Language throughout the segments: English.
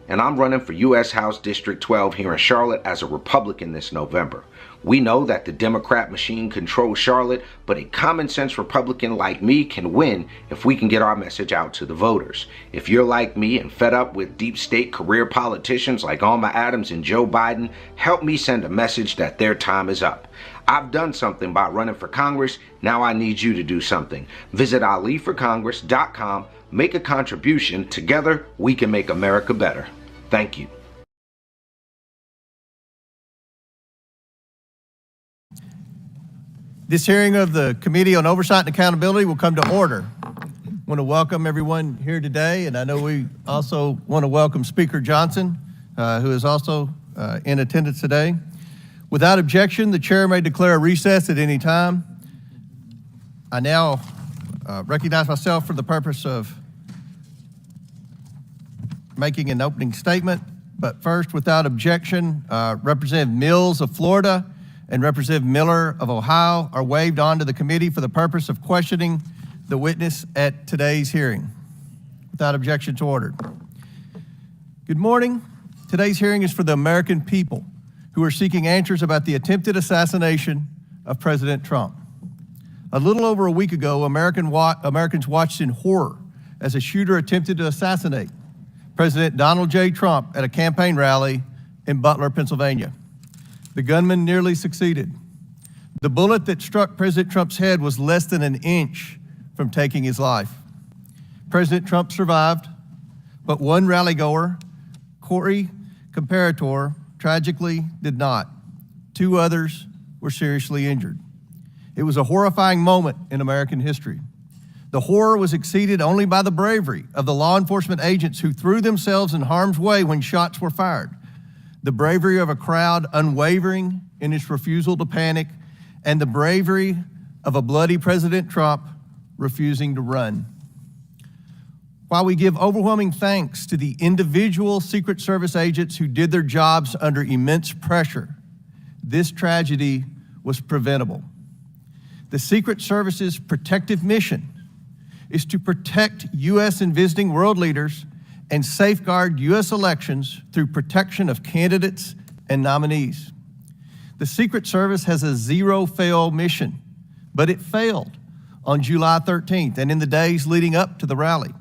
and I'm running for U.S. House District 12 here in Charlotte as a Republican this November. We know that the Democrat machine controls Charlotte, but a common sense Republican like me can win if we can get our message out to the voters. If you're like me and fed up with deep state career politicians like Alma Adams and Joe Biden, help me send a message that their time is up. I've done something by running for Congress. Now I need you to do something. Visit aliforcongress.com, make a contribution. Together, we can make America better. Thank you. This hearing of the Committee on Oversight and Accountability will come to order. I want to welcome everyone here today, and I know we also want to welcome Speaker Johnson, who is also in attendance today. Without objection, the chair may declare a recess at any time. I now recognize myself for the purpose of making an opening statement, but first, without objection, Representative Mills of Florida and Representative Miller of Ohio are waived onto the committee for the purpose of questioning the witness at today's hearing. Without objection to order. Good morning. Today's hearing is for the American people who are seeking answers about the attempted assassination of President Trump. A little over a week ago, Americans watched in horror as a shooter attempted to assassinate President Donald J. Trump at a campaign rally in Butler, Pennsylvania. The gunman nearly succeeded. The bullet that struck President Trump's head was less than an inch from taking his life. President Trump survived, but one rallygoer, Corey Comparator, tragically did not. Two others were seriously injured. It was a horrifying moment in American history. The horror was exceeded only by the bravery of the law enforcement agents who threw themselves in harm's way when shots were fired. The bravery of a crowd unwavering in its refusal to panic, and the bravery of a bloody President Trump refusing to run. While we give overwhelming thanks to the individual Secret Service agents who did their jobs under immense pressure, this tragedy was preventable. The Secret Service's protective mission is to protect U.S. and visiting world leaders and safeguard U.S. elections through protection of candidates and nominees. The Secret Service has a zero-fail mission, but it failed on July 13th and in the days leading up to the rally.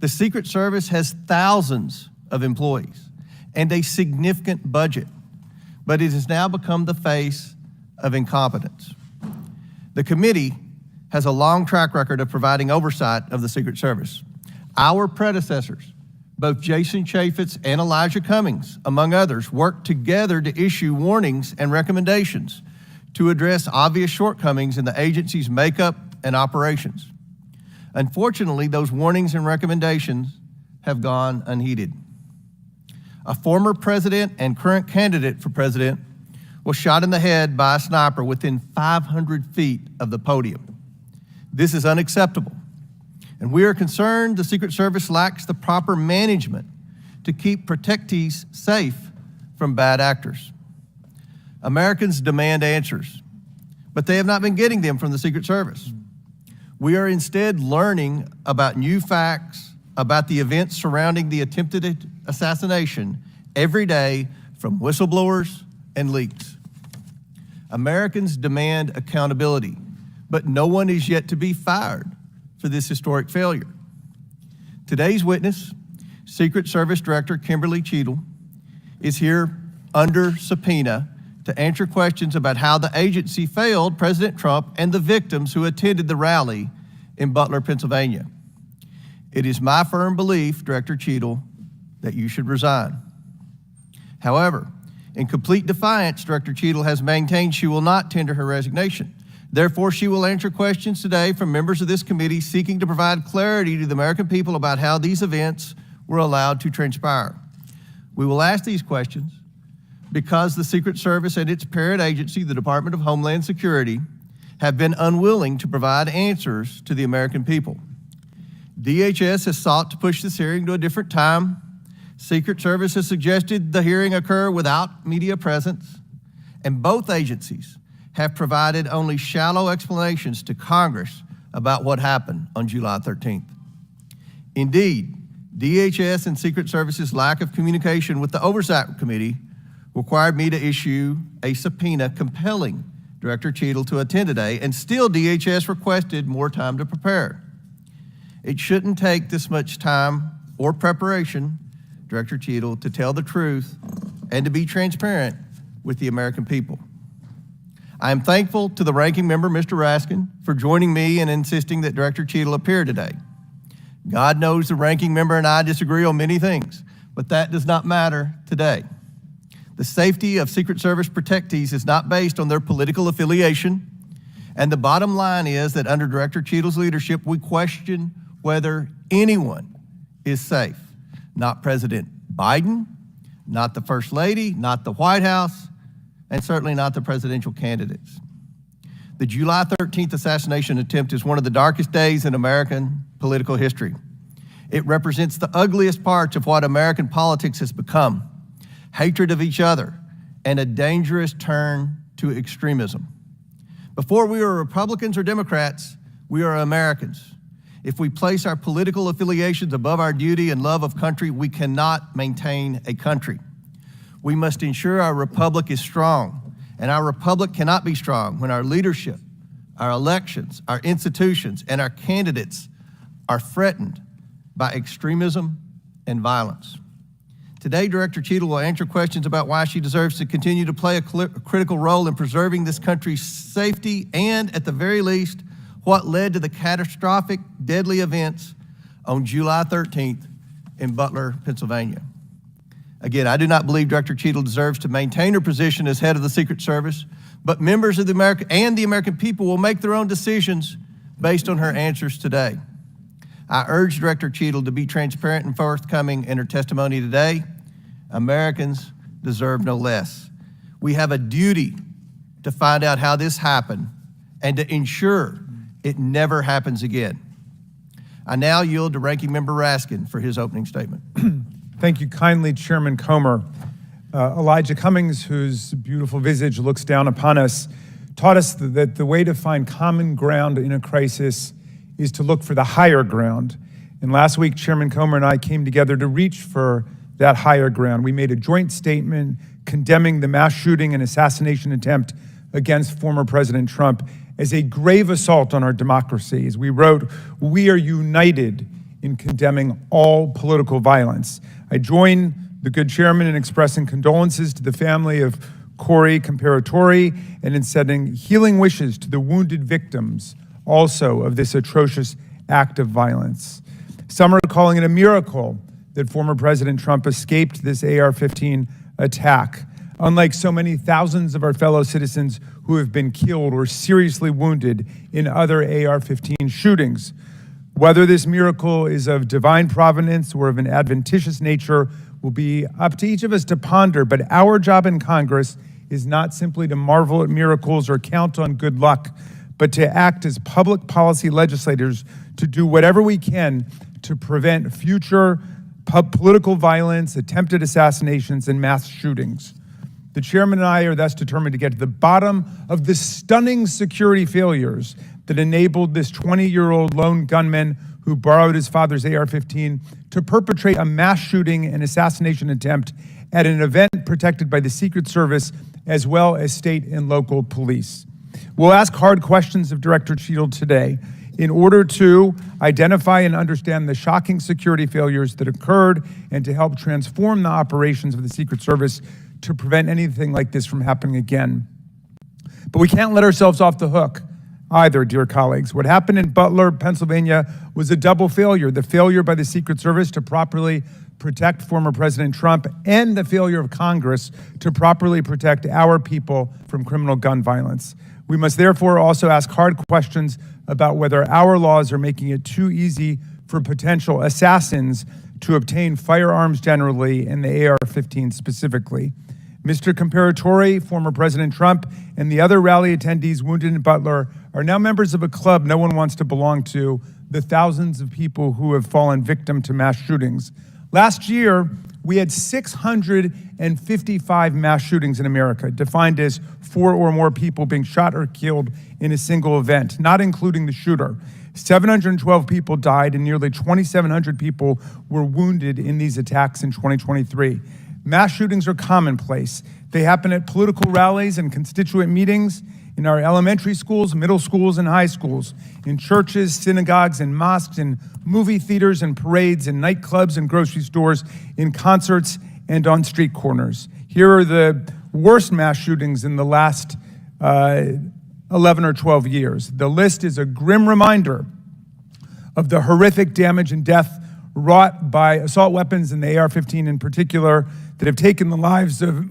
The Secret Service has thousands of employees and a significant budget, but it has now become the face of incompetence. The committee has a long track record of providing oversight of the Secret Service. Our predecessors, both Jason Chaffetz and Elijah Cummings, among others, worked together to issue warnings and recommendations to address obvious shortcomings in the agency's makeup and operations. Unfortunately, those warnings and recommendations have gone unheeded. A former president and current candidate for president was shot in the head by a sniper within 500 feet of the podium. This is unacceptable, and we are concerned the Secret Service lacks the proper management to keep protectees safe from bad actors. Americans demand answers, but they have not been getting them from the Secret Service. We are instead learning about new facts about the events surrounding the attempted assassination every day from whistleblowers and leaks. Americans demand accountability, but no one is yet to be fired for this historic failure. Today's witness, Secret Service Director Kimberly Cheatle, is here under subpoena to answer questions about how the agency failed President Trump and the victims who attended the rally in Butler, Pennsylvania. It is my firm belief, Director Cheatle, that you should resign. However, in complete defiance, Director Cheatle has maintained she will not tender her resignation. Therefore, she will answer questions today from members of this committee seeking to provide clarity to the American people about how these events were allowed to transpire. We will ask these questions because the Secret Service and its parent agency, the Department of Homeland Security, have been unwilling to provide answers to the American people. DHS has sought to push this hearing to a different time. Secret Service has suggested the hearing occur without media presence, and both agencies have provided only shallow explanations to Congress about what happened on July 13th. Indeed, DHS and Secret Service's lack of communication with the Oversight Committee required me to issue a subpoena compelling Director Cheatle to attend today, and still DHS requested more time to prepare. It shouldn't take this much time or preparation, Director Cheatle, to tell the truth and to be transparent with the American people. I am thankful to the ranking member, Mr. Raskin, for joining me and insisting that Director Cheatle appear today. God knows the ranking member and I disagree on many things, but that does not matter today. The safety of Secret Service protectees is not based on their political affiliation, and the bottom line is that under Director Cheatle's leadership, we question whether anyone is safe. Not President Biden, not the First Lady, not the White House, and certainly not the presidential candidates. The July 13th assassination attempt is one of the darkest days in American political history. It represents the ugliest parts of what American politics has become: hatred of each other and a dangerous turn to extremism. Before we were Republicans or Democrats, we are Americans. If we place our political affiliations above our duty and love of country, we cannot maintain a country. We must ensure our republic is strong, and our republic cannot be strong when our leadership, our elections, our institutions, and our candidates are threatened by extremism and violence. Today, Director Cheatle will answer questions about why she deserves to continue to play a critical role in preserving this country's safety and, at the very least, what led to the catastrophic, deadly events on July 13th in Butler, Pennsylvania. Again, I do not believe Director Cheatle deserves to maintain her position as head of the Secret Service, but members of the American people will make their own decisions based on her answers today. I urge Director Cheatle to be transparent and forthcoming in her testimony today. Americans deserve no less. We have a duty to find out how this happened and to ensure it never happens again. I now yield to Ranking Member Raskin for his opening statement. Thank you kindly, Chairman Comer. Elijah Cummings, whose beautiful visage looks down upon us, taught us that the way to find common ground in a crisis is to look for the higher ground. And last week, Chairman Comer and I came together to reach for that higher ground. We made a joint statement condemning the mass shooting and assassination attempt against former President Trump as a grave assault on our democracy. As we wrote, "We are united in condemning all political violence." I join the good chairman in expressing condolences to the family of Corey Comparatori and in sending healing wishes to the wounded victims also of this atrocious act of violence. Some are calling it a miracle that former President Trump escaped this AR-15 attack, unlike so many thousands of our fellow citizens who have been killed or seriously wounded in other AR-15 shootings. Whether this miracle is of divine providence or of an adventitious nature will be up to each of us to ponder, but our job in Congress is not simply to marvel at miracles or count on good luck, but to act as public policy legislators to do whatever we can to prevent future political violence, attempted assassinations, and mass shootings. The chairman and I are thus determined to get to the bottom of the stunning security failures that enabled this 20-year-old lone gunman who borrowed his father's AR-15 to perpetrate a mass shooting and assassination attempt at an event protected by the Secret Service as well as state and local police. We'll ask hard questions of Director Cheatle today in order to identify and understand the shocking security failures that occurred and to help transform the operations of the Secret Service to prevent anything like this from happening again. But we can't let ourselves off the hook either, dear colleagues. What happened in Butler, Pennsylvania was a double failure: the failure by the Secret Service to properly protect former President Trump and the failure of Congress to properly protect our people from criminal gun violence. We must therefore also ask hard questions about whether our laws are making it too easy for potential assassins to obtain firearms generally and the AR-15 specifically. Mr. Comparatori, former President Trump, and the other rally attendees wounded in Butler are now members of a club no one wants to belong to, the thousands of people who have fallen victim to mass shootings. Last year, we had 655 mass shootings in America, defined as 4 or more people being shot or killed in a single event, not including the shooter. 712 people died and nearly 2,700 people were wounded in these attacks in 2023. Mass shootings are commonplace. They happen at political rallies and constituent meetings, in our elementary schools, middle schools, and high schools, in churches, synagogues, and mosques, in movie theaters and parades, in nightclubs and grocery stores, in concerts, and on street corners. Here are the worst mass shootings in the last 11 or 12 years. The list is a grim reminder of the horrific damage and death wrought by assault weapons and the AR-15 in particular that have taken the lives of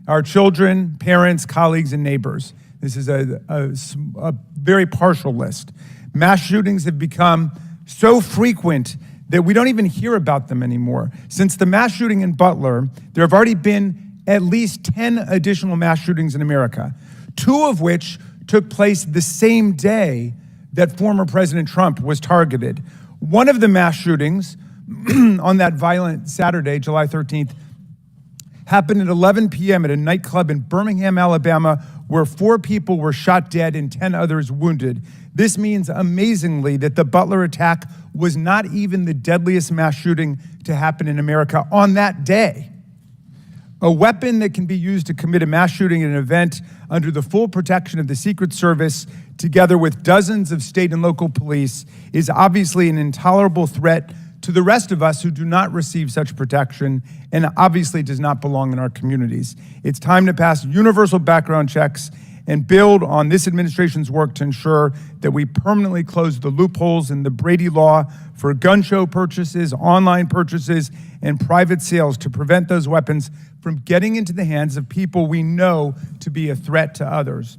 our children, parents, colleagues, and neighbors. This is a very partial list. Mass shootings have become so frequent that we don't even hear about them anymore. Since the mass shooting in Butler, there have already been at least 10 additional mass shootings in America, 2 of which took place the same day that former President Trump was targeted. One of the mass shootings on that violent Saturday, July 13th, happened at 11 p.m. at a nightclub in Birmingham, Alabama, where 4 people were shot dead and 10 others wounded. This means, amazingly, that the Butler attack was not even the deadliest mass shooting to happen in America on that day. A weapon that can be used to commit a mass shooting at an event under the full protection of the Secret Service, together with dozens of state and local police, is obviously an intolerable threat to the rest of us who do not receive such protection and obviously does not belong in our communities. It's time to pass universal background checks and build on this administration's work to ensure that we permanently close the loopholes in the Brady law for gun show purchases, online purchases, and private sales to prevent those weapons from getting into the hands of people we know to be a threat to others.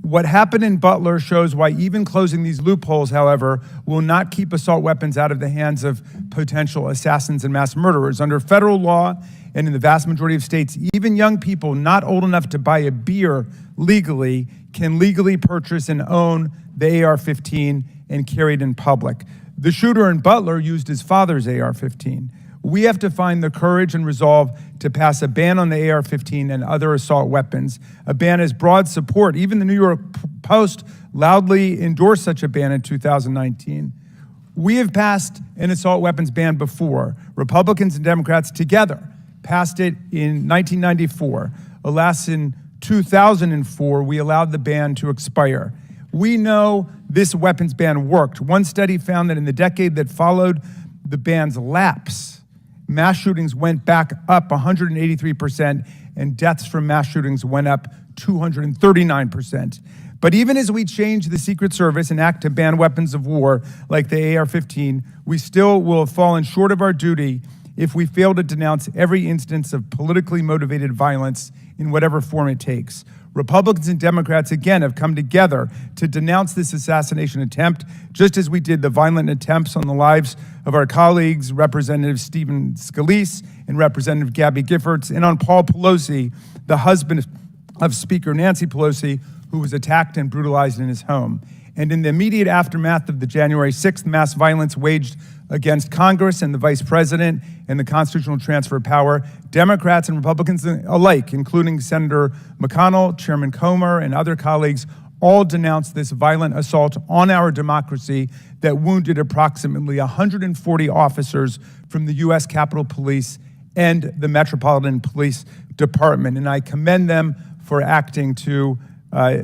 What happened in Butler shows why even closing these loopholes, however, will not keep assault weapons out of the hands of potential assassins and mass murderers. Under federal law, and in the vast majority of states, even young people not old enough to buy a beer legally can legally purchase and own the AR-15 and carry it in public. The shooter in Butler used his father's AR-15. We have to find the courage and resolve to pass a ban on the AR-15 and other assault weapons. A ban has broad support. Even the New York Post loudly endorsed such a ban in 2019. We have passed an assault weapons ban before. Republicans and Democrats together passed it in 1994. Alas, in 2004, we allowed the ban to expire. We know this weapons ban worked. One study found that in the decade that followed the ban's lapse, mass shootings went back up 183%, and deaths from mass shootings went up 239%. But even as we change the Secret Service and act to ban weapons of war like the AR-15, we still will have fallen short of our duty if we fail to denounce every instance of politically motivated violence in whatever form it takes. Republicans and Democrats, again, have come together to denounce this assassination attempt, just as we did the violent attempts on the lives of our colleagues, Representative Stephen Scalise and Representative Gabby Giffords, and on Paul Pelosi, the husband of Speaker Nancy Pelosi, who was attacked and brutalized in his home. And in the immediate aftermath of the January 6th mass violence waged against Congress and the Vice President and the constitutional transfer of power, Democrats and Republicans alike, including Senator McConnell, Chairman Comer, and other colleagues, all denounced this violent assault on our democracy that wounded approximately 140 officers from the U.S. Capitol Police and the Metropolitan Police Department. And I commend them for acting to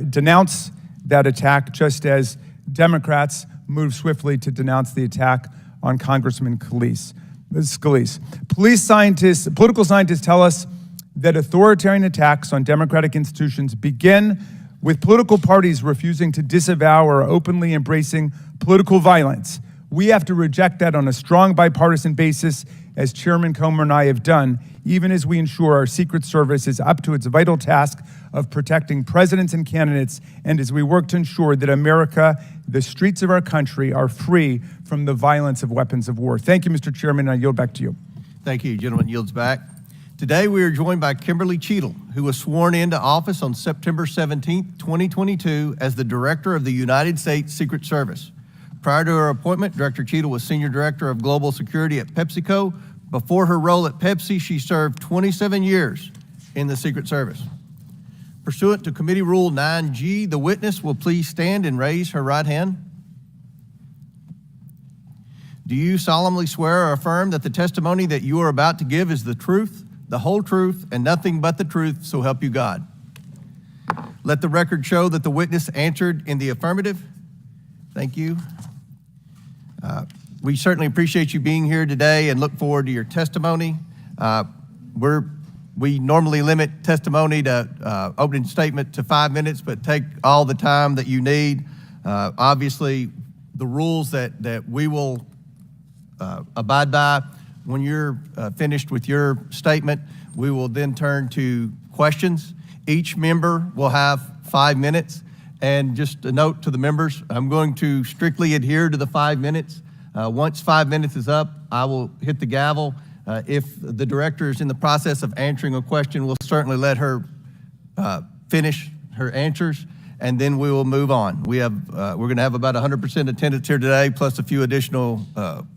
denounce that attack, just as Democrats moved swiftly to denounce the attack on Congressman Scalise. Political scientists tell us that authoritarian attacks on democratic institutions begin with political parties refusing to disavow or openly embracing political violence. We have to reject that on a strong bipartisan basis, as Chairman Comer and I have done, even as we ensure our Secret Service is up to its vital task of protecting presidents and candidates, and as we work to ensure that America, the streets of our country, are free from the violence of weapons of war. Thank you, Mr. Chairman, and I yield back to you. Thank you. Gentleman yields back. Today, we are joined by Kimberly Cheatle, who was sworn into office on September 17, 2022, as the Director of the United States Secret Service. Prior to her appointment, Director Cheatle was Senior Director of Global Security at PepsiCo. Before her role at Pepsi, she served 27 years in the Secret Service. Pursuant to Committee Rule 9G, the witness will please stand and raise her right hand. Do you solemnly swear or affirm that the testimony that you are about to give is the truth, the whole truth, and nothing but the truth, so help you God? Let the record show that the witness answered in the affirmative. Thank you. We certainly appreciate you being here today and look forward to your testimony. We normally limit testimony to opening statement to 5 minutes, but take all the time that you need. Obviously, the rules that we will abide by, when you're finished with your statement, we will then turn to questions. Each member will have 5 minutes. And just a note to the members, I'm going to strictly adhere to the 5 minutes. Once 5 minutes is up, I will hit the gavel. If the director is in the process of answering a question, we'll certainly let her finish her answers, and then we will move on. We're going to have about 100% attendance here today, plus a few additional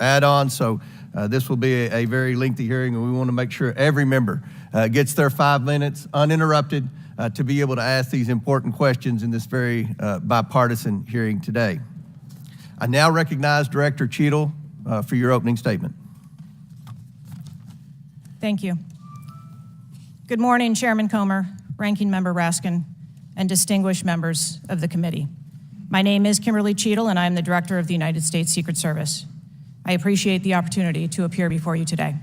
add-ons. So this will be a very lengthy hearing, and we want to make sure every member gets their 5 minutes uninterrupted to be able to ask these important questions in this very bipartisan hearing today. I now recognize Director Cheatle for your opening statement. Thank you. Good morning, Chairman Comer, Ranking Member Raskin, and distinguished members of the committee. My name is Kimberly Cheatle, and I am the Director of the United States Secret Service. I appreciate the opportunity to appear before you today.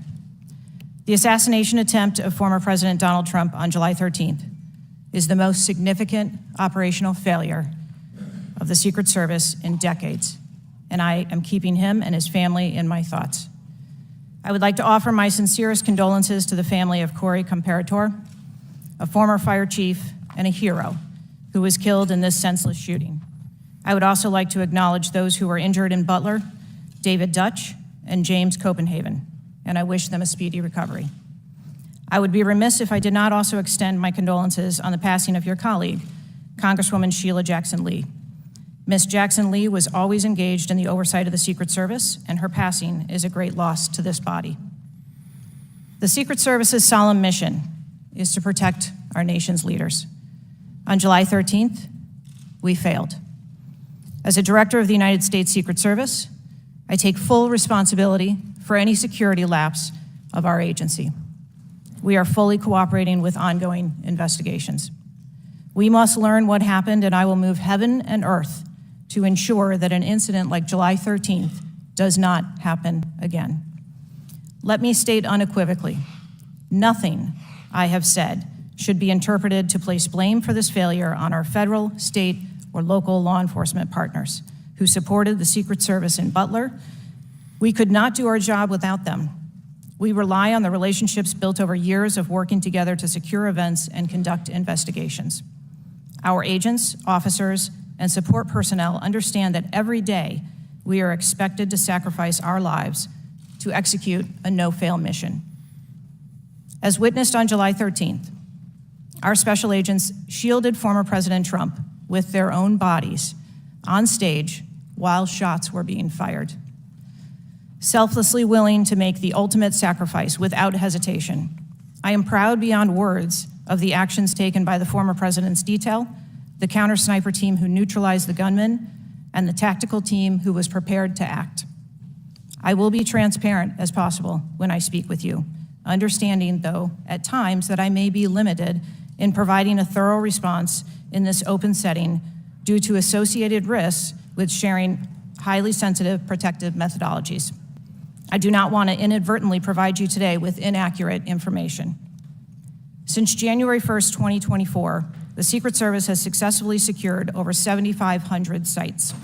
The assassination attempt of former President Donald Trump on July 13th is the most significant operational failure of the Secret Service in decades, and I am keeping him and his family in my thoughts. I would like to offer my sincerest condolences to the family of Corey Comparator, a former fire chief and a hero who was killed in this senseless shooting. I would also like to acknowledge those who were injured in Butler, David Dutch and James Copenhagen, and I wish them a speedy recovery. I would be remiss if I did not also extend my condolences on the passing of your colleague, Congresswoman Sheila Jackson Lee. Ms. Jackson Lee was always engaged in the oversight of the Secret Service, and her passing is a great loss to this body. The Secret Service's solemn mission is to protect our nation's leaders. On July 13th, we failed. As a director of the United States Secret Service, I take full responsibility for any security lapse of our agency. We are fully cooperating with ongoing investigations. We must learn what happened, and I will move heaven and earth to ensure that an incident like July 13th does not happen again. Let me state unequivocally, nothing I have said should be interpreted to place blame for this failure on our federal, state, or local law enforcement partners who supported the Secret Service in Butler. We could not do our job without them. We rely on the relationships built over years of working together to secure events and conduct investigations. Our agents, officers, and support personnel understand that every day we are expected to sacrifice our lives to execute a no-fail mission. As witnessed on July 13th, our special agents shielded former President Trump with their own bodies on stage while shots were being fired. Selflessly willing to make the ultimate sacrifice without hesitation, I am proud beyond words of the actions taken by the former president's detail, the counter-sniper team who neutralized the gunman, and the tactical team who was prepared to act. I will be transparent as possible when I speak with you, understanding, though, at times that I may be limited in providing a thorough response in this open setting due to associated risks with sharing highly sensitive protective methodologies. I do not want to inadvertently provide you today with inaccurate information. Since January 1st, 2024, the Secret Service has successfully secured over 7,500 sites.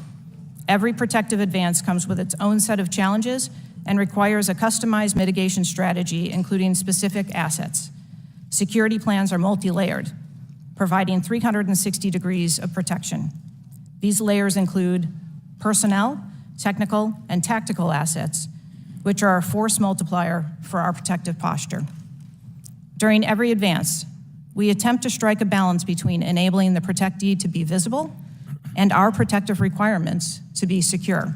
Every protective advance comes with its own set of challenges and requires a customized mitigation strategy, including specific assets. Security plans are multi-layered, providing 360 degrees of protection. These layers include personnel, technical, and tactical assets, which are a force multiplier for our protective posture. During every advance, we attempt to strike a balance between enabling the protectee to be visible and our protective requirements to be secure.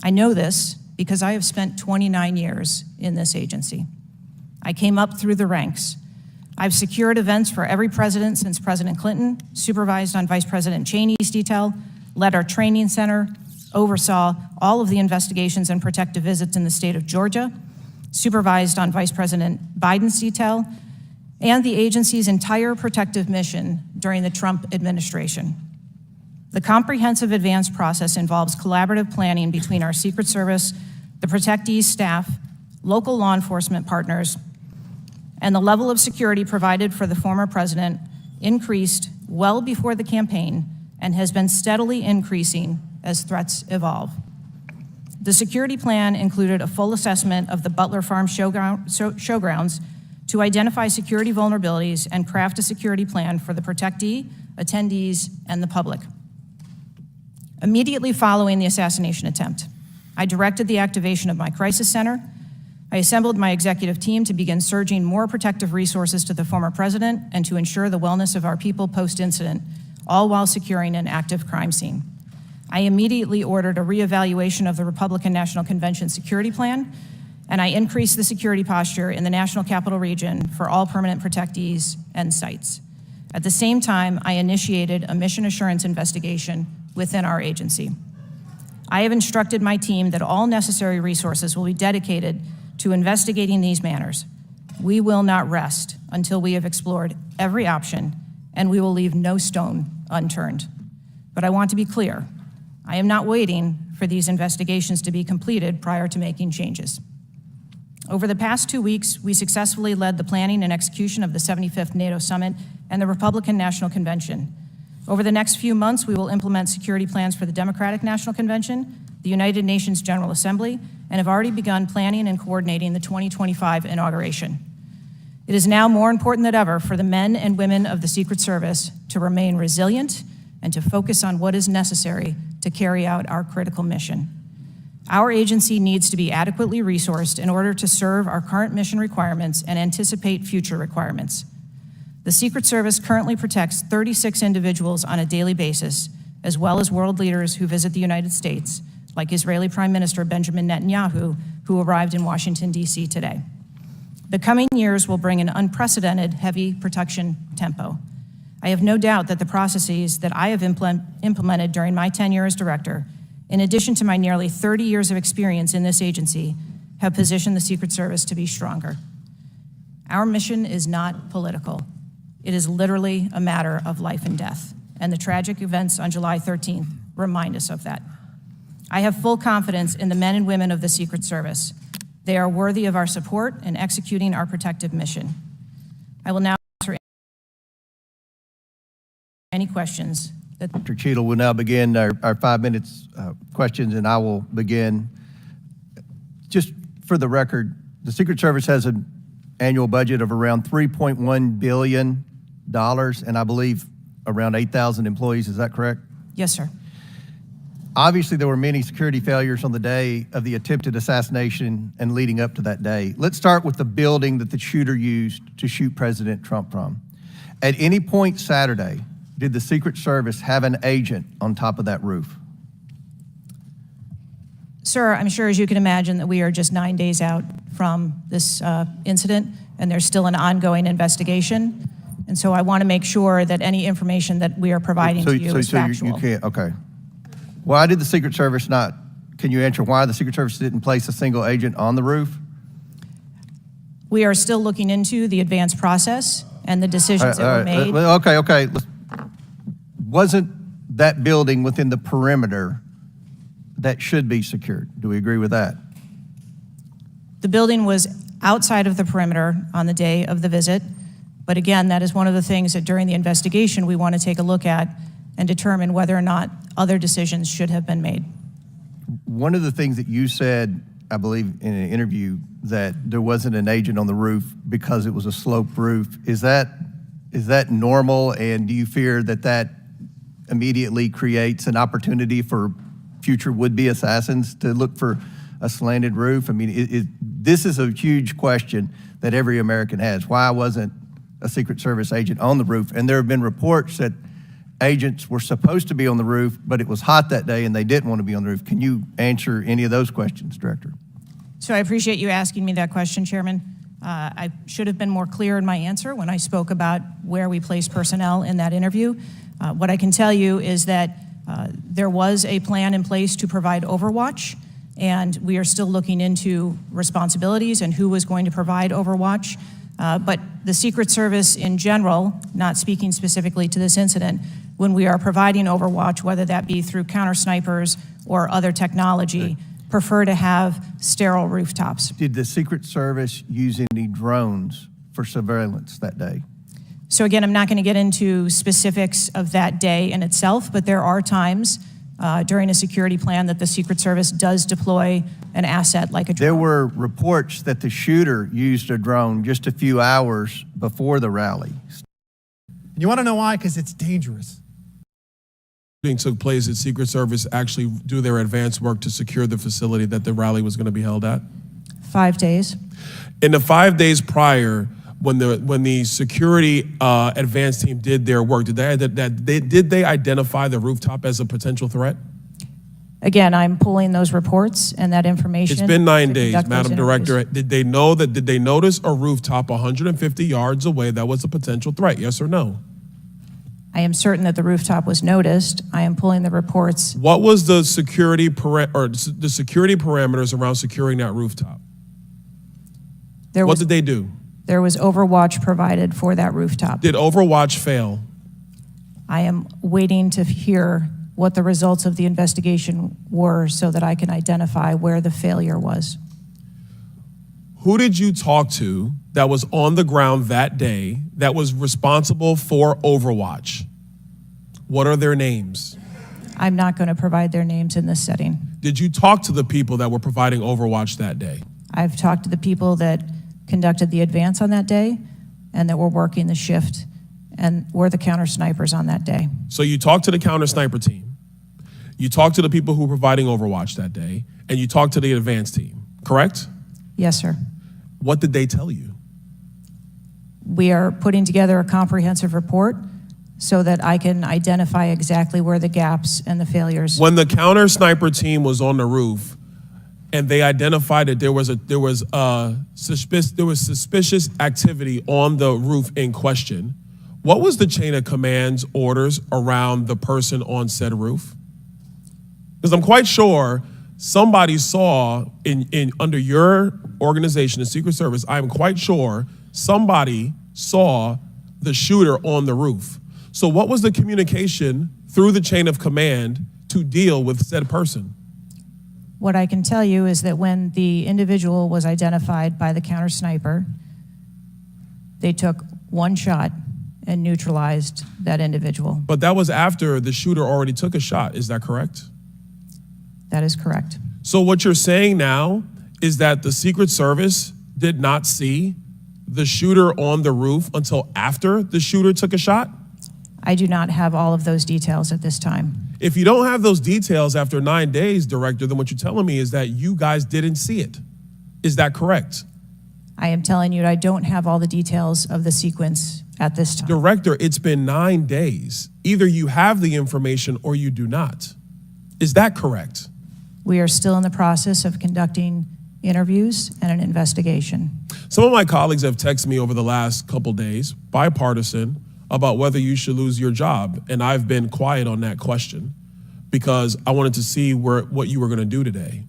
I know this because I have spent 29 years in this agency. I came up through the ranks. I've secured events for every president since President Clinton, supervised on Vice President Cheney's detail, led our training center, oversaw all of the investigations and protective visits in the state of Georgia, supervised on Vice President Biden's detail, and the agency's entire protective mission during the Trump administration. The comprehensive advance process involves collaborative planning between our Secret Service, the protectees staff, local law enforcement partners, and the level of security provided for the former president increased well before the campaign and has been steadily increasing as threats evolve. The security plan included a full assessment of the Butler Farm showgrounds to identify security vulnerabilities and craft a security plan for the protectee, attendees, and the public. Immediately following the assassination attempt, I directed the activation of my crisis center. I assembled my executive team to begin surging more protective resources to the former president and to ensure the wellness of our people post-incident, all while securing an active crime scene. I immediately ordered a reevaluation of the Republican National Convention security plan, and I increased the security posture in the National Capital Region for all permanent protectees and sites. At the same time, I initiated a mission assurance investigation within our agency. I have instructed my team that all necessary resources will be dedicated to investigating these matters. We will not rest until we have explored every option, and we will leave no stone unturned. But I want to be clear, I am not waiting for these investigations to be completed prior to making changes. Over the past 2 weeks, we successfully led the planning and execution of the 75th NATO Summit and the Republican National Convention. Over the next few months, we will implement security plans for the Democratic National Convention, the United Nations General Assembly, and have already begun planning and coordinating the 2025 inauguration. It is now more important than ever for the men and women of the Secret Service to remain resilient and to focus on what is necessary to carry out our critical mission. Our agency needs to be adequately resourced in order to serve our current mission requirements and anticipate future requirements. The Secret Service currently protects 36 individuals on a daily basis, as well as world leaders who visit the United States, like Israeli Prime Minister Benjamin Netanyahu, who arrived in Washington, D.C. today. The coming years will bring an unprecedented heavy protection tempo. I have no doubt that the processes that I have implemented during my tenure as director, in addition to my nearly 30 years of experience in this agency, have positioned the Secret Service to be stronger. Our mission is not political. It is literally a matter of life and death, and the tragic events on July 13th remind us of that. I have full confidence in the men and women of the Secret Service. They are worthy of our support in executing our protective mission. I will now answer any questions. Dr. Cheatle will now begin our 5 minutes questions, and I will begin. Just for the record, the Secret Service has an annual budget of around $3.1 billion, and I believe around 8,000 employees. Is that correct? Yes, sir. Obviously, there were many security failures on the day of the attempted assassination and leading up to that day. Let's start with the building that the shooter used to shoot President Trump from. At any point Saturday, did the Secret Service have an agent on top of that roof? Sir, I'm sure, as you can imagine, that we are just 9 days out from this incident, and there's still an ongoing investigation. And so I want to make sure that any information that we are providing to you is factual. You can't, okay. Why did the Secret Service not, can you answer why the Secret Service didn't place a single agent on the roof? We are still looking into the advance process and the decisions that were made. Okay. Wasn't that building within the perimeter that should be secured? Do we agree with that? The building was outside of the perimeter on the day of the visit. But again, that is one of the things that during the investigation we want to take a look at and determine whether or not other decisions should have been made. One of the things that you said, I believe in an interview, that there wasn't an agent on the roof because it was a sloped roof. Is that normal, and do you fear that that immediately creates an opportunity for future would-be assassins to look for a slanted roof? I mean, this is a huge question that every American has. Why wasn't a Secret Service agent on the roof? And there have been reports that agents were supposed to be on the roof, but it was hot that day and they didn't want to be on the roof. Can you answer any of those questions, Director? So I appreciate you asking me that question, Chairman. I should have been more clear in my answer when I spoke about where we placed personnel in that interview. What I can tell you is that There was a plan in place to provide overwatch, and we are still looking into responsibilities and who was going to provide overwatch. But the Secret Service in general, not speaking specifically to this incident, when we are providing overwatch, whether that be through counter snipers or other technology, prefer to have sterile rooftops. Did the Secret Service use any drones for surveillance that day? So again, I'm not going to get into specifics of that day in itself, but there are times during a security plan that the Secret Service does deploy an asset like a drone. There were reports that the shooter used a drone just a few hours before the rally. You want to know why? Because it's dangerous. Took place, did Secret Service actually do their advance work to secure the facility that the rally was going to be held at? 5 days. In the 5 days prior, when the security advance team did their work, did they identify the rooftop as a potential threat? Again, I'm pulling those reports and that information. It's been 9 to days, conduct those Madam interviews. Director. Did they notice a rooftop 150 yards away that was a potential threat? Yes or no? I am certain that the rooftop was noticed. I am pulling the reports. What was the security parameters around securing that rooftop? What did they do? There was overwatch provided for that rooftop. Did Overwatch fail? I am waiting to hear what the results of the investigation were so that I can identify where the failure was. Who did you talk to that was on the ground that day that was responsible for Overwatch? What are their names? I'm not going to provide their names in this setting. Did you talk to the people that were providing Overwatch that day? I've talked to the people that conducted the advance on that day and that were working the shift and were the counter snipers on that day. So you talked to the counter sniper team, you talked to the people who were providing Overwatch that day, and you talked to the advance team, correct? Yes, sir. What did they tell you? We are putting together a comprehensive report so that I can identify exactly where the gaps and the failures. When the counter sniper team was on the roof and they identified that there was suspicious activity on the roof in question, what was the chain of command's orders around the person on said roof? Because I'm quite sure somebody saw under your organization, the Secret Service, I'm quite sure somebody saw the shooter on the roof. So what was the communication through the chain of command to deal with said person? What I can tell you is that when the individual was identified by the counter sniper, they took one shot and neutralized that individual. But that was after the shooter already took a shot, is that correct? That is correct. So what you're saying now is that the Secret Service did not see the shooter on the roof until after the shooter took a shot? I do not have all of those details at this time. If you don't have those details after 9 days, Director, then what you're telling me is that you guys didn't see it. Is that correct? I am telling you I don't have all the details of the sequence at this time. Director, it's been 9 days. Either you have the information or you do not. Is that correct? We are still in the process of conducting interviews and an investigation. Some of my colleagues have texted me over the last couple days, bipartisan, about whether you should lose your job. And I've been quiet on that question because I wanted to see what you were going to do today.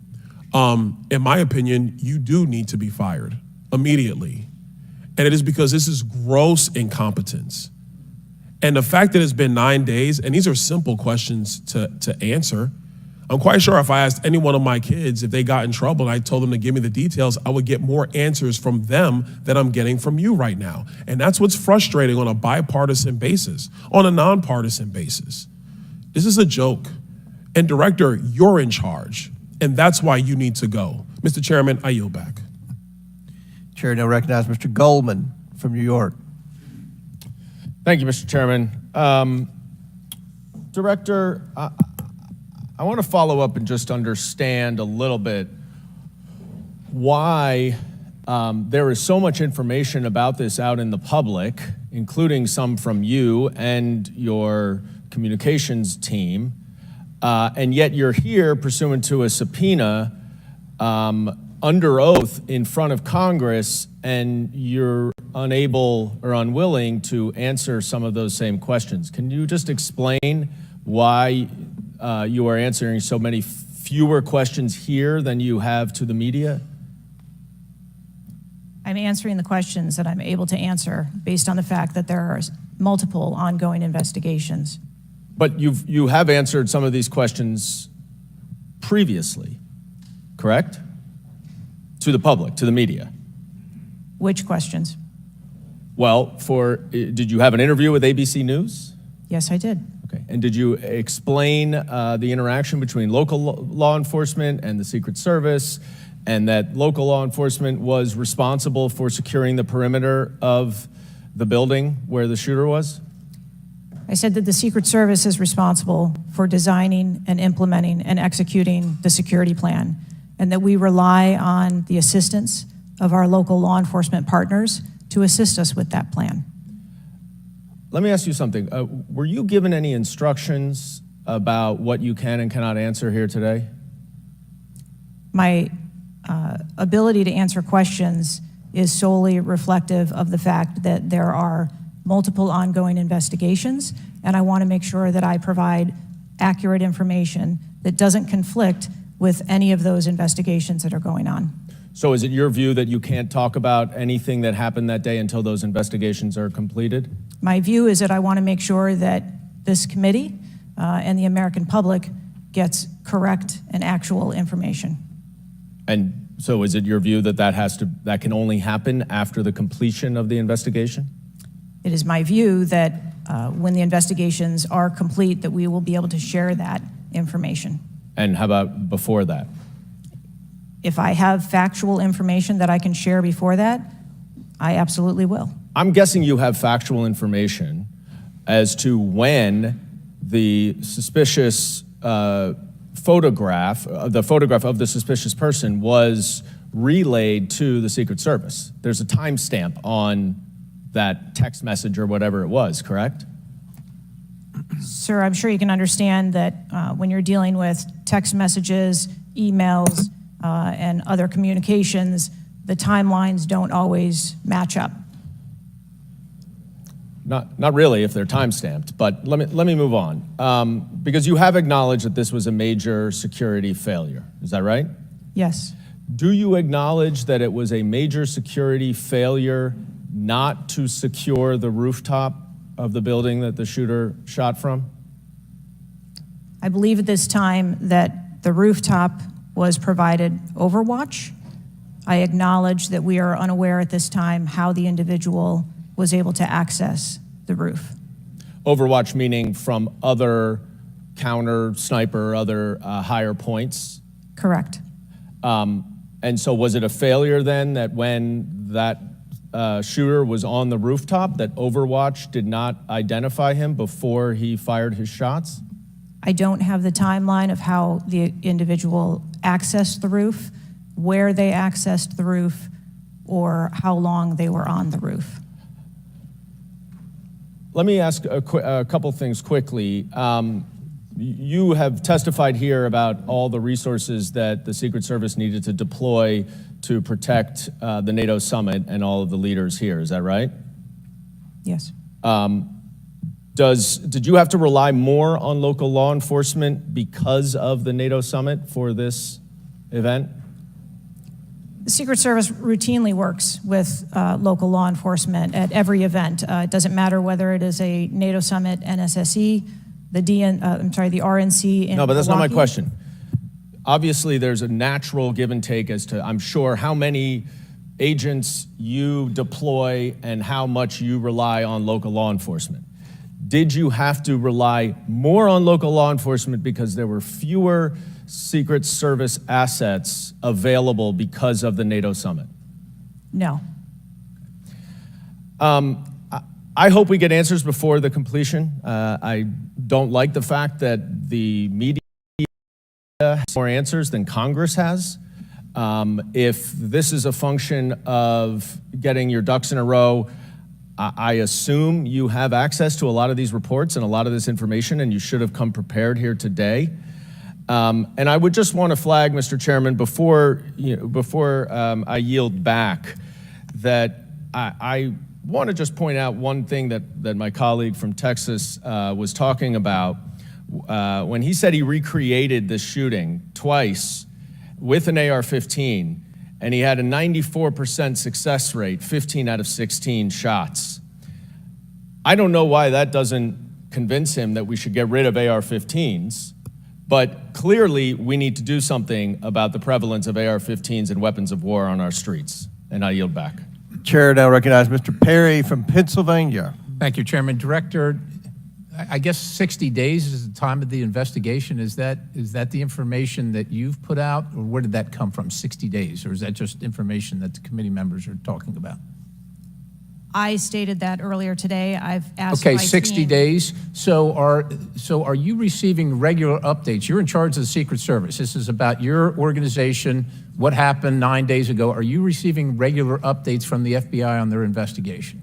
In my opinion, you do need to be fired immediately. And it is because this is gross incompetence. And the fact that it's been 9 days, and these are simple questions to answer, I'm quite sure if I asked any one of my kids if they got in trouble and I told them to give me the details, I would get more answers from them than I'm getting from you right now. And that's what's frustrating on a bipartisan basis, on a nonpartisan basis. This is a joke. And Director, you're in charge. And that's why you need to go. Mr. Chairman, I yield back. Chair now recognize Mr. Goldman from New York. Thank you, Mr. Chairman. Director, I want to follow up and just understand a little bit why there is so much information about this out in the public, including some from you and your communications team, and yet you're here pursuant to a subpoena under oath in front of Congress, and you're unable or unwilling to answer some of those same questions. Can you just explain why you are answering so many fewer questions here than you have to the media? I'm answering the questions that I'm able to answer based on the fact that there are multiple ongoing investigations. But you have answered some of these questions previously, correct? To the public, to the media. Which questions? Well, did you have an interview with ABC News? Yes, I did. Okay. And did you explain the interaction between local law enforcement and the Secret Service, and that local law enforcement was responsible for securing the perimeter of the building where the shooter was? I said that the Secret Service is responsible for designing and implementing and executing the security plan, and that we rely on the assistance of our local law enforcement partners to assist us with that plan. Let me ask you something. Were you given any instructions about what you can and cannot answer here today? My ability to answer questions is solely reflective of the fact that there are multiple ongoing investigations, and I want to make sure that I provide accurate information that doesn't conflict with any of those investigations that are going on. So is it your view that you can't talk about anything that happened that day until those investigations are completed? My view is that I want to make sure that this committee and the American public gets correct and actual information. And so is it your view that that can only happen after the completion of the investigation? It is my view that when the investigations are complete, that we will be able to share that information. And how about before that? If I have factual information that I can share before that, I absolutely will. I'm guessing you have factual information as to when the suspicious photograph of the suspicious person was relayed to the Secret Service. There's a timestamp on that text message or whatever it was, correct? Sir, I'm sure you can understand that when you're dealing with text messages, emails, and other communications, the timelines don't always match up. Not really if they're time-stamped, but let me move on. Because you have acknowledged that this was a major security failure, is that right? Yes. Do you acknowledge that it was a major security failure not to secure the rooftop of the building that the shooter shot from? I believe at this time that the rooftop was provided overwatch. I acknowledge that we are unaware at this time how the individual was able to access the roof. Overwatch meaning from other counter, sniper, other higher points? Correct. And so was it a failure then that when that shooter was on the rooftop that Overwatch did not identify him before he fired his shots? I don't have the timeline of how the individual accessed the roof, where they accessed the roof, or how long they were on the roof. Let me ask a couple things quickly. You have testified here about all the resources that the Secret Service needed to deploy to protect the NATO summit and all of the leaders here, is that right? Yes. Did you have to rely more on local law enforcement because of the NATO summit for this event? The Secret Service routinely works with local law enforcement at every event. It doesn't matter whether it is a NATO summit, NSSE, the RNC in No, but that's not my Milwaukee. question. Obviously, there's a natural give and take as to, I'm sure, how many agents you deploy and how much you rely on local law enforcement. Did you have to rely more on local law enforcement because there were fewer Secret Service assets available because of the NATO summit? No. I hope we get answers before the completion. I don't like the fact that the media has more answers than Congress has. If this is a function of getting your ducks in a row, I assume you have access to a lot of these reports and a lot of this information, and you should have come prepared here today. And I would just want to flag, Mr. Chairman, before I yield back, that I want to just point out one thing that my colleague from Texas was talking about, when he said he recreated the shooting twice with an AR-15, and he had a 94% success rate, 15 out of 16 shots. I don't know why that doesn't convince him that we should get rid of AR-15s, but clearly we need to do something about the prevalence of AR-15s and weapons of war on our streets. And I yield back. Chair now recognize Mr. Perry from Pennsylvania. Thank you, Chairman. Director, I guess 60 days is the time of the investigation. Is that the information that you've put out, or where did that come from, 60 days? Or is that just information that the committee members are talking about? I stated that earlier today. I've asked Okay, my 60 team. days. So are you receiving regular updates? You're in charge of the Secret Service. This is about your organization, what happened 9 days ago. Are you receiving regular updates from the FBI on their investigation?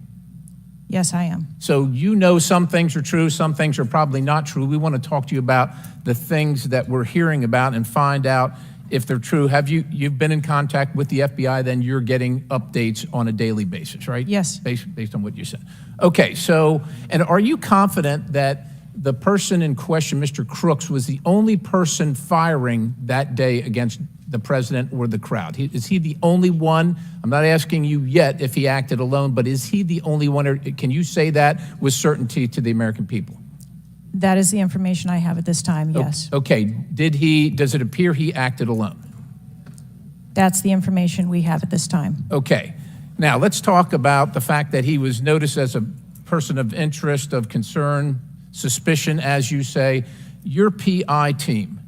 Yes, I am. So you know some things are true, some things are probably not true. We want to talk to you about the things that we're hearing about and find out if they're true. Have you've been in contact with the FBI, then you're getting updates on a daily basis, right? Yes. Based on what you said. Okay, so, and are you confident that the person in question, Mr. Crooks, was the only person firing that day against the president or the crowd? Is he the only one? I'm not asking you yet if he acted alone, but is he the only one, or can you say that with certainty to the American people? That is the information I have at this time, yes. Okay, does it appear he acted alone? That's the information we have at this time. Okay, now let's talk about the fact that he was noticed as a person of interest, of concern, suspicion, as you say. Your PI team,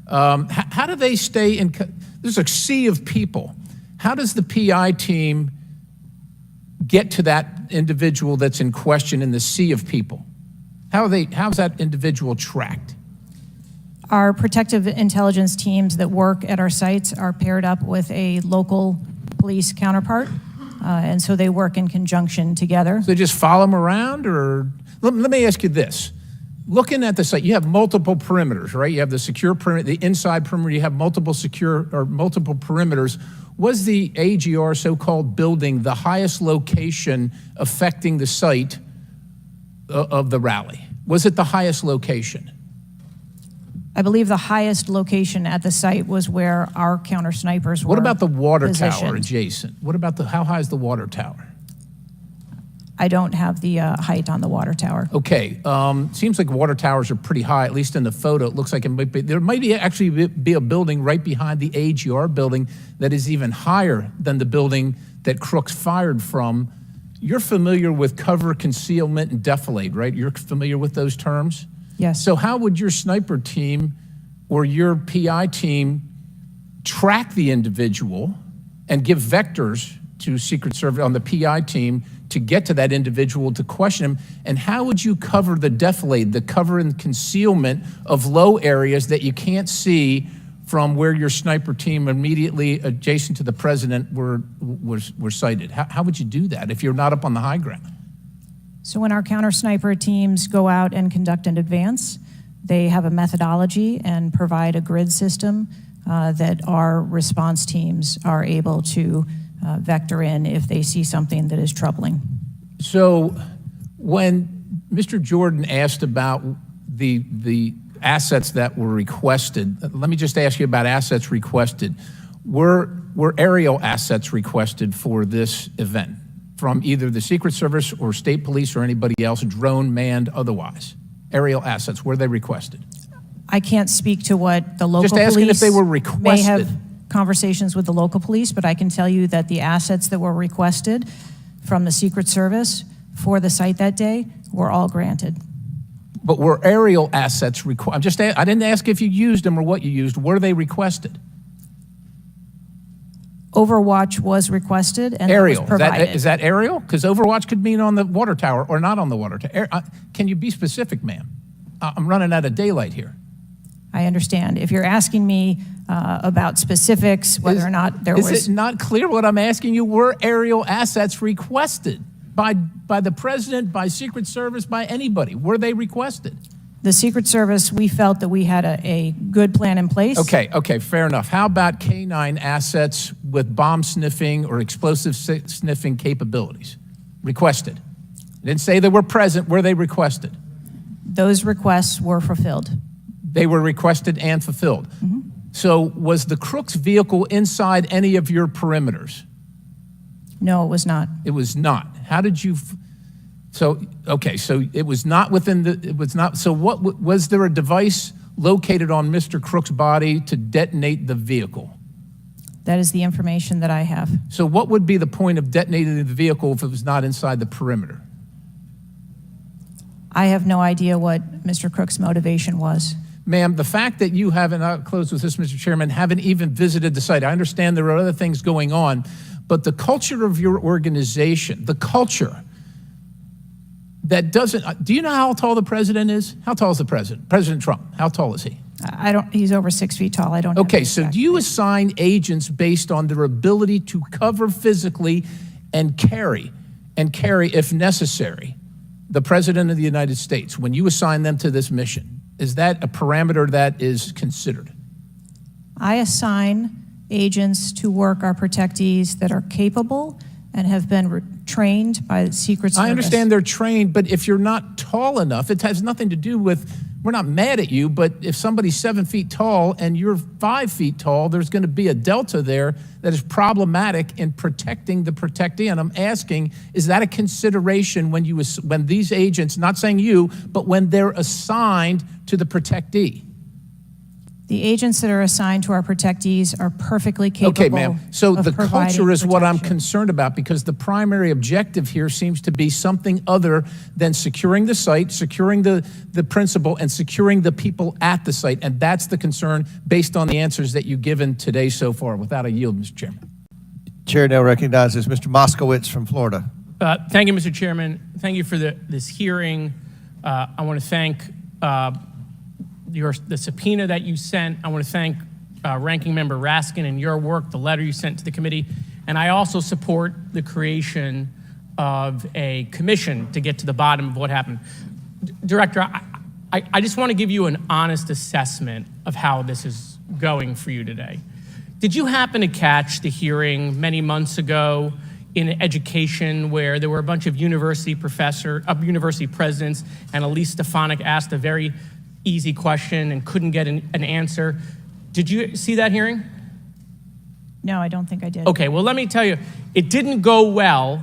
how do they stay in, there's a sea of people. How does the PI team get to that individual that's in question in the sea of people? How's that individual tracked? Our protective intelligence teams that work at our sites are paired up with a local police counterpart, and so they work in conjunction together. So they just follow them around, or let me ask you this. Looking at the site, you have multiple perimeters, right? You have the secure perimeter, the inside perimeter, you have multiple perimeters. Was the AGR so-called building the highest location affecting the site of the rally? Was it the highest location? I believe the highest location at the site was where our counter snipers were. What about the water tower positioned. adjacent? What about how high is the water tower? I don't have the height on the water tower. Okay, seems like water towers are pretty high, at least in the photo. It looks like it might be, there might actually be a building right behind the AGR building that is even higher than the building that Crooks fired from. You're familiar with cover, concealment, and defilade, right? You're familiar with those terms? Yes. So how would your sniper team or your PI team track the individual and give vectors to Secret Service on the PI team to get to that individual to question him? And how would you cover the defilade, the cover and concealment of low areas that you can't see from where your sniper team immediately adjacent to the president were sighted? How would you do that if you're not up on the high ground? So when our counter sniper teams go out and conduct an advance, they have a methodology and provide a grid system that our response teams are able to vector in if they see something that is troubling. So when Mr. Jordan asked about the assets that were requested, let me just ask you about assets requested. Were aerial assets requested for this event from either the Secret Service or state police or anybody else, drone, manned, otherwise? Aerial assets, were they requested? I can't speak to what the local Just asking police if they were may requested. have conversations with the local police, but I can tell you that the assets that were requested from the Secret Service for the site that day were all granted. But were aerial assets requested? I didn't ask if you used them or what you used. Were they requested? Overwatch was requested and Aerial. that was provided. Is that aerial? Because Overwatch could mean on the water tower or not on the water tower. Can you be specific, ma'am? I'm running out of daylight here. I understand. If you're asking me about specifics, whether or not there was... Is it not clear what I'm asking you? Were aerial assets requested by the president, by Secret Service, by anybody? Were they requested? The Secret Service, we felt that we had a good plan in place. Okay, fair enough. How about K9 assets with bomb sniffing or explosive sniffing capabilities? Requested. I didn't say they were present. Were they requested? Those requests were fulfilled. They were requested and fulfilled. So was the Crooks vehicle inside any of your perimeters? No, it was not. It was not. How did you, so it was not within the, it was not, so what, was there a device located on Mr. Crook's body to detonate the vehicle? That is the information that I have. So what would be the point of detonating the vehicle if it was not inside the perimeter? I have no idea what Mr. Crook's motivation was. Ma'am, the fact that you haven't, I'll close with this, Mr. Chairman, haven't even visited the site. I understand there are other things going on, but the culture of your organization, the culture that doesn't, do you know how tall the president is? How tall is the president? President Trump, how tall is he? I don't, he's over 6 feet tall. I don't have Okay, the so exact do you height. assign agents based on their ability to cover physically and carry, if necessary, the President of the United States when you assign them to this mission? Is that a parameter that is considered? I assign agents to work our protectees that are capable and have been trained by the Secret Service. I understand they're trained, but if you're not tall enough, it has nothing to do with, we're not mad at you, but if somebody's 7 feet tall and you're 5 feet tall, there's going to be a delta there that is problematic in protecting the protectee. And I'm asking, is that a consideration when when these agents, not saying you, but when they're assigned to the protectee? The agents that are assigned to our protectees are perfectly capable. Okay, ma'am. So of the providing culture is what I'm protection. concerned about, because the primary objective here seems to be something other than securing the site, securing the principal, and securing the people at the site. And that's the concern based on the answers that you've given today so far. Without a yield, Mr. Chairman. Chair now recognizes Mr. Moskowitz from Florida. Thank you, Mr. Chairman. Thank you for this hearing. I want to thank the subpoena that you sent. I want to thank Ranking Member Raskin and your work, the letter you sent to the committee. And I also support the creation of a commission to get to the bottom of what happened. Director, I just want to give you an honest assessment of how this is going for you today. Did you happen to catch the hearing many months ago in education where there were a bunch of university presidents and Elise Stefanik asked a very easy question and couldn't get an answer? Did you see that hearing? No, I don't think I did. Okay, well, let me tell you, it didn't go well,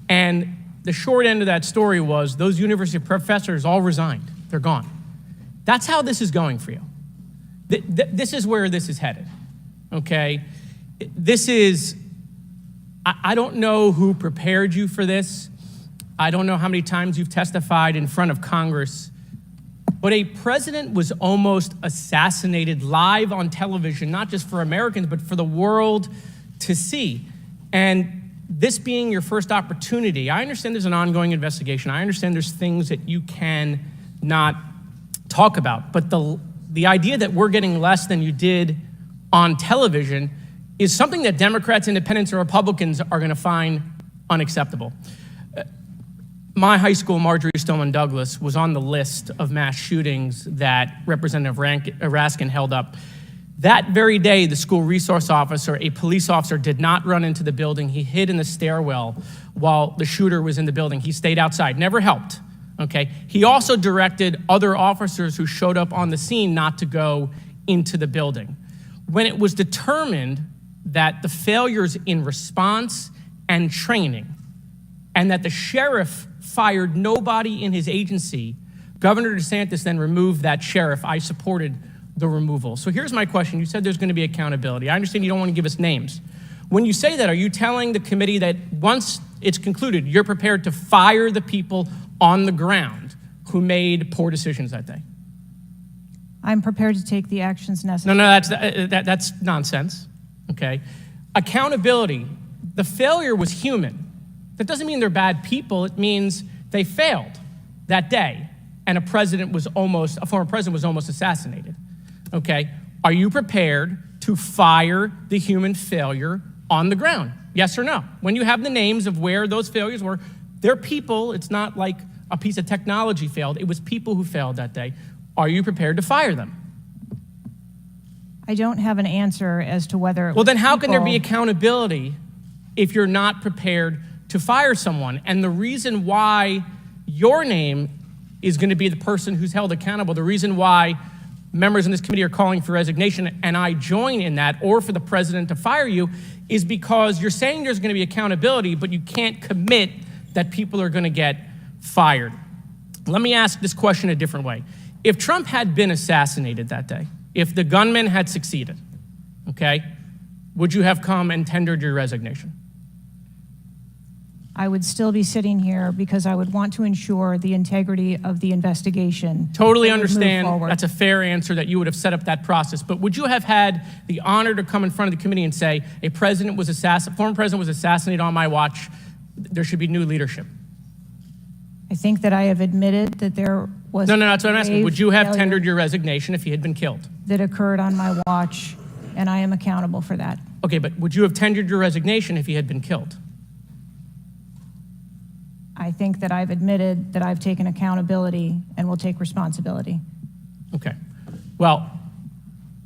and the short end of that story was those university professors all resigned. They're gone. That's how this is going for you. This is where this is headed, okay? This is, I don't know who prepared you for this. I don't know how many times you've testified in front of Congress, but a president was almost assassinated live on television, not just for Americans, but for the world to see. And this being your first opportunity, I understand there's an ongoing investigation. I understand there's things that you can not talk about, but the idea that we're getting less than you did on television is something that Democrats, Independents, or Republicans are gonna find unacceptable. My high school, Marjorie Stoneman Douglas, was on the list of mass shootings that Representative Raskin held up. That very day, the school resource officer, a police officer, did not run into the building. He hid in the stairwell while the shooter was in the building. He stayed outside, never helped, okay? He also directed other officers who showed up on the scene not to go into the building. When it was determined that the failures in response and training, and that the sheriff fired nobody in his agency, Governor DeSantis then removed that sheriff. I supported the removal. So here's my question. You said there's going to be accountability. I understand you don't want to give us names. When you say that, are you telling the committee that once it's concluded, you're prepared to fire the people on the ground who made poor decisions that day? I'm prepared to take the actions necessary. No, that's nonsense, okay? Accountability, the failure was human. That doesn't mean they're bad people. It means they failed that day, and a former president was almost assassinated, okay? Are you prepared to fire the human failure on the ground? Yes or no? When you have the names of where those failures were, they're people. It's not like a piece of technology failed. It was people who failed that day. Are you prepared to fire them? I don't have an answer as to whether. Well, then how can there be accountability if you're not prepared to fire someone? And the reason why your name is going to be the person who's held accountable, the reason why members in this committee are calling for resignation and I join in that, or for the president to fire you, is because you're saying there's going to be accountability, but you can't commit that people are going to get fired. Let me ask this question a different way. If Trump had been assassinated that day, if the gunman had succeeded, okay, would you have come and tendered your resignation? I would still be sitting here because I would want to ensure the integrity of the investigation. Totally that would move understand. forward. That's a fair answer, that you would have set up that process. But would you have had the honor to come in front of the committee and say, a president was former president was assassinated on my watch, there should be new leadership? I think that I have admitted that there was No, that's what I'm asking. grave Would you have failure tendered your resignation if he had been killed? that occurred on my watch, and I am accountable for that. Okay, but would you have tendered your resignation if he had been killed? I think that I've admitted that I've taken accountability and will take responsibility. Okay. Well,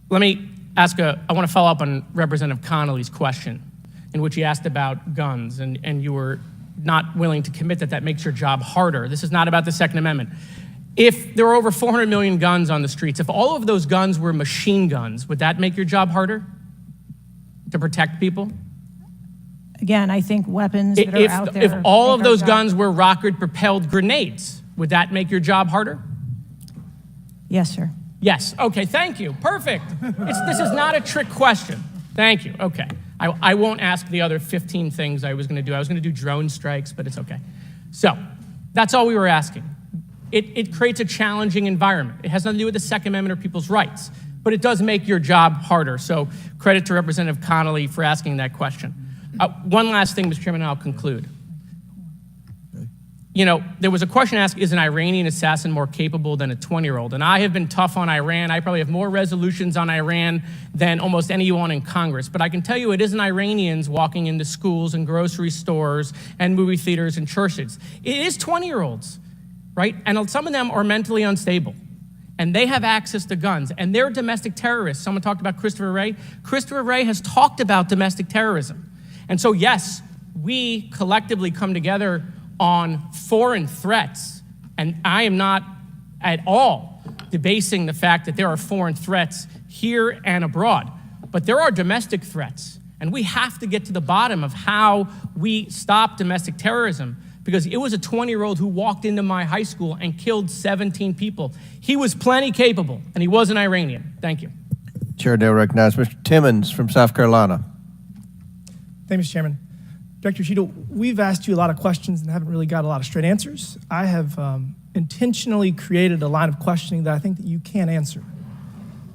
let me ask I want to follow up on Representative Connolly's question, in which he asked about guns, and you were not willing to commit that makes your job harder. This is not about the Second Amendment. If there were over 400 million guns on the streets, if all of those guns were machine guns, would that make your job harder to protect people? Again, I think weapons that are out there. If all of make our those job- guns were rocket-propelled grenades, would that make your job harder? Yes, sir. Yes. Okay, thank you. Perfect. This is not a trick question. Thank you. Okay. I won't ask the other 15 things I was going to do. I was going to do drone strikes, but it's okay. So that's all we were asking. It creates a challenging environment. It has nothing to do with the Second Amendment or people's rights, but it does make your job harder. So credit to Representative Connolly for asking that question. One last thing, Mr. Chairman, and I'll conclude. You know, there was a question asked, is an Iranian assassin more capable than a 20-year-old? And I have been tough on Iran. I probably have more resolutions on Iran than almost anyone in Congress. But I can tell you it isn't Iranians walking into schools and grocery stores and movie theaters and churches. It is 20-year-olds, right? And some of them are mentally unstable. And they have access to guns. And they're domestic terrorists. Someone talked about Christopher Wray. Christopher Wray has talked about domestic terrorism. And so, yes, we collectively come together on foreign threats, and I am not at all debasing the fact that there are foreign threats here and abroad, but there are domestic threats, and we have to get to the bottom of how we stop domestic terrorism, because it was a 20-year-old who walked into my high school and killed 17 people. He was plenty capable, and he was an Iranian. Thank you. Chair now recognizes Mr. Timmons from South Carolina. Thank you, Mr. Chairman. Director Cheatle, we've asked you a lot of questions and haven't really got a lot of straight answers. I have intentionally created a line of questioning that I think that you can answer.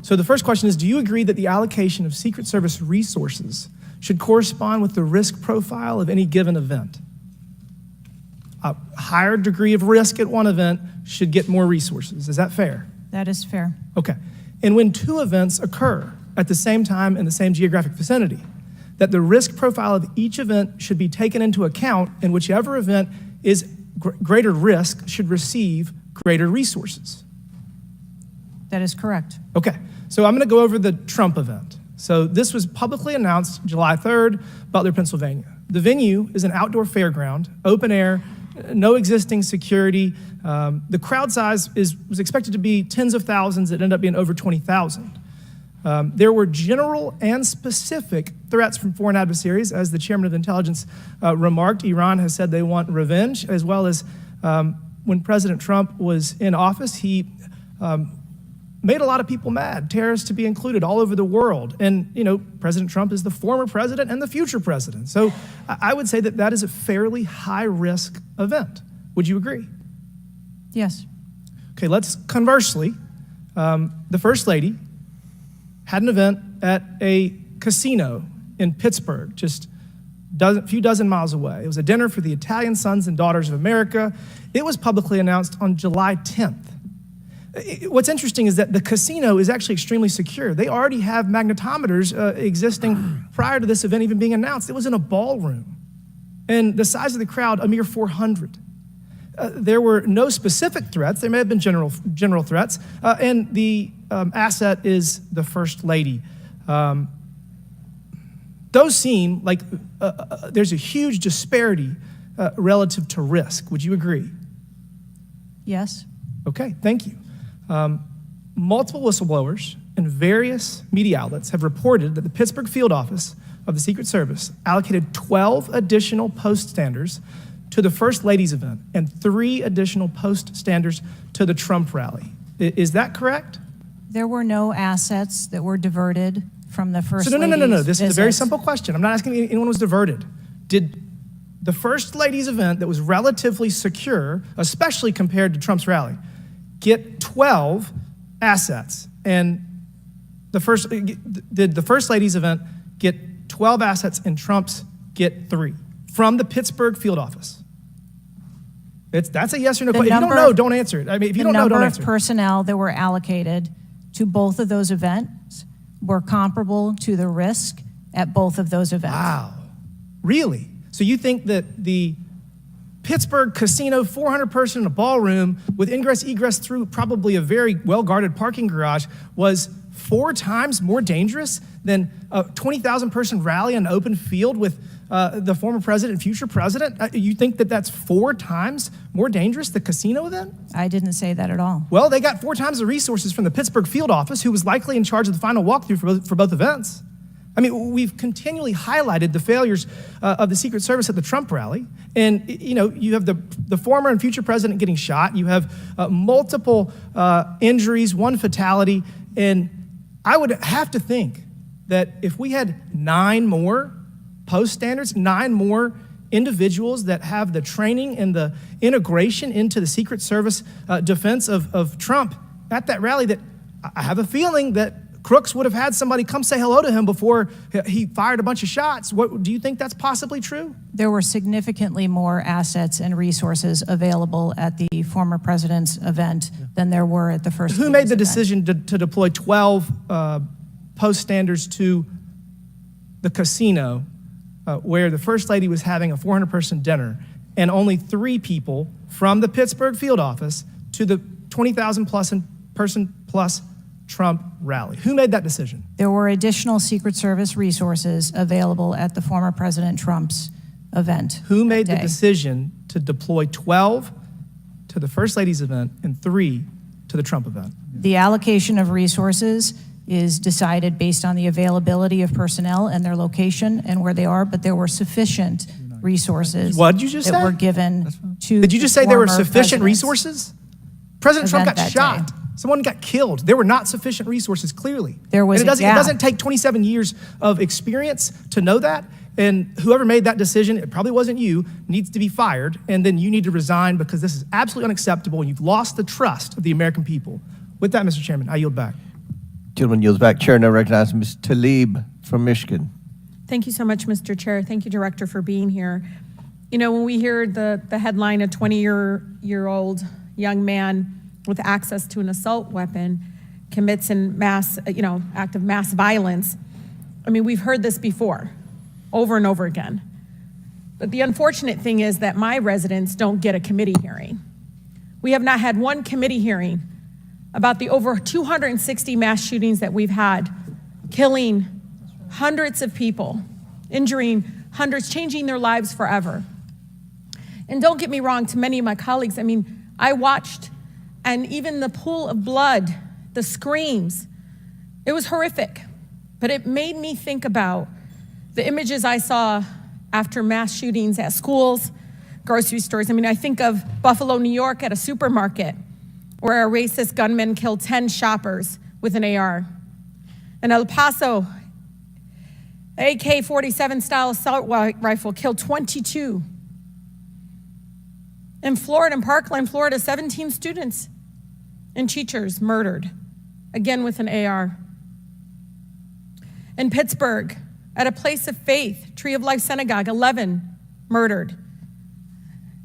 So the first question is, do you agree that the allocation of Secret Service resources should correspond with the risk profile of any given event? A higher degree of risk at one event should get more resources. Is that fair? That is fair. Okay. And when two events occur at the same time in the same geographic vicinity, that the risk profile of each event should be taken into account, and whichever event is greater risk should receive greater resources. That is correct. Okay, so I'm gonna go over the Trump event. So this was publicly announced July 3rd, Butler, Pennsylvania. The venue is an outdoor fairground, open air, no existing security. The crowd size was expected to be tens of thousands. It ended up being over 20,000. There were general and specific threats from foreign adversaries. As the chairman of intelligence remarked, Iran has said they want revenge, as well as when President Trump was in office, he made a lot of people mad, terrorists to be included all over the world. And, you know, President Trump is the former president and the future president. So I would say that that is a fairly high-risk event. Would you agree? Yes. Okay, let's conversely, the First Lady had an event at a casino in Pittsburgh, just a few dozen miles away. It was a dinner for the Italian Sons and Daughters of America. It was publicly announced on July 10th. What's interesting is that the casino is actually extremely secure. They already have magnetometers existing prior to this event even being announced. It was in a ballroom. And the size of the crowd, a mere 400. There were no specific threats. There may have been general threats. And the asset is the First Lady. Those seem like there's a huge disparity relative to risk. Would you agree? Yes. Okay, thank you. multiple whistleblowers and various media outlets have reported that the Pittsburgh field office of the Secret Service allocated 12 additional post standers to the First Lady's event and 3 additional post standers to the Trump rally. Is that correct? There were no assets that were diverted from the First Lady's No. This is a very visits. simple question. I'm not asking if anyone was diverted. Did the First Lady's event that was relatively secure, especially compared to Trump's rally, get 12 assets? And did the First Lady's event get 12 assets and Trump's get 3 from the Pittsburgh field office? That's a yes or no question. If you don't know, don't answer it. I mean, if you don't know, don't The answer number of it. personnel that were allocated to both of those events were comparable to the risk at both of those events. Wow. Really? So you think that the Pittsburgh casino, 400 person in a ballroom with ingress, egress through probably a very well-guarded parking garage was 4 times more dangerous than a 20,000 person rally on an open field with the former president and future president? You think that that's 4 times more dangerous, the casino event? I didn't say that at all. Well, they got 4 times the resources from the Pittsburgh field office, who was likely in charge of the final walkthrough for both events. I mean, we've continually highlighted the failures of the Secret Service at the Trump rally. And, you know, you have the former and future president getting shot. You have multiple injuries, 1 fatality. And I would have to think that if we had 9 more post standards, 9 more individuals that have the training and the integration into the Secret Service defense of Trump at that rally, that I have a feeling that Crooks would have had somebody come say hello to him before he fired a bunch of shots. Do you think that's possibly true? There were significantly more assets and resources available at the former president's event than there were at the First Who Lady's made the event. decision to deploy 12 post standards to the casino where the First Lady was having a 400-person dinner, and only 3 people from the Pittsburgh field office to the 20,000 person plus Trump rally? Who made that decision? There were additional Secret Service resources available at the former President Trump's event. Who made the that day. decision to deploy 12 to the First Lady's event and 3 to the Trump event? The allocation of resources is decided based on the availability of personnel and their location and where they are, but there were sufficient resources What did you just that say? were given to Did you just the say there were former sufficient president's resources? President Trump event got that shot. day. Someone got killed. There were not sufficient resources, clearly. There was and it a gap. doesn't take 27 years of experience to know that. And whoever made that decision, it probably wasn't you, needs to be fired. And then you need to resign because this is absolutely unacceptable. And you've lost the trust of the American people. With that, Mr. Chairman, I yield back. Gentleman yields back. Chair now recognizes Ms. Tlaib from Michigan. Thank you so much, Mr. Chair. Thank you, Director, for being here. You know, when we hear the headline, a 20-year-old young man with access to an assault weapon commits an act of mass violence, I mean, we've heard this before, over and over again. But the unfortunate thing is that my residents don't get a committee hearing. We have not had one committee hearing about the over 260 mass shootings that we've had, killing hundreds of people, injuring hundreds, changing their lives forever. And don't get me wrong, to many of my colleagues, I mean, I watched, and even the pool of blood, the screams, it was horrific. But it made me think about the images I saw after mass shootings at schools, grocery stores. I mean, I think of Buffalo, New York at a supermarket where a racist gunman killed 10 shoppers with an AR. In El Paso, AK-47 style assault rifle killed 22. In Florida, in Parkland, Florida, 17 students and teachers murdered, again with an AR. In Pittsburgh, at a place of faith, Tree of Life Synagogue, 11 murdered.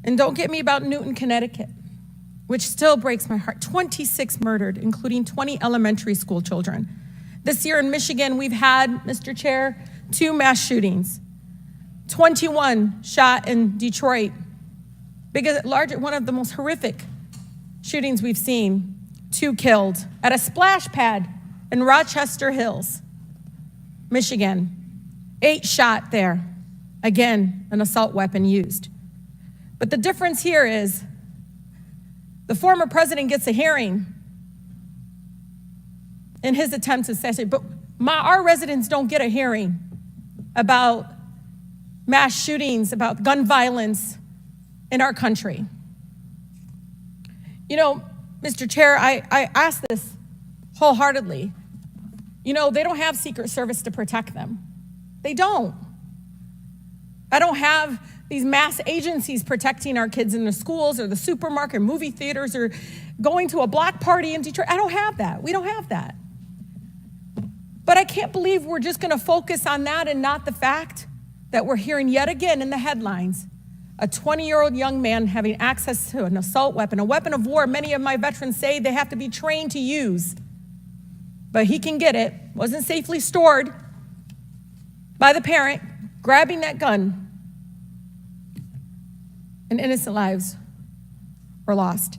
And don't get me about Newton, Connecticut, which still breaks my heart. 26 murdered, including 20 elementary school children. This year in Michigan, we've had, Mr. Chair, 2 mass shootings. 21 shot in Detroit. One of the most horrific shootings we've seen. 2 killed at a splash pad in Rochester Hills, Michigan. 8 shot there. Again, an assault weapon used. But the difference here is the former president gets a hearing, in his attempt to assassinate. But our residents don't get a hearing about mass shootings, about gun violence in our country. You know, Mr. Chair, I ask this wholeheartedly. You know, they don't have Secret Service to protect them. They don't. I don't have these mass agencies protecting our kids in the schools or the supermarket, or movie theaters, or going to a block party in Detroit. I don't have that. We don't have that. But I can't believe we're just going to focus on that and not the fact that we're hearing yet again in the headlines a 20-year-old young man having access to an assault weapon, a weapon of war many of my veterans say they have to be trained to use. But he can get it, wasn't safely stored by the parent, grabbing that gun, and innocent lives were lost.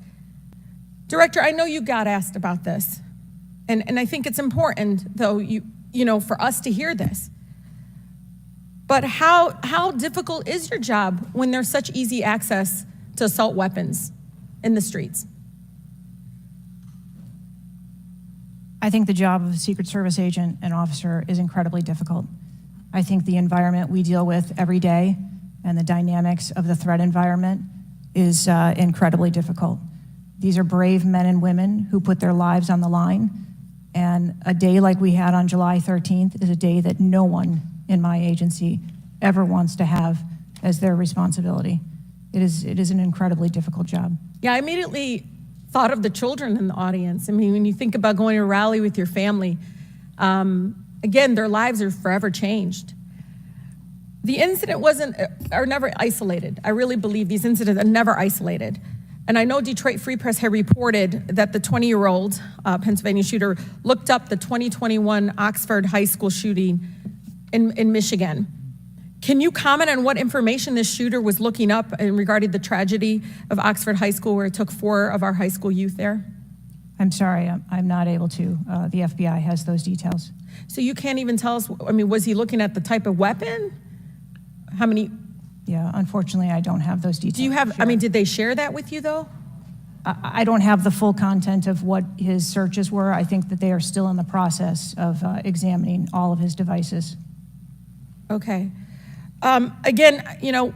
Director, I know you got asked about this, and I think it's important, though, you know, for us to hear this. But how difficult is your job when there's such easy access to assault weapons in the streets? I think the job of a Secret Service agent and officer is incredibly difficult. I think the environment we deal with every day and the dynamics of the threat environment is incredibly difficult. These are brave men and women who put their lives on the line, and a day like we had on July 13th is a day that no one in my agency ever wants to have as their responsibility. It is an incredibly difficult job. Yeah, I immediately thought of the children in the audience. I mean, when you think about going to a rally with your family, again, their lives are forever changed. The incident are never isolated. I really believe these incidents are never isolated. And I know Detroit Free Press had reported that the 20-year-old Pennsylvania shooter looked up the 2021 Oxford High School shooting in Michigan. Can you comment on what information this shooter was looking up in regarding the tragedy of Oxford High School, where it took 4 of our high school youth there? I'm sorry, I'm not able to. The FBI has those details. So you can't even tell us, I mean, was he looking at the type of weapon? How many? Yeah, unfortunately, I don't have those details. Do you have, I mean, did they share that with you though? I don't have the full content of what his searches were. I think that they are still in the process of examining all of his devices. Okay. Again, you know,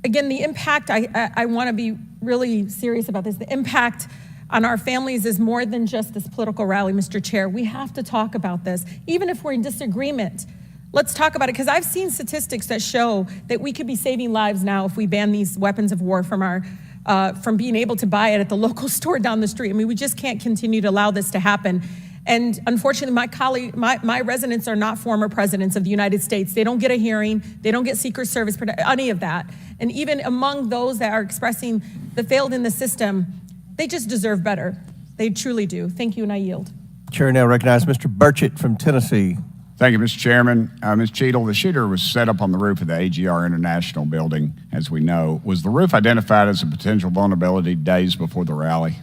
the impact, I want to be really serious about this. The impact on our families is more than just this political rally, Mr. Chair. We have to talk about this, even if we're in disagreement. Let's talk about it, because I've seen statistics that show that we could be saving lives now if we ban these weapons of war from being able to buy it at the local store down the street. I mean, we just can't continue to allow this to happen. And unfortunately, my residents are not former presidents of the United States. They don't get a hearing. They don't get Secret Service, any of that. And even among those that are expressing the failed in the system, they just deserve better. They truly do. Thank you, and I yield. Chair now recognizes Mr. Burchett from Tennessee. Thank you, Mr. Chairman. Ms. Cheatle, the shooter was set up on the roof of the AGR International building, as we know. Was the roof identified as a potential vulnerability days before the rally?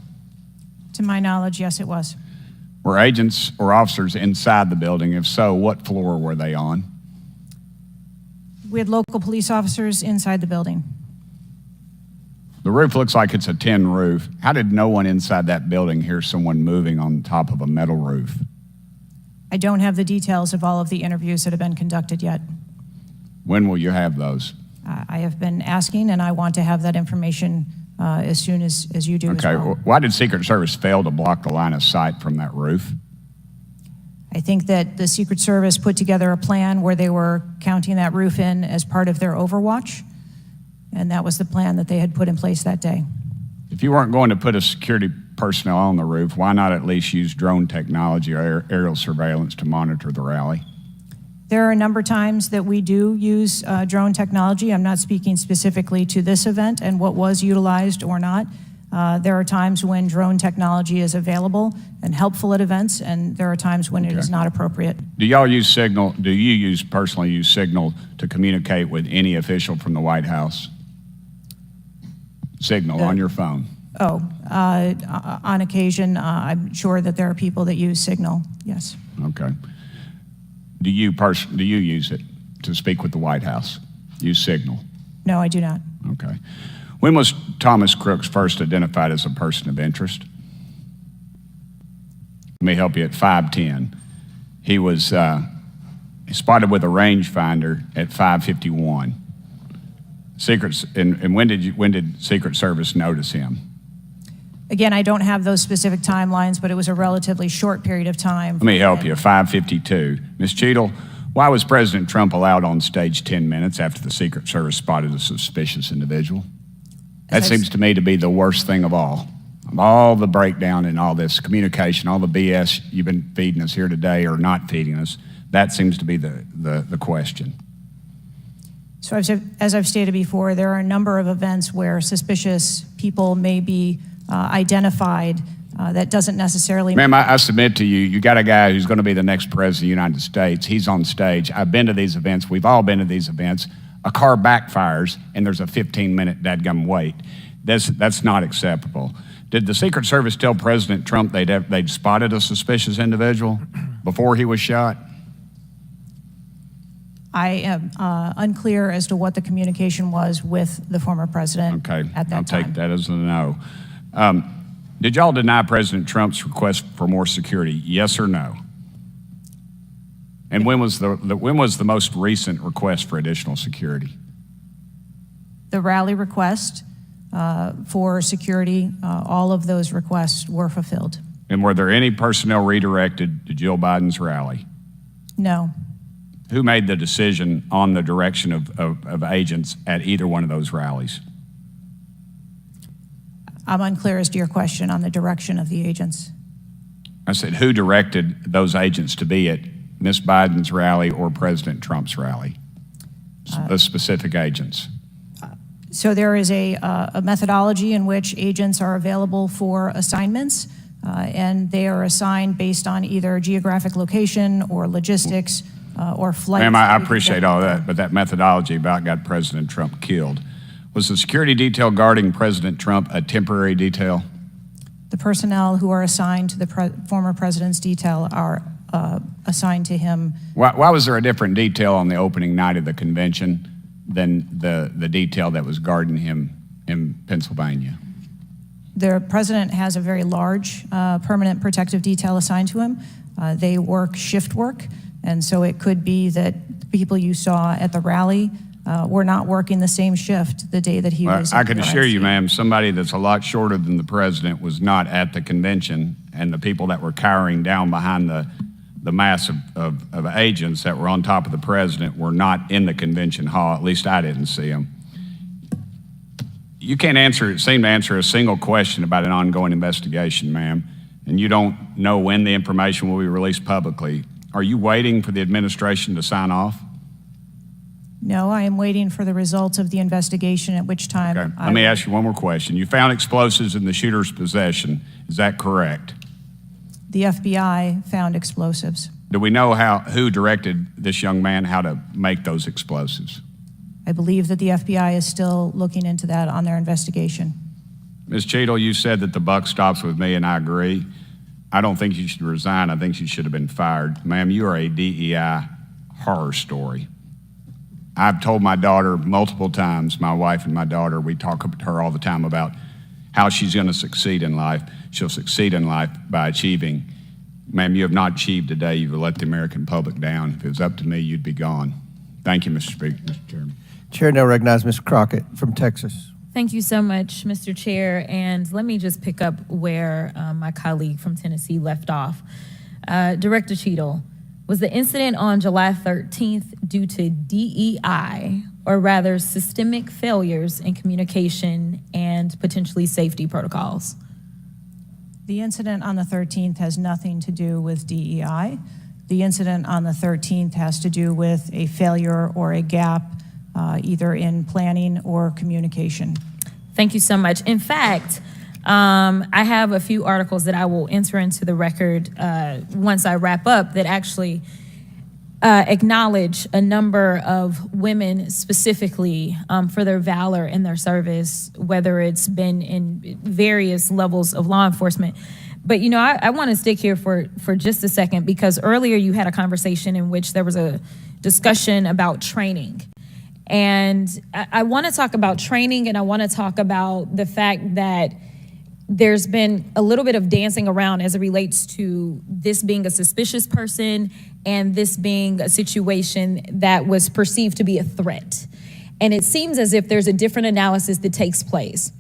To my knowledge, yes, it was. Were agents or officers inside the building? If so, what floor were they on? We had local police officers inside the building. The roof looks like it's a tin roof. How did no one inside that building hear someone moving on top of a metal roof? I don't have the details of all of the interviews that have been conducted yet. When will you have those? I have been asking, and I want to have that information as soon as you do as Okay, well. why did Secret Service fail to block the line of sight from that roof? I think that the Secret Service put together a plan where they were counting that roof in as part of their overwatch, and that was the plan that they had put in place that day. If you weren't going to put a security personnel on the roof, why not at least use drone technology or aerial surveillance to monitor the rally? There are a number of times that we do use drone technology. I'm not speaking specifically to this event and what was utilized or not. There are times when drone technology is available and helpful at events, and there are times when it is not appropriate. Do y'all use Signal? Do you personally use Signal to communicate with any official from the White House? Signal on your phone? On occasion, I'm sure that there are people that use Signal, yes. Okay. Do you use it to speak with the White House? Use Signal? No, I do not. Okay. When was Thomas Crooks first identified as a person of interest? Let me help you. At 5:10, he was spotted with a rangefinder at 5:51. And when did Secret Service notice him? Again, I don't have those specific timelines, but it was a relatively short period of time. Let me help you. 5:52. Ms. Cheatle, why was President Trump allowed on stage 10 minutes after the Secret Service spotted a suspicious individual? That seems to me to be the worst thing of all. Of all the breakdown and all this communication, all the BS you've been feeding us here today or not feeding us, that seems to be the question. So as I've stated before, there are a number of events where suspicious people may be identified. That doesn't necessarily... Ma'am, I submit to you, you got a guy who's going to be the next president of the United States. He's on stage. I've been to these events. We've all been to these events. A car backfires, and there's a 15-minute dadgum wait. That's not acceptable. Did the Secret Service tell President Trump they'd spotted a suspicious individual before he was shot? I am unclear as to what the communication was with the former president at that time. I'll take that as a no. Did y'all deny President Trump's request for more security, yes or no? And when was the most recent request for additional security? The rally request for security, all of those requests were fulfilled. And were there any personnel redirected to Jill Biden's rally? No. Who made the decision on the direction of agents at either one of those rallies? I'm unclear as to your question on the direction of the agents. I said, who directed those agents to be at Ms. Biden's rally or President Trump's rally? The specific agents. So there is a methodology in which agents are available for assignments, and they are assigned based on either geographic location or logistics or flight. Ma'am, I appreciate all that, but that methodology about got President Trump killed. Was the security detail guarding President Trump a temporary detail? The personnel who are assigned to the former president's detail are assigned to him. Why was there a different detail on the opening night of the convention than the detail that was guarding him in Pennsylvania? The president has a very large permanent protective detail assigned to him. They work shift work, and so it could be that people you saw at the rally were not working the same shift the day that he was. I can assure you, ma'am, somebody that's a lot shorter than the president was not at the convention, and the people that were cowering down behind the mass of agents that were on top of the president were not in the convention hall. At least I didn't see them. You can't seem to answer a single question about an ongoing investigation, ma'am, and you don't know when the information will be released publicly. Are you waiting for the administration to sign off? No, I am waiting for the results of the investigation, at which time. Okay. Let me ask you one more question. You found explosives in the shooter's possession. Is that correct? The FBI found explosives. Do we know who directed this young man how to make those explosives? I believe that the FBI is still looking into that on their investigation. Ms. Cheatle, you said that the buck stops with me, and I agree. I don't think you should resign. I think you should have been fired. Ma'am, you are a DEI horror story. I've told my daughter multiple times, my wife and my daughter, we talk to her all the time about how she's going to succeed in life. She'll succeed in life by achieving. Ma'am, you have not achieved today. You've let the American public down. If it was up to me, you'd be gone. Thank you, Mr. Speaker, Mr. Chairman. Chair now recognizes Ms. Crockett from Texas. Thank you so much, Mr. Chair. And let me just pick up where my colleague from Tennessee left off. Director Cheatle, was the incident on July 13th due to DEI, or rather systemic failures in communication and potentially safety protocols? The incident on the 13th has nothing to do with DEI. The incident on the 13th has to do with a failure or a gap either in planning or communication. Thank you so much. In fact, I have a few articles that I will enter into the record once I wrap up that actually acknowledge a number of women specifically for their valor in their service, whether it's been in various levels of law enforcement. But, you know, I want to stick here for just a second, because earlier you had a conversation in which there was a discussion about training. And I want to talk about training, and I want to talk about the fact that there's been a little bit of dancing around as it relates to this being a suspicious person and this being a situation that was perceived to be a threat. And it seems as if there's a different analysis that takes place.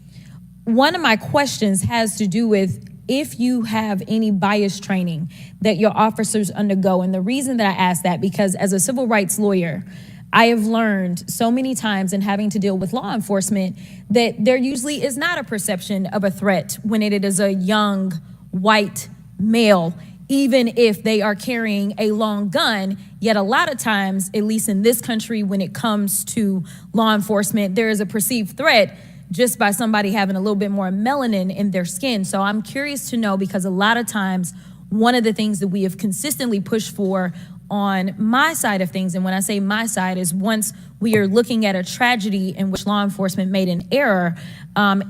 One of my questions has to do with if you have any bias training that your officers undergo. And the reason that I ask that, because as a civil rights lawyer, I have learned so many times in having to deal with law enforcement that there usually is not a perception of a threat when it is a young white male, even if they are carrying a long gun. Yet a lot of times, at least in this country, when it comes to law enforcement, there is a perceived threat just by somebody having a little bit more melanin in their skin. So I'm curious to know, because a lot of times, one of the things that we have consistently pushed for on my side of things, and when I say my side, is once we are looking at a tragedy in which law enforcement made an error,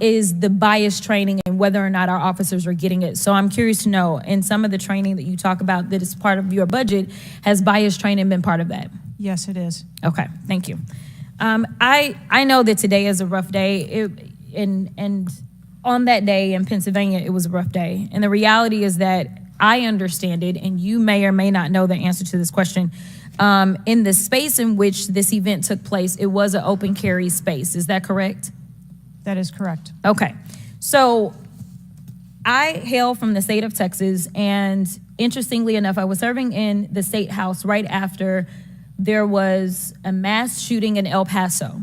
is the bias training and whether or not our officers are getting it. So I'm curious to know, in some of the training that you talk about that is part of your budget, has bias training been part of that? Yes, it is. Okay, thank you. I know that today is a rough day, and on that day in Pennsylvania, it was a rough day. And the reality is that I understand it, and you may or may not know the answer to this question. In the space in which this event took place, it was an open carry space. Is that correct? That is correct. Okay. So I hail from the state of Texas, and interestingly enough, I was serving in the state house right after there was a mass shooting in El Paso.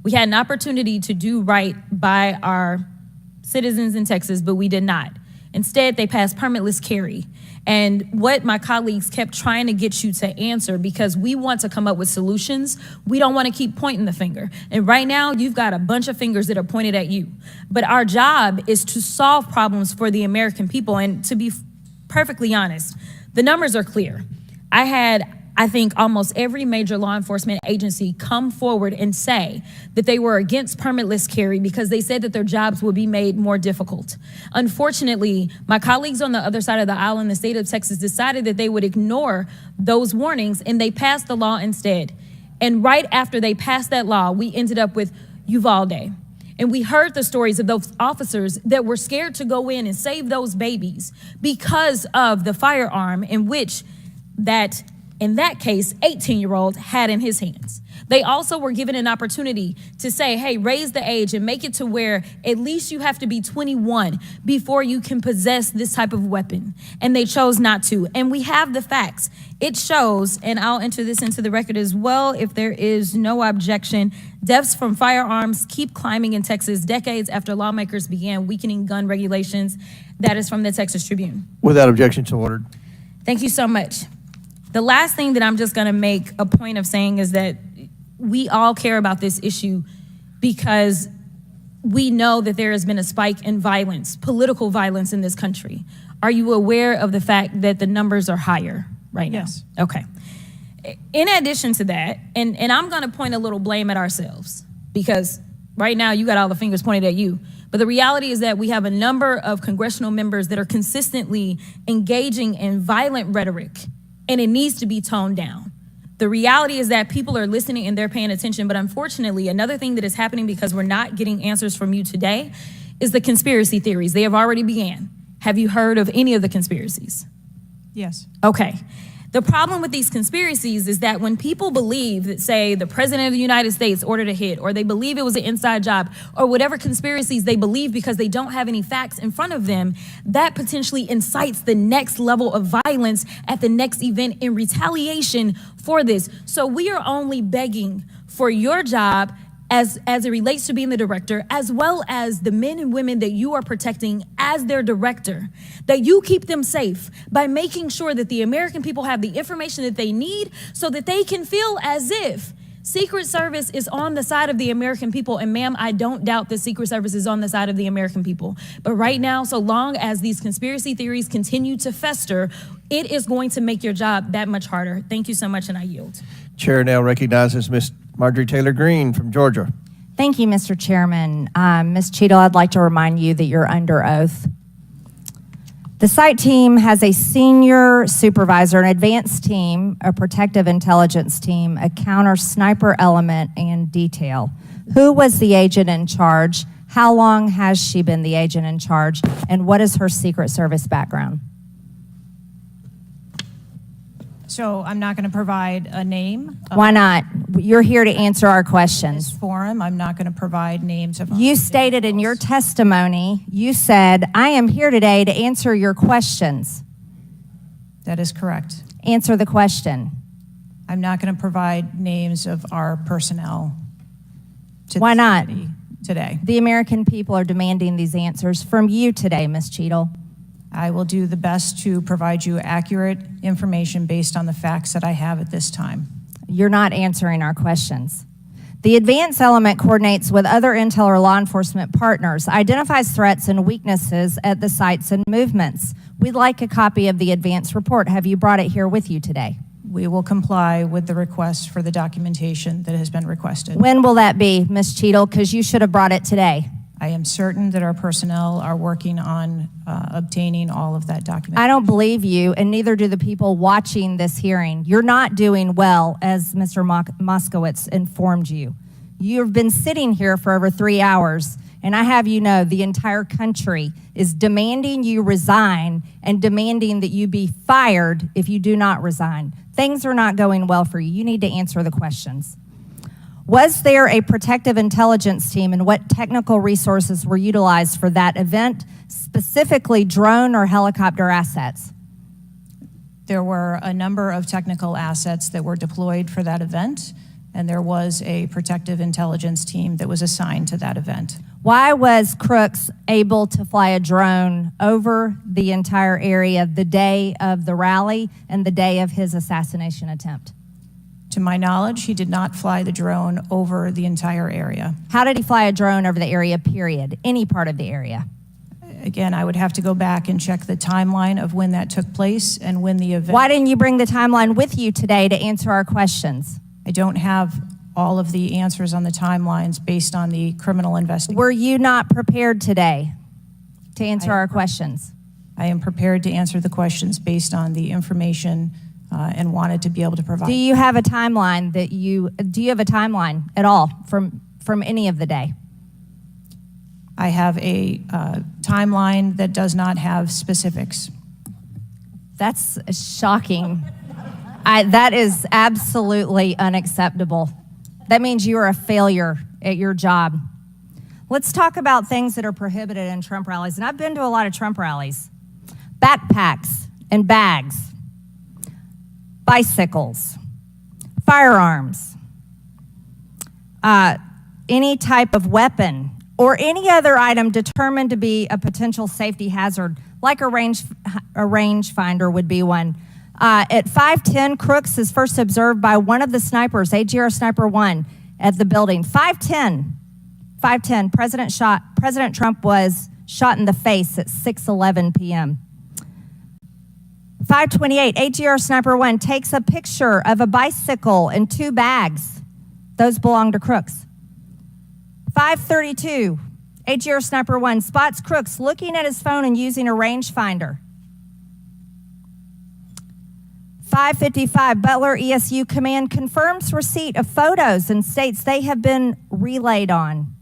We had an opportunity to do right by our citizens in Texas, but we did not. Instead, they passed permitless carry. And what my colleagues kept trying to get you to answer, because we want to come up with solutions, we don't want to keep pointing the finger. And right now, you've got a bunch of fingers that are pointed at you. But our job is to solve problems for the American people. And to be perfectly honest, the numbers are clear. I think almost every major law enforcement agency come forward and say that they were against permitless carry because they said that their jobs would be made more difficult. Unfortunately, my colleagues on the other side of the aisle in the state of Texas decided that they would ignore those warnings, and they passed the law instead. And right after they passed that law, we ended up with Uvalde. And we heard the stories of those officers that were scared to go in and save those babies because of the firearm in that case, 18-year-old had in his hands. They also were given an opportunity to say, hey, raise the age and make it to where at least you have to be 21 before you can possess this type of weapon. And they chose not to. And we have the facts. It shows, and I'll enter this into the record as well if there is no objection, deaths from firearms keep climbing in Texas decades after lawmakers began weakening gun regulations. That is from the Texas Tribune. Without objection, so ordered. Thank you so much. The last thing that I'm just going to make a point of saying is that we all care about this issue because we know that there has been a spike in violence, political violence in this country. Are you aware of the fact that the numbers are higher right now? Yes. Okay. In addition to that, and I'm going to point a little blame at ourselves, because right now you got all the fingers pointed at you. But the reality is that we have a number of congressional members that are consistently engaging in violent rhetoric, and it needs to be toned down. The reality is that people are listening and they're paying attention, but unfortunately, another thing that is happening because we're not getting answers from you today is the conspiracy theories. They have already began. Have you heard of any of the conspiracies? Yes. Okay. The problem with these conspiracies is that when people believe that, say, the president of the United States ordered a hit, or they believe it was an inside job, or whatever conspiracies they believe because they don't have any facts in front of them, that potentially incites the next level of violence at the next event in retaliation for this. So we are only begging for your job as it relates to being the director, as well as the men and women that you are protecting as their director, that you keep them safe by making sure that the American people have the information that they need so that they can feel as if Secret Service is on the side of the American people. And ma'am, I don't doubt that Secret Service is on the side of the American people. But right now, so long as these conspiracy theories continue to fester, it is going to make your job that much harder. Thank you so much, and I yield. Chair now recognizes Ms. Marjorie Taylor Greene from Georgia. Thank you, Mr. Chairman. Ms. Cheatle, I'd like to remind you that you're under oath. The site team has a senior supervisor, an advanced team, a protective intelligence team, a counter sniper element, and detail. Who was the agent in charge? How long has she been the agent in charge? And what is her Secret Service background? So I'm not going to provide a name. Why not? You're here to answer our This questions. forum, I'm not going to provide names of. You stated in your testimony, you said, I am here today to answer your questions. That is correct. Answer the question. I'm not going to provide names of our personnel. To Why this not? committee today. The American people are demanding these answers from you today, Ms. Cheatle. I will do the best to provide you accurate information based on the facts that I have at this time. You're not answering our questions. The advance element coordinates with other intel or law enforcement partners, identifies threats and weaknesses at the sites and movements. We'd like a copy of the advance report. Have you brought it here with you today? We will comply with the request for the documentation that has been requested. When will that be, Ms. Cheatle? Because you should have brought it today. I am certain that our personnel are working on obtaining all of that documentation. I don't believe you, and neither do the people watching this hearing. You're not doing well, as Mr. Moskowitz informed you. You've been sitting here for over 3 hours, and I have you know the entire country is demanding you resign and demanding that you be fired if you do not resign. Things are not going well for you. You need to answer the questions. Was there a protective intelligence team, and what technical resources were utilized for that event, specifically drone or helicopter assets? There were a number of technical assets that were deployed for that event, and there was a protective intelligence team that was assigned to that event. Why was Crooks able to fly a drone over the entire area the day of the rally and the day of his assassination attempt? To my knowledge, he did not fly the drone over the entire area. How did he fly a drone over the area, period? Any part of the area? Again, I would have to go back and check the timeline of when that took place and when the event. Why didn't you bring the timeline with you today to answer our questions? I don't have all of the answers on the timelines based on the criminal investigation. Were you not prepared today to answer our questions? I am prepared to answer the questions based on the information and wanted to be able to provide. Do you have a timeline do you have a timeline at all from any of the day? I have a timeline that does not have specifics. That's shocking. That is absolutely unacceptable. That means you are a failure at your job. Let's talk about things that are prohibited in Trump rallies. And I've been to a lot of Trump rallies. Backpacks and bags, bicycles, firearms, any type of weapon, or any other item determined to be a potential safety hazard, like a rangefinder would be one. At 5:10, Crooks is first observed by one of the snipers, AGR Sniper 1, at the building. 5:10, President Trump was shot in the face at 6:11 p.m. 5:28, AGR Sniper 1 takes a picture of a bicycle and 2 bags. Those belong to Crooks. 5:32, AGR Sniper 1 spots Crooks looking at his phone and using a rangefinder. 5:55, Butler ESU Command confirms receipt of photos and states they have been relayed on.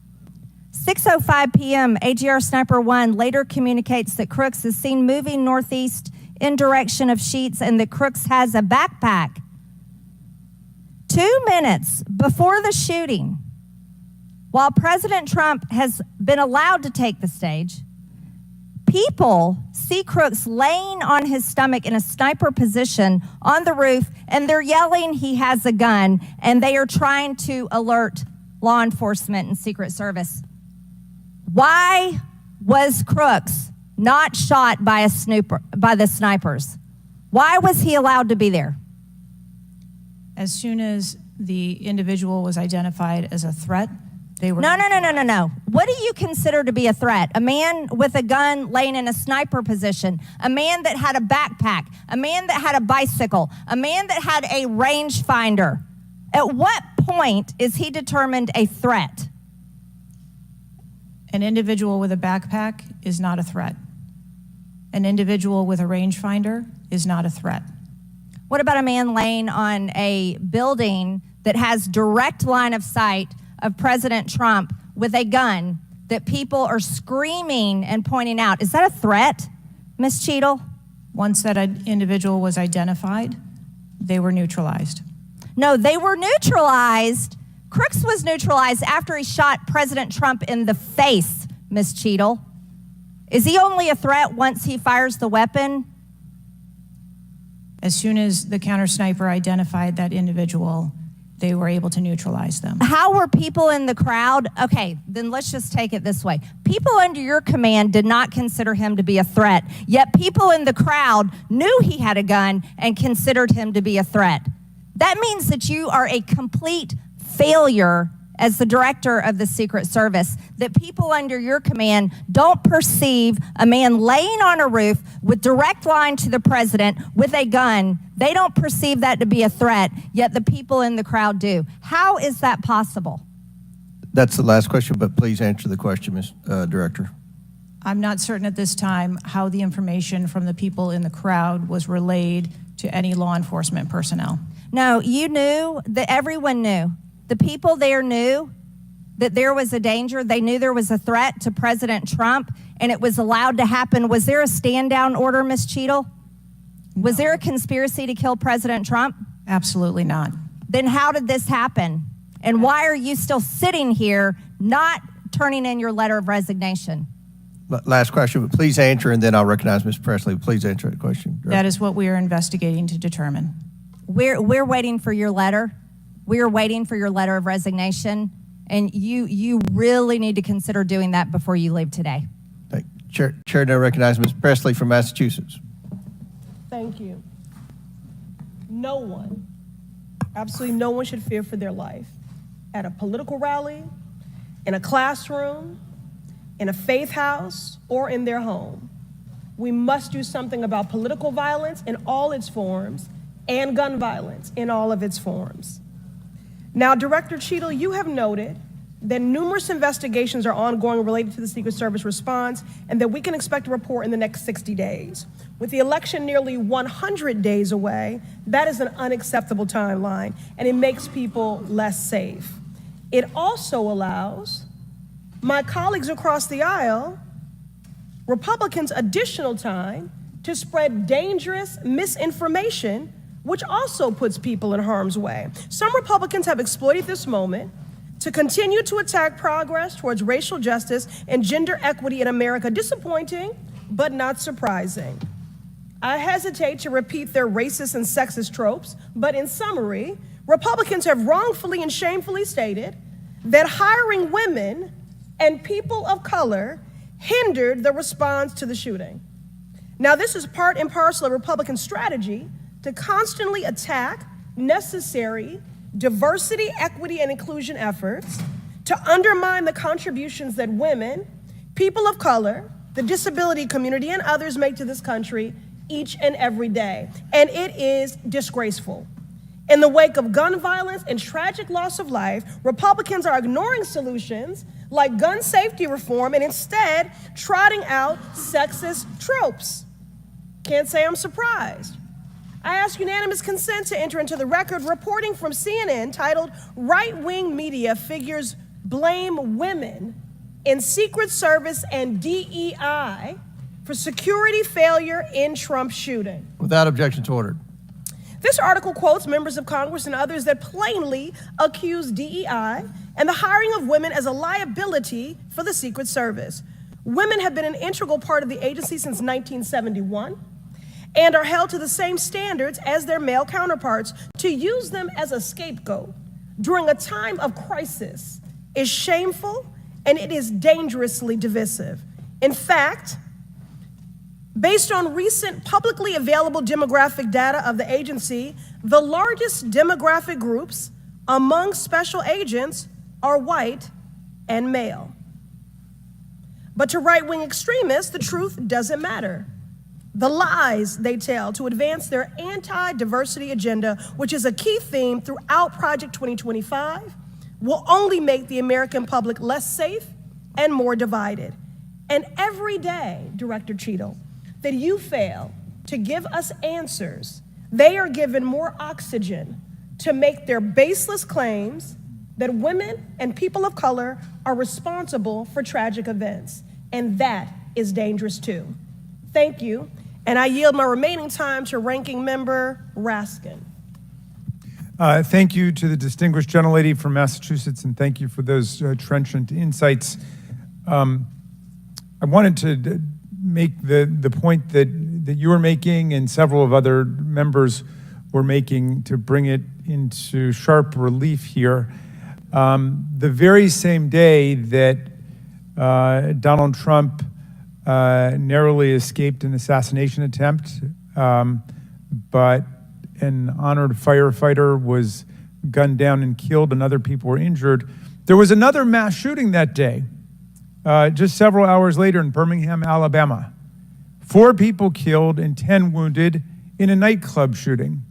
6:05 p.m., AGR Sniper 1 later communicates that Crooks is seen moving northeast in direction of Sheets and that Crooks has a backpack. 2 minutes before the shooting, while President Trump has been allowed to take the stage, people see Crooks laying on his stomach in a sniper position on the roof, and they're yelling he has a gun, and they are trying to alert law enforcement and Secret Service. Why was Crooks not shot by the snipers? Why was he allowed to be there? As soon as the individual was identified as a threat, they were... No. What do you consider to be a threat? A man with a gun laying in a sniper position, a man that had a backpack, a man that had a bicycle, a man that had a rangefinder. At what point is he determined a threat? An individual with a backpack is not a threat. An individual with a rangefinder is not a threat. What about a man laying on a building that has direct line of sight of President Trump with a gun that people are screaming and pointing out. Is that a threat, Ms. Cheatle? Once that individual was identified, they were neutralized. No, they were neutralized. Crooks was neutralized after he shot President Trump in the face, Ms. Cheatle. Is he only a threat once he fires the weapon? As soon as the counter sniper identified that individual, they were able to neutralize them. How were people in the crowd? Okay, then let's just take it this way. People under your command did not consider him to be a threat, yet people in the crowd knew he had a gun and considered him to be a threat. That means that you are a complete failure as the director of the Secret Service, that people under your command don't perceive a man laying on a roof with direct line to the president with a gun. They don't perceive that to be a threat, yet the people in the crowd do. How is that possible? That's the last question, but please answer the question, Ms. Director. I'm not certain at this time how the information from the people in the crowd was relayed to any law enforcement personnel. No, you knew, that everyone knew. The people there knew that there was a danger. They knew there was a threat to President Trump, and it was allowed to happen. Was there a stand-down order, Ms. Cheatle? Was there a conspiracy to kill President Trump? Absolutely not. Then how did this happen? And why are you still sitting here not turning in your letter of resignation? Last question, but please answer, and then I'll recognize Ms. Presley. Please answer the question. That is what we are investigating to determine. We're waiting for your letter. We are waiting for your letter of resignation, and you really need to consider doing that before you leave today. Chair now recognizes Ms. Presley from Massachusetts. Thank you. No one, absolutely no one should fear for their life at a political rally, in a classroom, in a faith house, or in their home. We must do something about political violence in all its forms and gun violence in all of its forms. Now, Director Cheatle, you have noted that numerous investigations are ongoing related to the Secret Service response and that we can expect a report in the next 60 days. With the election nearly 100 days away, that is an unacceptable timeline, and it makes people less safe. It also allows my colleagues across the aisle, Republicans, additional time to spread dangerous misinformation, which also puts people in harm's way. Some Republicans have exploited this moment to continue to attack progress towards racial justice and gender equity in America. Disappointing, but not surprising. I hesitate to repeat their racist and sexist tropes, but in summary, Republicans have wrongfully and shamefully stated that hiring women and people of color hindered the response to the shooting. Now, this is part and parcel of Republican strategy to constantly attack necessary diversity, equity, and inclusion efforts, to undermine the contributions that women, people of color, the disability community, and others make to this country each and every day. And it is disgraceful. In the wake of gun violence and tragic loss of life, Republicans are ignoring solutions like gun safety reform and instead trotting out sexist tropes. Can't say I'm surprised. I ask unanimous consent to enter into the record reporting from CNN titled "Right-Wing Media Figures Blame Women in Secret Service and DEI for Security Failure in Trump Shooting." Without objection to order. This article quotes members of Congress and others that plainly accuse DEI and the hiring of women as a liability for the Secret Service. Women have been an integral part of the agency since 1971. And are held to the same standards as their male counterparts. To use them as a scapegoat during a time of crisis is shameful and it is dangerously divisive. In fact, based on recent publicly available demographic data of the agency, the largest demographic groups among special agents are white and male. But to right-wing extremists, the truth doesn't matter. The lies they tell to advance their anti-diversity agenda, which is a key theme throughout Project 2025, will only make the American public less safe and more divided. And every day, Director Cheatle, that you fail to give us answers, they are given more oxygen to make their baseless claims that women and people of color are responsible for tragic events, and that is dangerous too. Thank you, and I yield my remaining time to Ranking Member Raskin. Thank you to the distinguished gentlelady from Massachusetts, and thank you for those trenchant insights. I wanted to make the point that you were making and several of other members were making to bring it into sharp relief here. The very same day that Donald Trump narrowly escaped an assassination attempt, but an honored firefighter was gunned down and killed and other people were injured, there was another mass shooting that day, just several hours later in Birmingham, Alabama. 4 people killed and 10 wounded in a nightclub shooting.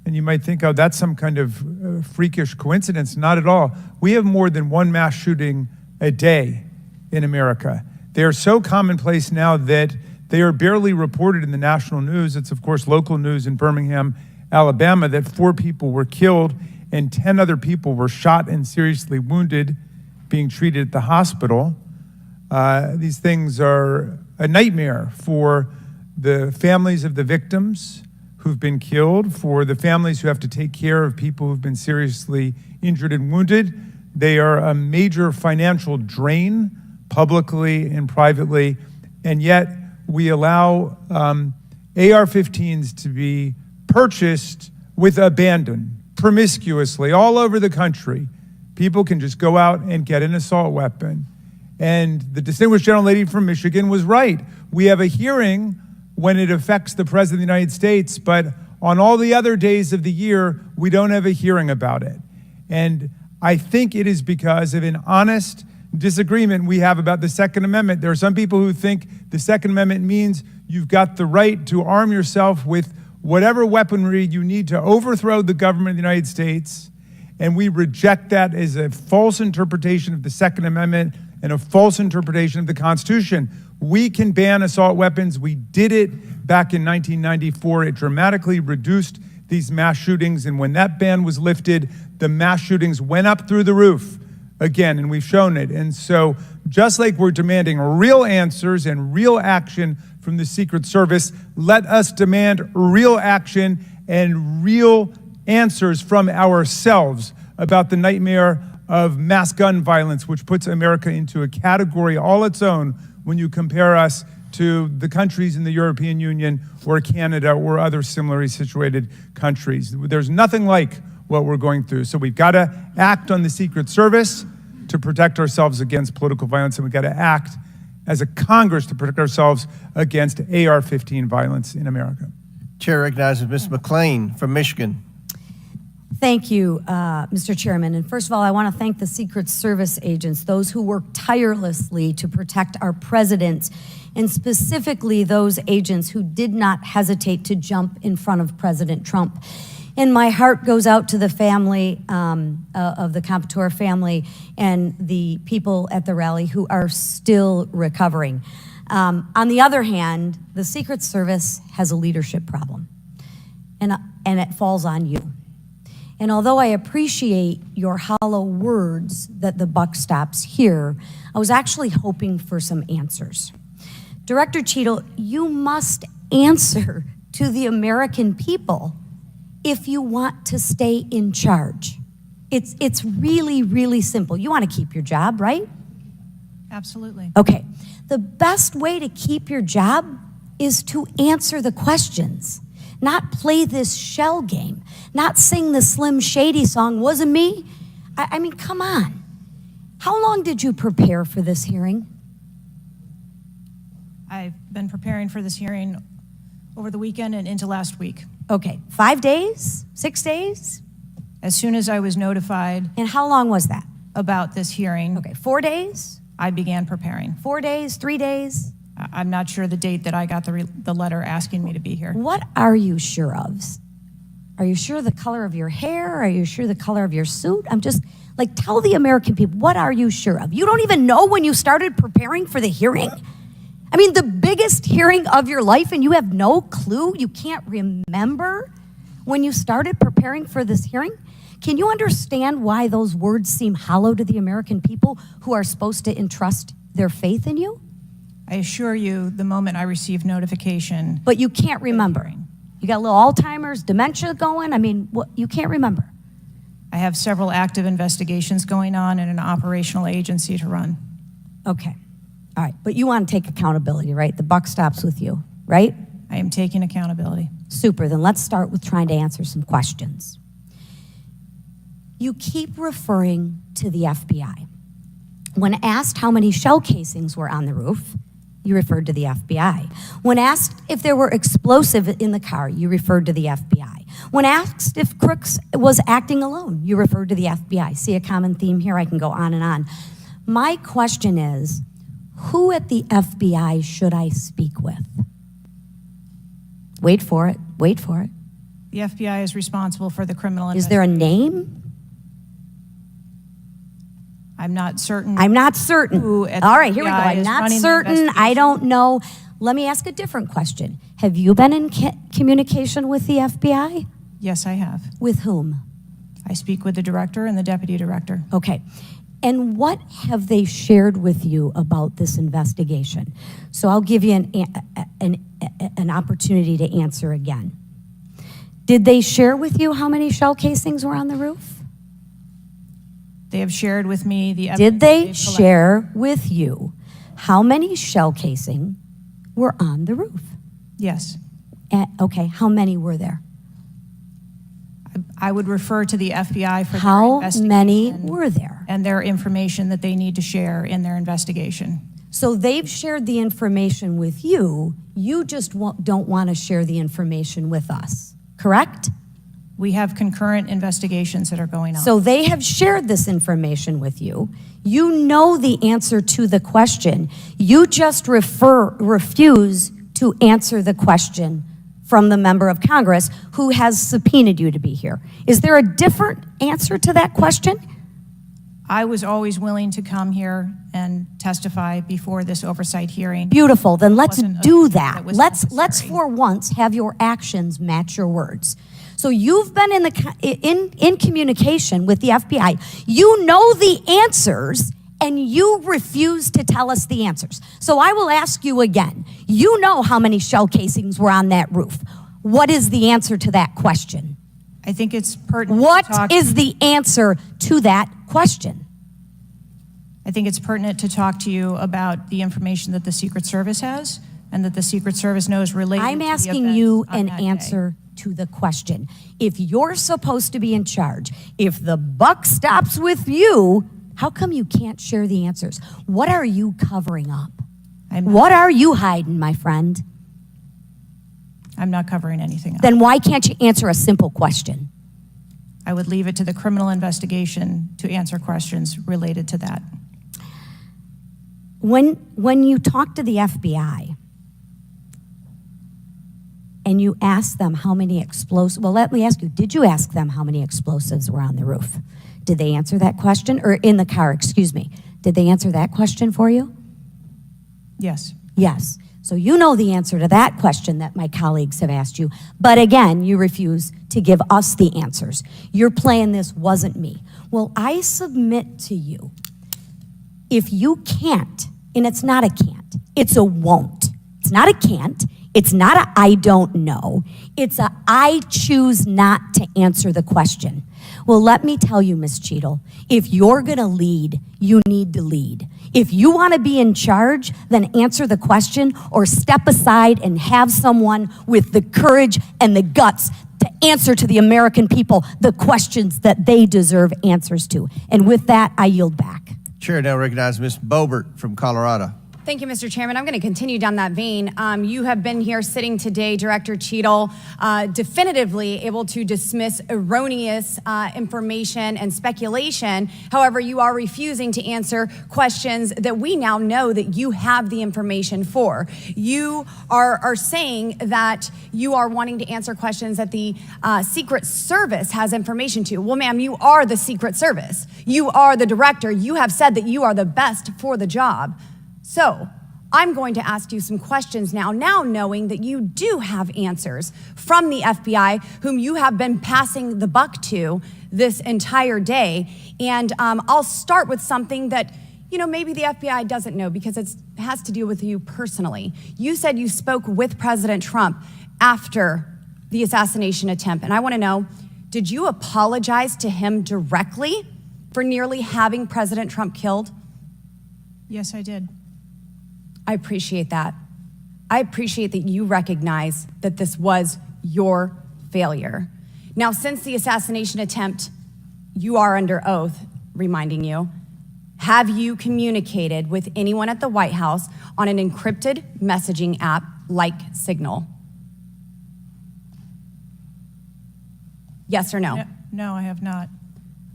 And you might think, oh, that's some kind of freakish coincidence. Not at all. We have more than one mass shooting a day in America. They are so commonplace now that they are barely reported in the national news. It's, of course, local news in Birmingham, Alabama, that 4 people were killed and 10 other people were shot and seriously wounded, being treated at the hospital. These things are a nightmare for the families of the victims who've been killed, for the families who have to take care of people who've been seriously injured and wounded. They are a major financial drain, publicly and privately, and yet we allow AR-15s to be purchased with abandon, promiscuously, all over the country. People can just go out and get an assault weapon. And the distinguished gentlelady from Michigan was right. We have a hearing when it affects the President of the United States, but on all the other days of the year, we don't have a hearing about it. And I think it is because of an honest disagreement we have about the Second Amendment. There are some people who think the Second Amendment means you've got the right to arm yourself with whatever weaponry you need to overthrow the government of the United States, and we reject that as a false interpretation of the Second Amendment and a false interpretation of the Constitution. We can ban assault weapons. We did it back in 1994. It dramatically reduced these mass shootings, and when that ban was lifted, the mass shootings went up through the roof again, and we've shown it. And so just like we're demanding real answers and real action from the Secret Service, let us demand real action and real answers from ourselves about the nightmare of mass gun violence, which puts America into a category all its own when you compare us to the countries in the European Union or Canada or other similarly situated countries. There's nothing like what we're going through. So we've got to act on the Secret Service to protect ourselves against political violence, and we've got to act as a Congress to protect ourselves against AR-15 violence in America. Chair recognizes Ms. McClain from Michigan. Thank you, Mr. Chairman. And first of all, I want to thank the Secret Service agents, those who work tirelessly to protect our president, and specifically those agents who did not hesitate to jump in front of President Trump. And my heart goes out to the family of the Competor family and the people at the rally who are still recovering. On the other hand, the Secret Service has a leadership problem, and it falls on you. And although I appreciate your hollow words that the buck stops here, I was actually hoping for some answers. Director Cheatle, you must answer to the American people if you want to stay in charge. It's really, really simple. You want to keep your job, right? Absolutely. Okay. The best way to keep your job is to answer the questions, not play this shell game, not sing the Slim Shady song, wasn't me. I mean, come on. How long did you prepare for this hearing? I've been preparing for this hearing over the weekend and into last week. Okay, 5 days, 6 days? As soon as I was notified. And how long was that? About this hearing. Okay, 4 days? I began preparing. 4 days, 3 days? I'm not sure the date that I got the letter asking me to be here. What are you sure of? Are you sure the color of your hair? Are you sure the color of your suit? I'm just, like, tell the American people, what are you sure of? You don't even know when you started preparing for the hearing? I mean, the biggest hearing of your life, and you have no clue? You can't remember when you started preparing for this hearing? Can you understand why those words seem hollow to the American people who are supposed to entrust their faith in you? I assure you, the moment I received notification. But you can't remember. You got a little Alzheimer's, dementia going? I mean, what, you can't remember. I have several active investigations going on and an operational agency to run. Okay. All right. But you want to take accountability, right? The buck stops with you, right? I am taking accountability. Super. Then let's start with trying to answer some questions. You keep referring to the FBI. When asked how many shell casings were on the roof, you referred to the FBI. When asked if there were explosives in the car, you referred to the FBI. When asked if Crooks was acting alone, you referred to the FBI. See a common theme here? I can go on and on. My question is, who at the FBI should I speak with? Wait for it. Wait for it. The FBI is responsible for the criminal Is there a name? I'm not certain. I'm not certain. Who at All the right, here we go. FBI I'm is not running the certain. I don't know. Let me ask a different question. Have you been in communication with the FBI? Yes, I have. With whom? I speak with the director and the deputy director. Okay. And what have they shared with you about this investigation? So I'll give you an opportunity to answer again. Did they share with you how many shell casings were on the roof? They have shared with me the evidence. Did they share with you how many shell casing were on the roof? Yes. Okay, how many were there? I would refer to the FBI for how their investigation. Many were there? And their information that they need to share in their investigation. So they've shared the information with you. You just don't want to share the information with us, correct? We have concurrent investigations that are going on. So they have shared this information with you. You know the answer to the question. You just refuse to answer the question from the member of Congress who has subpoenaed you to be here. Is there a different answer to that question? I was always willing to come here and testify before this oversight hearing. Beautiful. Then let's do that. Let's necessary. for once have your actions match your words. So you've been in communication with the FBI. You know the answers, and you refuse to tell us the answers. So I will ask you again. You know how many shell casings were on that roof. What is the answer to that question? I think it's pertinent. What is the answer to that question? I think it's pertinent to talk to you about the information that the Secret Service has and that the Secret Service knows related I'm to the asking events you on an that day. answer to the question. If you're supposed to be in charge, if the buck stops with you, how come you can't share the answers? What are you covering up? What are you hiding, my friend? I'm not covering anything up. Then why can't you answer a simple question? I would leave it to the criminal investigation to answer questions related to that. When you talk to the FBI and you ask them how many explosives, well, let me ask you, did you ask them how many explosives were on the roof? Did they answer that question? Or in the car, excuse me. Did they answer that question for you? Yes. Yes. So you know the answer to that question that my colleagues have asked you. But again, you refuse to give us the answers. You're playing this wasn't me. Well, I submit to you, if you can't, and it's not a can't, it's a won't. It's not a can't. It's not a I don't know. It's a I choose not to answer the question. Well, let me tell you, Ms. Cheatle, if you're going to lead, you need to lead. If you want to be in charge, then answer the question or step aside and have someone with the courage and the guts to answer to the American people the questions that they deserve answers to. And with that, I yield back. Chair now recognizes Ms. Boebert from Colorado. Thank you, Mr. Chairman. I'm going to continue down that vein. You have been here sitting today, Director Cheatle, definitively able to dismiss erroneous information and speculation. However, you are refusing to answer questions that we now know that you have the information for. You are saying that you are wanting to answer questions that the Secret Service has information to. Well, ma'am, you are the Secret Service. You are the director. You have said that you are the best for the job. So, I'm going to ask you some questions now knowing that you do have answers from the FBI, whom you have been passing the buck to this entire day. And I'll start with something that, maybe the FBI doesn't know because it has to do with you personally. You said you spoke with President Trump after the assassination attempt. And I want to know, did you apologize to him directly for nearly having President Trump killed? Yes, I did. I appreciate that. I appreciate that you recognize that this was your failure. Now, since the assassination attempt, you are under oath, reminding you, have you communicated with anyone at the White House on an encrypted messaging app like Signal? Yes or no? No, I have not.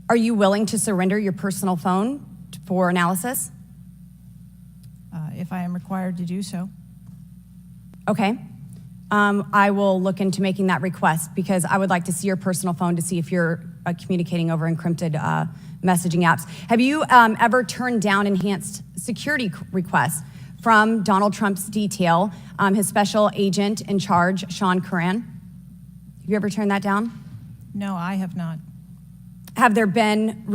Are you willing to surrender your personal phone for analysis? If I am required to do so. Okay. I will look into making that request because I would like to see your personal phone to see if you're communicating over encrypted messaging apps. Have you ever turned down enhanced security requests from Donald Trump's detail, his special agent in charge, Sean Curran? Have you ever turned that down? No, I have not. Have there been,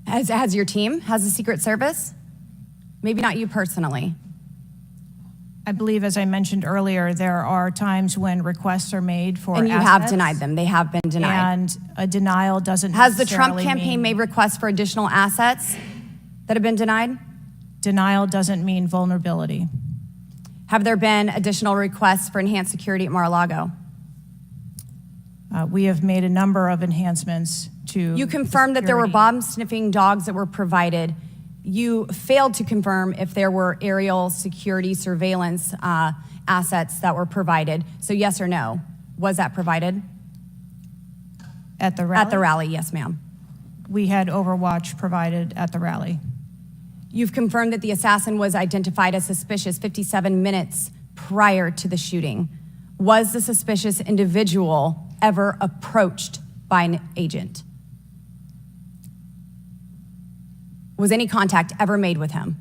has your team, has the Secret Service? Maybe not you personally. I believe, as I mentioned earlier, there are times when requests are made for And you assets, have denied them. They have been denied. And a denial doesn't Has the Trump necessarily campaign mean, made requests for additional assets that have been denied? Denial doesn't mean vulnerability. Have there been additional requests for enhanced security at Mar-a-Lago? We have made a number of enhancements to. You confirmed that there were bomb-sniffing dogs that were provided. You failed to confirm if there were aerial security surveillance assets that were provided. So yes or no, was that provided? At the rally? At the rally, yes, ma'am. We had Overwatch provided at the rally. You've confirmed that the assassin was identified as suspicious 57 minutes prior to the shooting. Was the suspicious individual ever approached by an agent? Was any contact ever made with him?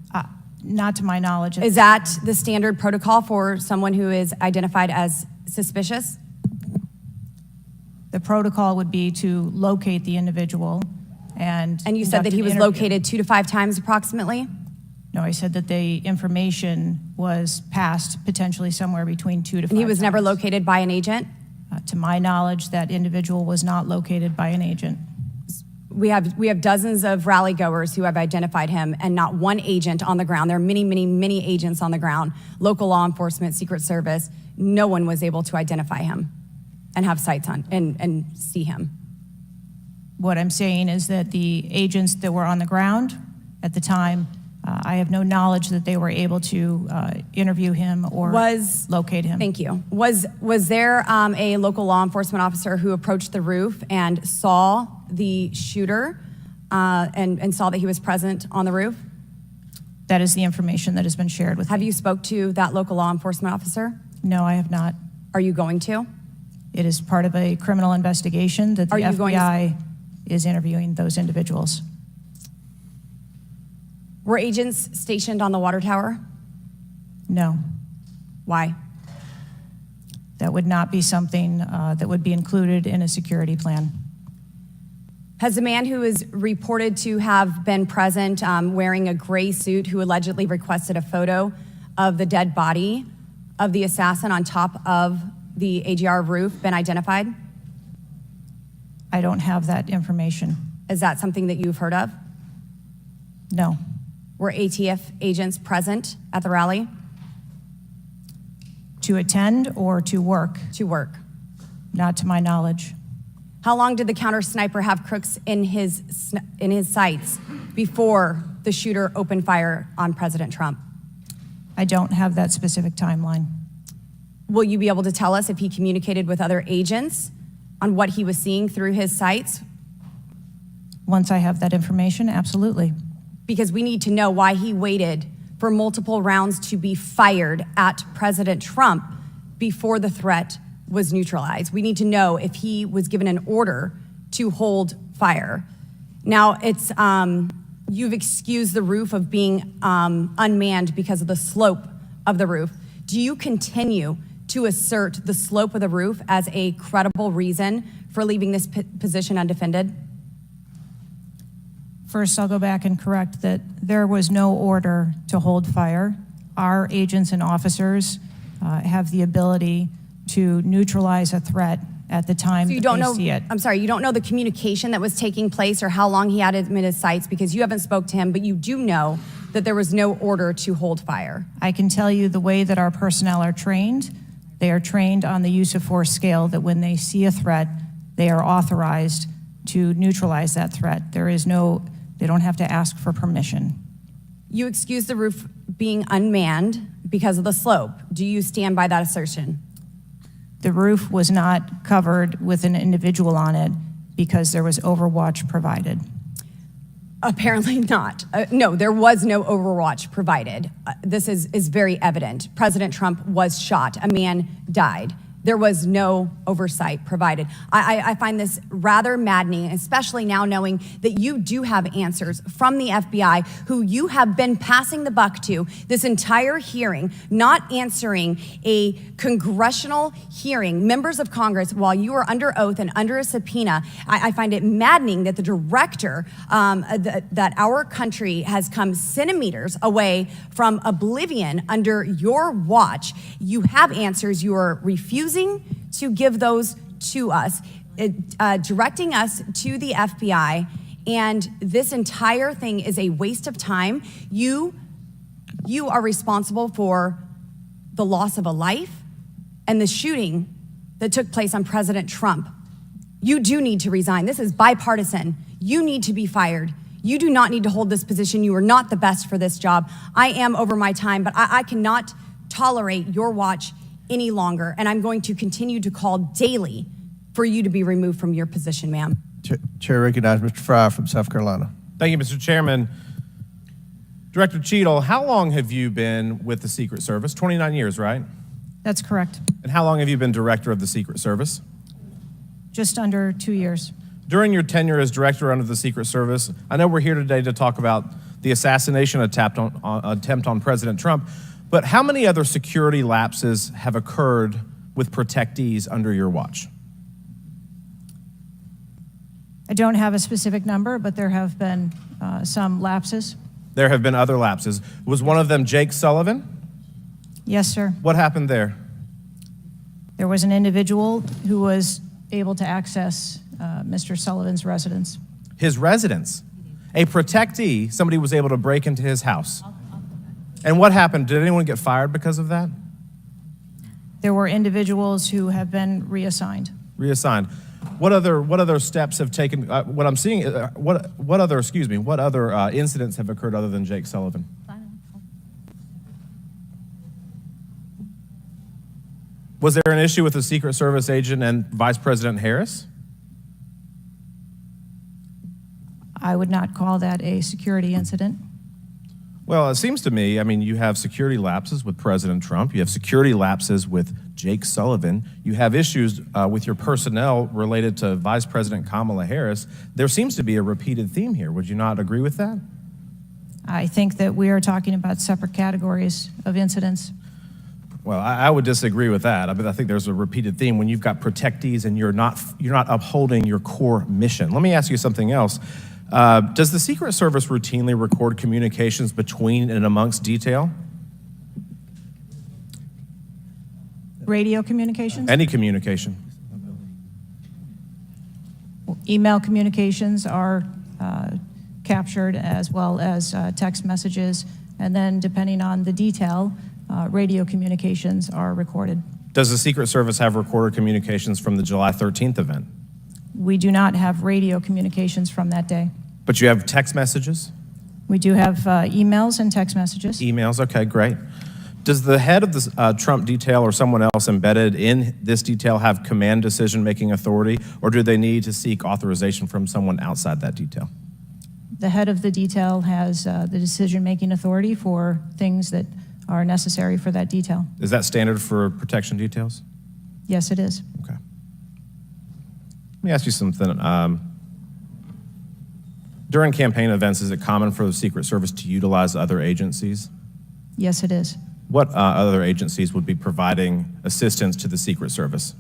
Not to my knowledge. Is that the standard protocol for someone who is identified as suspicious? The protocol would be to locate the individual and. And you said that he was located 2 to 5 times approximately? No, I said that the information was passed potentially somewhere between 2 to 5 And he was times. never located by an agent? To my knowledge, that individual was not located by an agent. We have dozens of rally goers who have identified him and not one agent on the ground. There are many, many, many agents on the ground, local law enforcement, Secret Service. No one was able to identify him and have sights on and see him. What I'm saying is that the agents that were on the ground at the time, I have no knowledge that they were able to interview him or locate him. Thank you. Was there a local law enforcement officer who approached the roof and saw the shooter and saw that he was present on the roof? That is the information that has been shared with me. Have you spoke to that local law enforcement officer? No, I have not. Are you going to? It is part of a criminal investigation that the FBI is interviewing those individuals. Were agents stationed on the water tower? No. Why? That would not be something that would be included in a security plan. Has the man who is reported to have been present wearing a gray suit who allegedly requested a photo of the dead body of the assassin on top of the AGR roof been identified? I don't have that information. Is that something that you've heard of? No. Were ATF agents present at the rally? To attend or to work? To work. Not to my knowledge. How long did the counter sniper have crooks in his sights before the shooter opened fire on President Trump? I don't have that specific timeline. Will you be able to tell us if he communicated with other agents on what he was seeing through his sights? Once I have that information, absolutely. Because we need to know why he waited for multiple rounds to be fired at President Trump before the threat was neutralized. We need to know if he was given an order to hold fire. Now, it's You've excused the roof of being unmanned because of the slope of the roof. Do you continue to assert the slope of the roof as a credible reason for leaving this position undefended? First, I'll go back and correct that there was no order to hold fire. Our agents and officers have the ability to neutralize a threat at the time So you that don't they know, see it. I'm sorry, you don't know the communication that was taking place or how long he had admitted sites because you haven't spoke to him, but you do know that there was no order to hold fire. I can tell you the way that our personnel are trained. They are trained on the use of force scale, that when they see a threat, they are authorized to neutralize that threat. They don't have to ask for permission. You excuse the roof being unmanned because of the slope. Do you stand by that assertion? The roof was not covered with an individual on it because there was overwatch provided. Apparently not. No, there was no overwatch provided. This is very evident. President Trump was shot. A man died. There was no oversight provided. I find this rather maddening, especially now knowing that you do have answers from the FBI, who you have been passing the buck to this entire hearing, not answering a congressional hearing, members of Congress, while you are under oath and under a subpoena. I find it maddening that the director, that our country has come centimeters away from oblivion under your watch. You have answers. You are refusing to give those to us, directing us to the FBI, and this entire thing is a waste of time. You are responsible for the loss of a life and the shooting that took place on President Trump. You do need to resign. This is bipartisan. You need to be fired. You do not need to hold this position. You are not the best for this job. I am over my time, but I cannot tolerate your watch any longer, and I'm going to continue to call daily for you to be removed from your position, ma'am. Chair recognizes Mr. Fry from South Carolina. Thank you, Mr. Chairman. Director Cheatle, how long have you been with the Secret Service? 29 years, right? That's correct. And how long have you been director of the Secret Service? Just under 2 years. During your tenure as director under the Secret Service, I know we're here today to talk about the assassination attempt on President Trump, but how many other security lapses have occurred with protectees under your watch? I don't have a specific number, but there have been some lapses. There have been other lapses. Was one of them Jake Sullivan? Yes, sir. What happened there? There was an individual who was able to access Mr. Sullivan's residence. His residence? A protectee, somebody was able to break into his house. And what happened? Did anyone get fired because of that? There were individuals who have been reassigned. Reassigned. What other steps have taken? What I'm seeing, what other incidents have occurred other than Jake Sullivan? Was there an issue with the Secret Service agent and Vice President Harris? I would not call that a security incident. Well, it seems to me, you have security lapses with President Trump. You have security lapses with Jake Sullivan. You have issues with your personnel related to Vice President Kamala Harris. There seems to be a repeated theme here. Would you not agree with that? I think that we are talking about separate categories of incidents. Well, I would disagree with that. I think there's a repeated theme when you've got protectees and you're not upholding your core mission. Let me ask you something else. Does the Secret Service routinely record communications between and amongst detail? Radio communications? Any communication? Email communications are captured, as well as text messages, and then depending on the detail, radio communications are recorded. Does the Secret Service have recorded communications from the July 13th event? We do not have radio communications from that day. But you have text messages? We do have emails and text messages. Emails, okay, great. Does the head of the Trump detail or someone else embedded in this detail have command decision-making authority, or do they need to seek authorization from someone outside that detail? The head of the detail has the decision-making authority for things that are necessary for that detail. Is that standard for protection details? Yes, it is. Okay. Let me ask you something. During campaign events, is it common for the Secret Service to utilize other agencies? Yes, it is. What other agencies would be providing assistance to the Secret Service?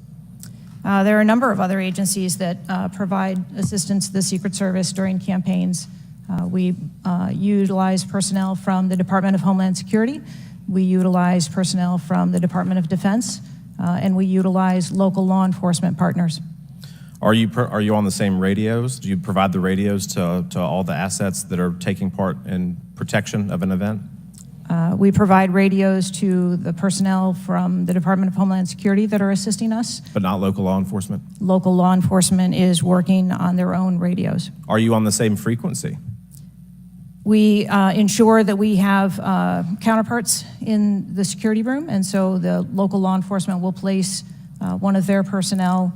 There are a number of other agencies that provide assistance to the Secret Service during campaigns. We utilize personnel from the Department of Homeland Security. We utilize personnel from the Department of Defense, and we utilize local law enforcement partners. Are you on the same radios? Do you provide the radios to all the assets that are taking part in protection of an event? We provide radios to the personnel from the Department of Homeland Security that are assisting us. But not local law enforcement? Local law enforcement is working on their own radios. Are you on the same frequency? We ensure that we have counterparts in the security room, and so the local law enforcement will place one of their personnel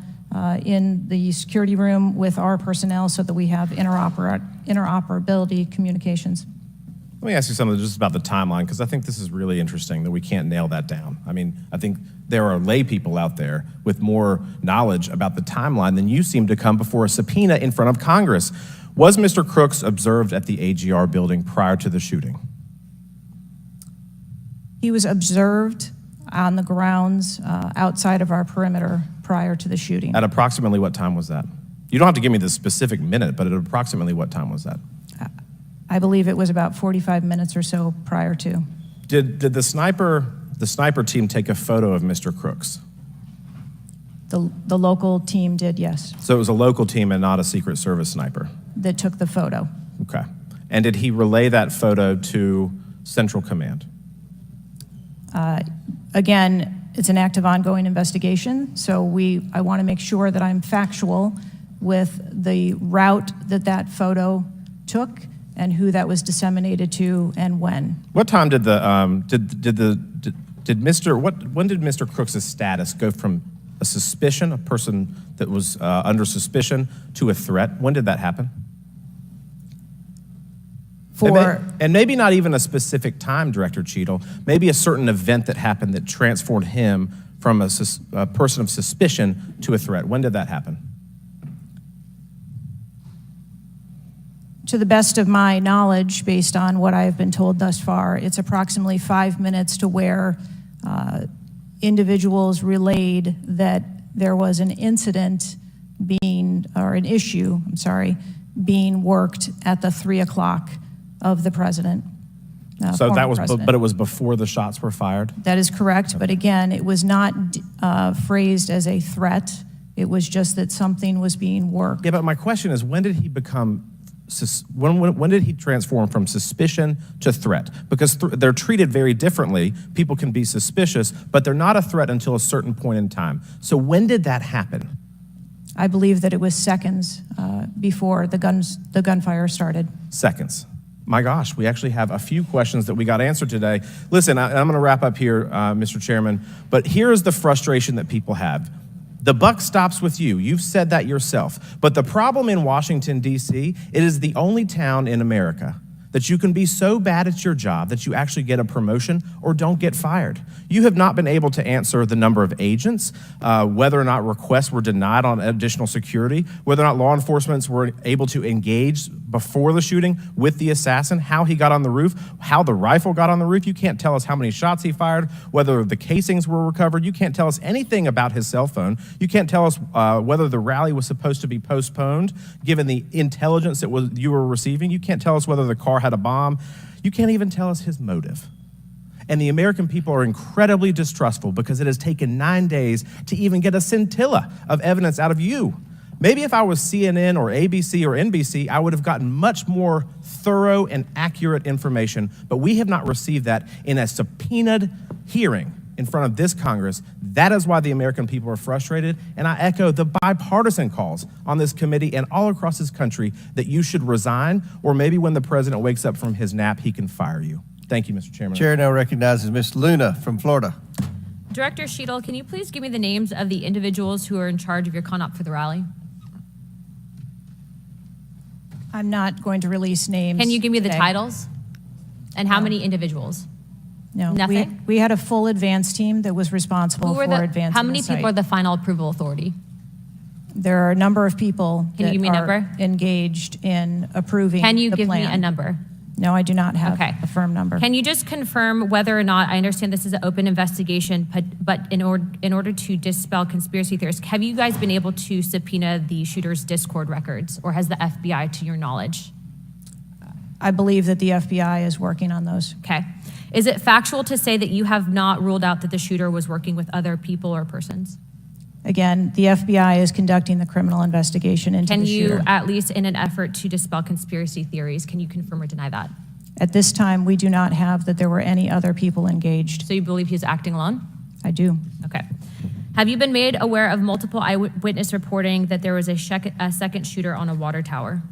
in the security room with our personnel so that we have interoperability communications. Let me ask you something just about the timeline, because I think this is really interesting that we can't nail that down. I mean, I think there are lay people out there with more knowledge about the timeline than you seem to come before a subpoena in front of Congress. Was Mr. Crooks observed at the AGR building prior to the shooting? He was observed on the grounds outside of our perimeter prior to the shooting. At approximately what time was that? You don't have to give me the specific minute, but at approximately what time was that? I believe it was about 45 minutes or so prior to. Did the sniper team take a photo of Mr. Crooks? The local team did, yes. So it was a local team and not a Secret Service sniper? That took the photo. Okay. And did he relay that photo to Central Command? Again, it's an active ongoing investigation, so I want to make sure that I'm factual with the route that photo took and who that was disseminated to and when. What time did when did Mr. Crooks' status go from a suspicion, a person that was under suspicion, to a threat? When did that happen? And maybe not even a specific time, Director Cheatle, maybe a certain event that happened that transformed him from a person of suspicion to a threat. When did that happen? To the best of my knowledge, based on what I've been told thus far, it's approximately 5 minutes to where individuals relayed that there was an incident being worked at the 3 o'clock of the president. So that was, but it was before the shots were fired? That is correct, but again, it was not phrased as a threat. It was just that something was being worked. Yeah, but my question is, when did he become, when did he transform from suspicion to threat? Because they're treated very differently. People can be suspicious, but they're not a threat until a certain point in time. So when did that happen? I believe that it was seconds before the gunfire started. Seconds. My gosh, we actually have a few questions that we got answered today. Listen, I'm going to wrap up here, Mr. Chairman, but here's the frustration that people have. The buck stops with you. You've said that yourself. But the problem in Washington, D.C., it is the only town in America that you can be so bad at your job that you actually get a promotion or don't get fired. You have not been able to answer the number of agents, whether or not requests were denied on additional security, whether or not law enforcement were able to engage before the shooting with the assassin, how he got on the roof, how the rifle got on the roof. You can't tell us how many shots he fired, whether the casings were recovered. You can't tell us anything about his cell phone. You can't tell us whether the rally was supposed to be postponed, given the intelligence that you were receiving. You can't tell us whether the car had a bomb. You can't even tell us his motive. And the American people are incredibly distrustful because it has taken 9 days to even get a scintilla of evidence out of you. Maybe if I was CNN or ABC or NBC, I would have gotten much more thorough and accurate information, but we have not received that in a subpoenaed hearing in front of this Congress. That is why the American people are frustrated, and I echo the bipartisan calls on this committee and all across this country that you should resign, or maybe when the president wakes up from his nap, he can fire you. Thank you, Mr. Chairman. Chair now recognizes Ms. Luna from Florida. Director Cheatle, can you please give me the names of the individuals who are in charge of your con-op for the rally? I'm not going to release names. Can you give me the today. titles? And how many individuals? No. Nothing? We had a full advance team that was responsible for advancing How many the site. people are the final approval authority? There are a number of people Can you that give me a are number? engaged in approving Can you the give me plan. a number? No, I do not have Okay. a firm number. Can you just confirm whether or not, I understand this is an open investigation, but in order to dispel conspiracy theories, have you guys been able to subpoena the shooter's Discord records, or has the FBI, to your knowledge? I believe that the FBI is working on those. Okay. Is it factual to say that you have not ruled out that the shooter was working with other people or persons? Again, the FBI is conducting the criminal investigation into Can the you, shooter. at least in an effort to dispel conspiracy theories, can you confirm or deny that? At this time, we do not have that there were any other people engaged. So you believe he's acting alone? I do. Okay. Have you been made aware of multiple eyewitness reporting that there was a second shooter on a water tower?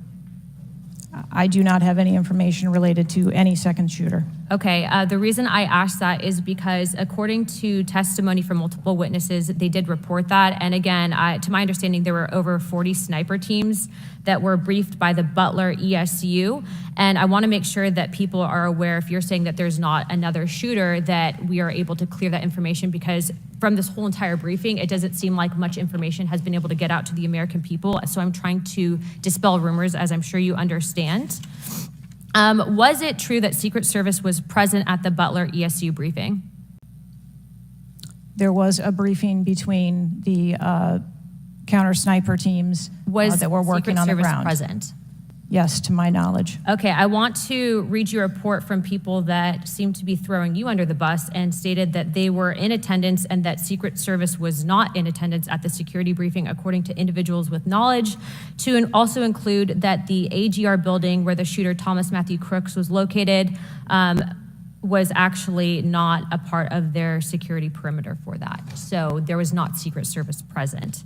I do not have any information related to any second shooter. Okay, the reason I asked that is because according to testimony from multiple witnesses, they did report that. And again, to my understanding, there were over 40 sniper teams that were briefed by the Butler ESU. And I want to make sure that people are aware, if you're saying that there's not another shooter, that we are able to clear that information, because from this whole entire briefing, it doesn't seem like much information has been able to get out to the American people. So I'm trying to dispel rumors, as I'm sure you understand. Was it true that Secret Service was present at the Butler ESU briefing? There was a briefing between the counter sniper teams that were working Secret on the Service ground. present? Yes, to my knowledge. Okay, I want to read you a report from people that seem to be throwing you under the bus and stated that they were in attendance and that Secret Service was not in attendance at the security briefing, according to individuals with knowledge, to also include that the AGR building where the shooter Thomas Matthew Crooks was located was actually not a part of their security perimeter for that. So there was not Secret Service present.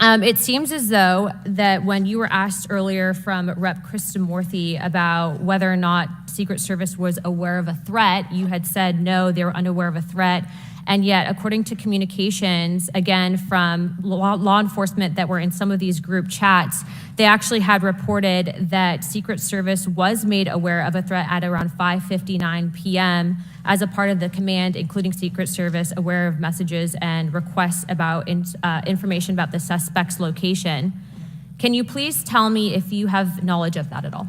It seems as though that when you were asked earlier from Rep. Kristamorthy about whether or not Secret Service was aware of a threat, you had said no, they were unaware of a threat. And yet, according to communications, again, from law enforcement that were in some of these group chats, they actually had reported that Secret Service was made aware of a threat at around 5:59 p.m. as a part of the command, including Secret Service, aware of messages and requests about information about the suspect's location. Can you please tell me if you have knowledge of that at all?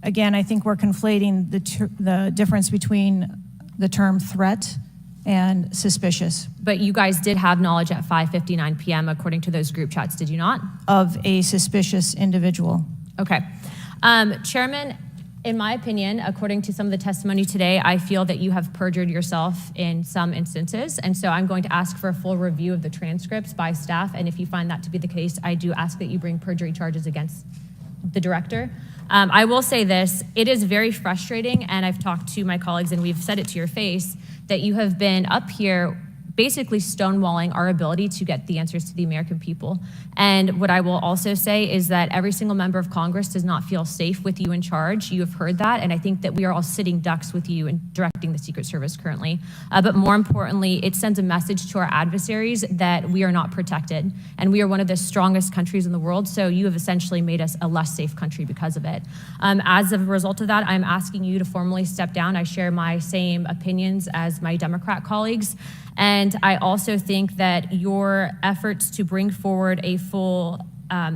Again, I think we're conflating the difference between the term threat and suspicious. But you guys did have knowledge at 5:59 p.m. according to those group chats, did you not? Of a suspicious individual. Okay. Chairman, in my opinion, according to some of the testimony today, I feel that you have perjured yourself in some instances. And so I'm going to ask for a full review of the transcripts by staff. And if you find that to be the case, I do ask that you bring perjury charges against the director. I will say this, it is very frustrating, and I've talked to my colleagues and we've said it to your face, that you have been up here basically stonewalling our ability to get the answers to the American people. And what I will also say is that every single member of Congress does not feel safe with you in charge. You have heard that, and I think that we are all sitting ducks with you in directing the Secret Service currently. But more importantly, it sends a message to our adversaries that we are not protected, and we are one of the strongest countries in the world, so you have essentially made us a less safe country because of it. As a result of that, I'm asking you to formally step down. I share my same opinions as my Democrat colleagues. And I also think that your efforts to bring forward a full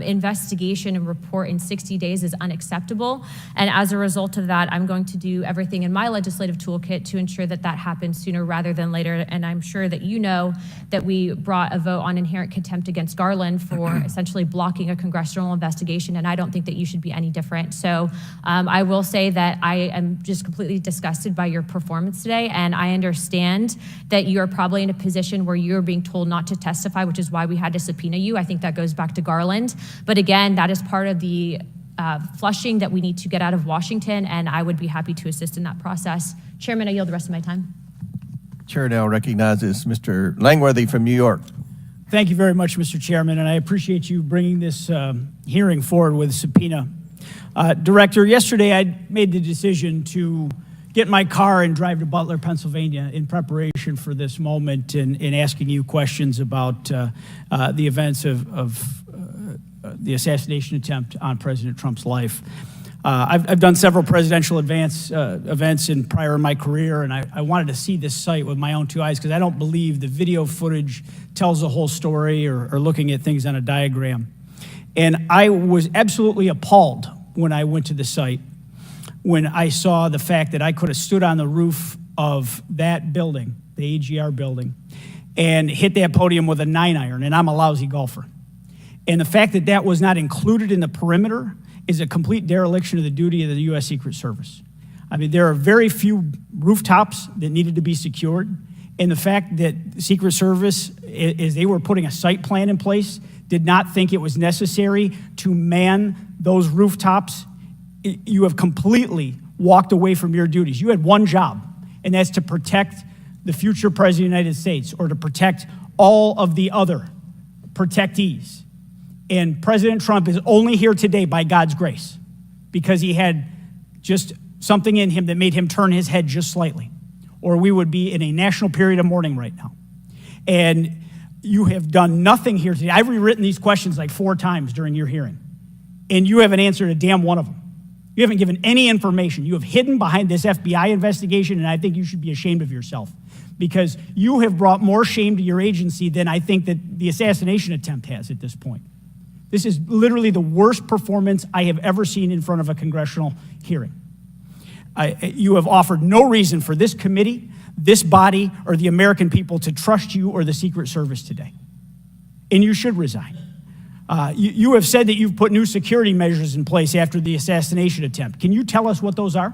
investigation and report in 60 days is unacceptable. And as a result of that, I'm going to do everything in my legislative toolkit to ensure that that happens sooner rather than later. And I'm sure that you know that we brought a vote on inherent contempt against Garland for essentially blocking a congressional investigation. And I don't think that you should be any different. So I will say that I am just completely disgusted by your performance today. And I understand that you're probably in a position where you're being told not to testify, which is why we had to subpoena you. I think that goes back to Garland. But again, that is part of the flushing that we need to get out of Washington, and I would be happy to assist in that process. Chairman, I yield the rest of my time. Chair now recognizes Mr. Langworthy from New York. Thank you very much, Mr. Chairman, and I appreciate you bringing this hearing forward with subpoena. Director, yesterday I made the decision to get in my car and drive to Butler, Pennsylvania in preparation for this moment and asking you questions about the events of the assassination attempt on President Trump's life. I've done several presidential events prior in my career, and I wanted to see this site with my own two eyes because I don't believe the video footage tells the whole story or looking at things on a diagram. And I was absolutely appalled when I went to the site, when I saw the fact that I could have stood on the roof of that building, the AGR building, and hit that podium with a 9-iron, and I'm a lousy golfer. And the fact that that was not included in the perimeter is a complete dereliction of the duty of the U.S. Secret Service. I mean, there are very few rooftops that needed to be secured, and the fact that Secret Service, as they were putting a site plan in place, did not think it was necessary to man those rooftops, you have completely walked away from your duties. You had one job, and that's to protect the future President of the United States or to protect all of the other protectees. And President Trump is only here today by God's grace because he had just something in him that made him turn his head just slightly, or we would be in a national period of mourning right now. And you have done nothing here today. I've rewritten these questions like 4 times during your hearing, and you haven't answered a damn one of them. You haven't given any information. You have hidden behind this FBI investigation, and I think you should be ashamed of yourself because you have brought more shame to your agency than I think that the assassination attempt has at this point. This is literally the worst performance I have ever seen in front of a congressional hearing. You have offered no reason for this committee, this body, or the American people to trust you or the Secret Service today. And you should resign. You have said that you've put new security measures in place after the assassination attempt. Can you tell us what those are?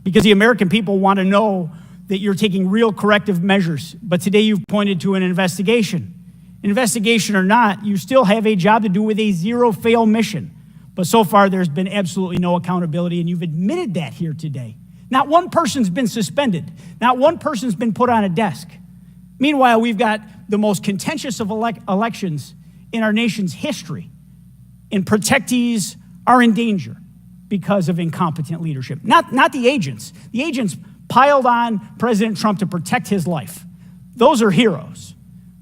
Because the American people want to know that you're taking real corrective measures, but today you've pointed to an investigation. Investigation or not, you still have a job to do with a zero-fail mission. But so far, there's been absolutely no accountability, and you've admitted that here today. Not one person's been suspended. Not one person's been put on a desk. Meanwhile, we've got the most contentious of elections in our nation's history, and protectees are in danger because of incompetent leadership. Not the agents. The agents piled on President Trump to protect his life. Those are heroes.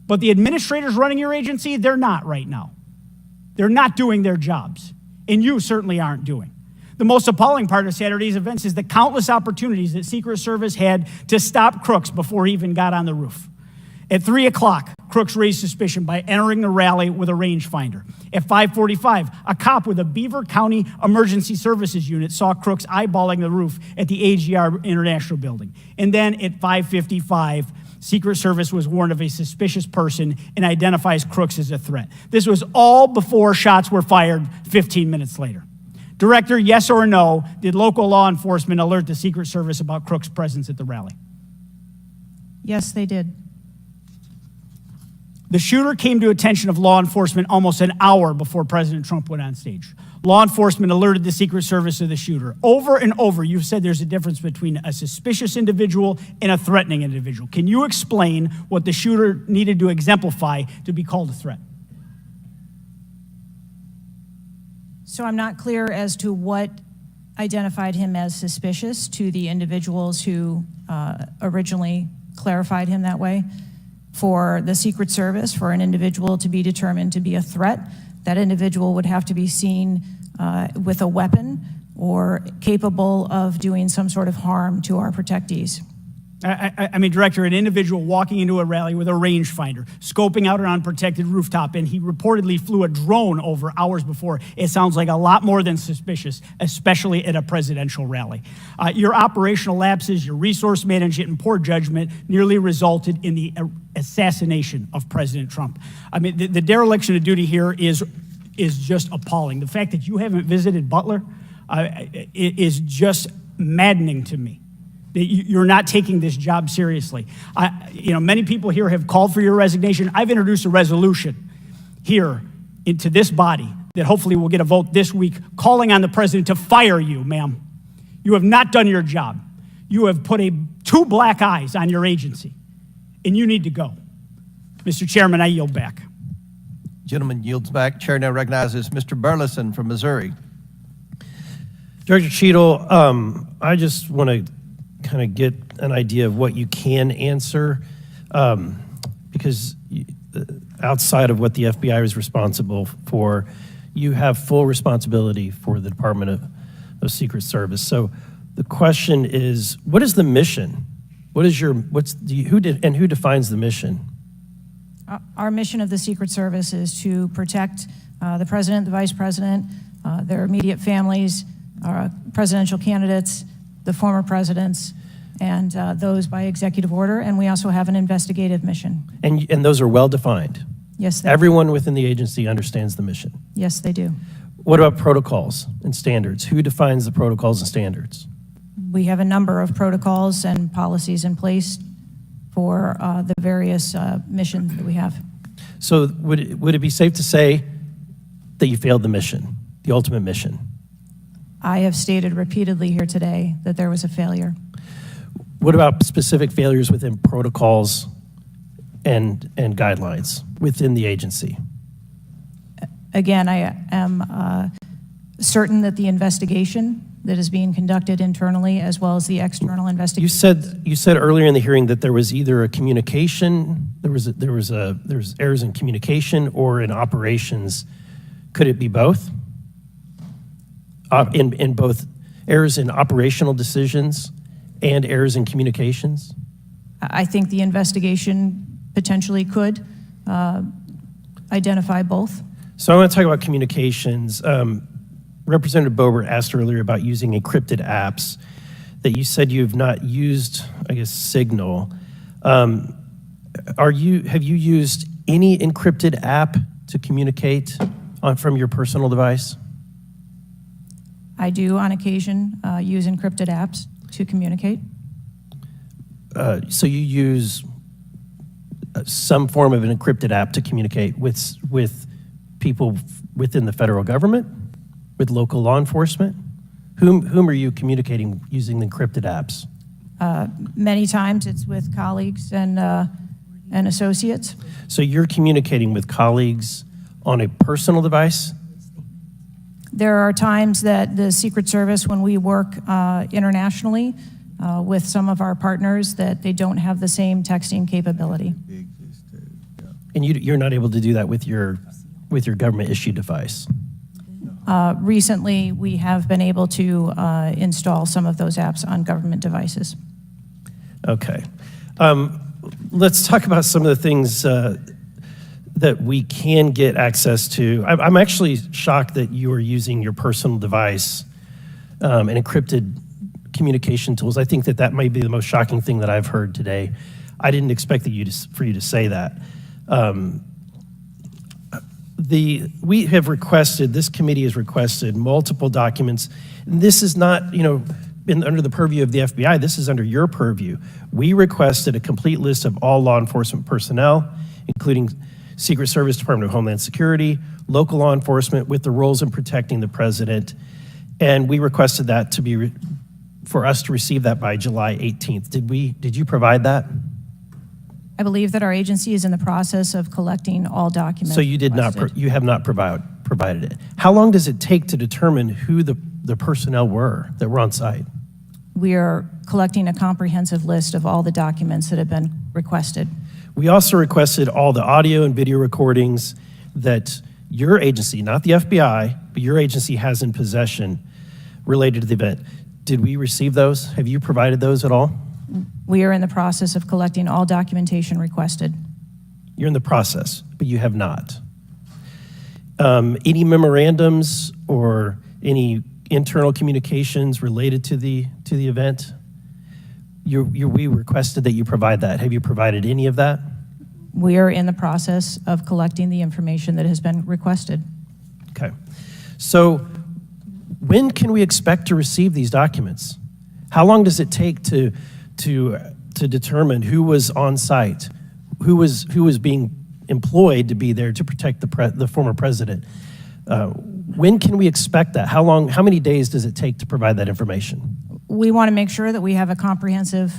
But the administrators running your agency, they're not right now. They're not doing their jobs, and you certainly aren't doing. The most appalling part of Saturday's events is the countless opportunities that Secret Service had to stop Crooks before he even got on the roof. At 3 o'clock, Crooks raised suspicion by entering the rally with a rangefinder. At 5:45, a cop with a Beaver County Emergency Services unit saw Crooks eyeballing the roof at the AGR International Building. And then at 5:55, Secret Service was warned of a suspicious person and identifies Crooks as a threat. This was all before shots were fired 15 minutes later. Director, yes or no, did local law enforcement alert the Secret Service about Crooks' presence at the rally? Yes, they did. The shooter came to attention of law enforcement almost an hour before President Trump went on stage. Law enforcement alerted the Secret Service of the shooter. Over and over, you've said there's a difference between a suspicious individual and a threatening individual. Can you explain what the shooter needed to exemplify to be called a threat? So I'm not clear as to what identified him as suspicious to the individuals who originally clarified him that way. For the Secret Service, for an individual to be determined to be a threat, that individual would have to be seen with a weapon or capable of doing some sort of harm to our protectees. I mean, Director, an individual walking into a rally with a rangefinder, scoping out an unprotected rooftop, and he reportedly flew a drone over hours before. It sounds like a lot more than suspicious, especially at a presidential rally. Your operational lapses, your resource management, and poor judgment nearly resulted in the assassination of President Trump. I mean, the dereliction of duty here is just appalling. The fact that you haven't visited Butler is just maddening to me. You're not taking this job seriously. Many people here have called for your resignation. I've introduced a resolution here into this body that hopefully will get a vote this week calling on the president to fire you, ma'am. You have not done your job. You have put 2 black eyes on your agency, and you need to go. Mr. Chairman, I yield back. Gentleman yields back. Chair now recognizes Mr. Burleson from Missouri. Director Cheatle, I just want to kind of get an idea of what you can answer, because outside of what the FBI is responsible for, you have full responsibility for the Department of Secret Service. So the question is, what is the mission? Who defines the mission? Our mission of the Secret Service is to protect the president, the vice president, their immediate families, presidential candidates, the former presidents, and those by executive order. And we also have an investigative mission. And those are well defined? Yes, they Everyone within the agency understands the mission? Yes, they do. What about protocols and standards? Who defines the protocols and standards? We have a number of protocols and policies in place for the various missions that we have. So would it be safe to say that you failed the mission, the ultimate mission? I have stated repeatedly here today that there was a failure. What about specific failures within protocols and guidelines within the agency? Again, I am certain that the investigation that is being conducted internally as well as the external investigation. You said earlier in the hearing that there was either a communication, there was errors in communication or in operations. Could it be both? In both errors in operational decisions and errors in communications? I think the investigation potentially could identify both. So I want to talk about communications. Representative Boebert asked earlier about using encrypted apps, that you said you have not used, I guess, Signal. Have you used any encrypted app to communicate from your personal device? I do, on occasion, use encrypted apps to communicate. So you use some form of an encrypted app to communicate with people within the federal government, with local law enforcement? Whom are you communicating using the encrypted apps? Many times it's with colleagues and associates. So you're communicating with colleagues on a personal device? There are times that the Secret Service, when we work internationally with some of our partners, that they don't have the same texting capability. And you're not able to do that with your government-issued device? Recently, we have been able to install some of those apps on government devices. Okay. Let's talk about some of the things that we can get access to. I'm actually shocked that you are using your personal device and encrypted communication tools. I think that might be the most shocking thing that I've heard today. I didn't expect for you to say that. This committee has requested multiple documents. And this is not, under the purview of the FBI, this is under your purview. We requested a complete list of all law enforcement personnel, including Secret Service, Department of Homeland Security, local law enforcement with the roles in protecting the president. And we requested that for us to receive that by July 18th. Did you provide that? I believe that our agency is in the process of collecting all documents. So you have not provided it. How long does it take to determine who the personnel were that were on site? We are collecting a comprehensive list of all the documents that have been requested. We also requested all the audio and video recordings that your agency, not the FBI, but your agency has in possession related to the event. Did we receive those? Have you provided those at all? We are in the process of collecting all documentation requested. You're in the process, but you have not. Any memorandums or any internal communications related to the event? We requested that you provide that. Have you provided any of that? We are in the process of collecting the information that has been requested. Okay. So when can we expect to receive these documents? How long does it take to determine who was on site, who was being employed to be there to protect the former president? When can we expect that? How many days does it take to provide that information? We want to make sure that we have a comprehensive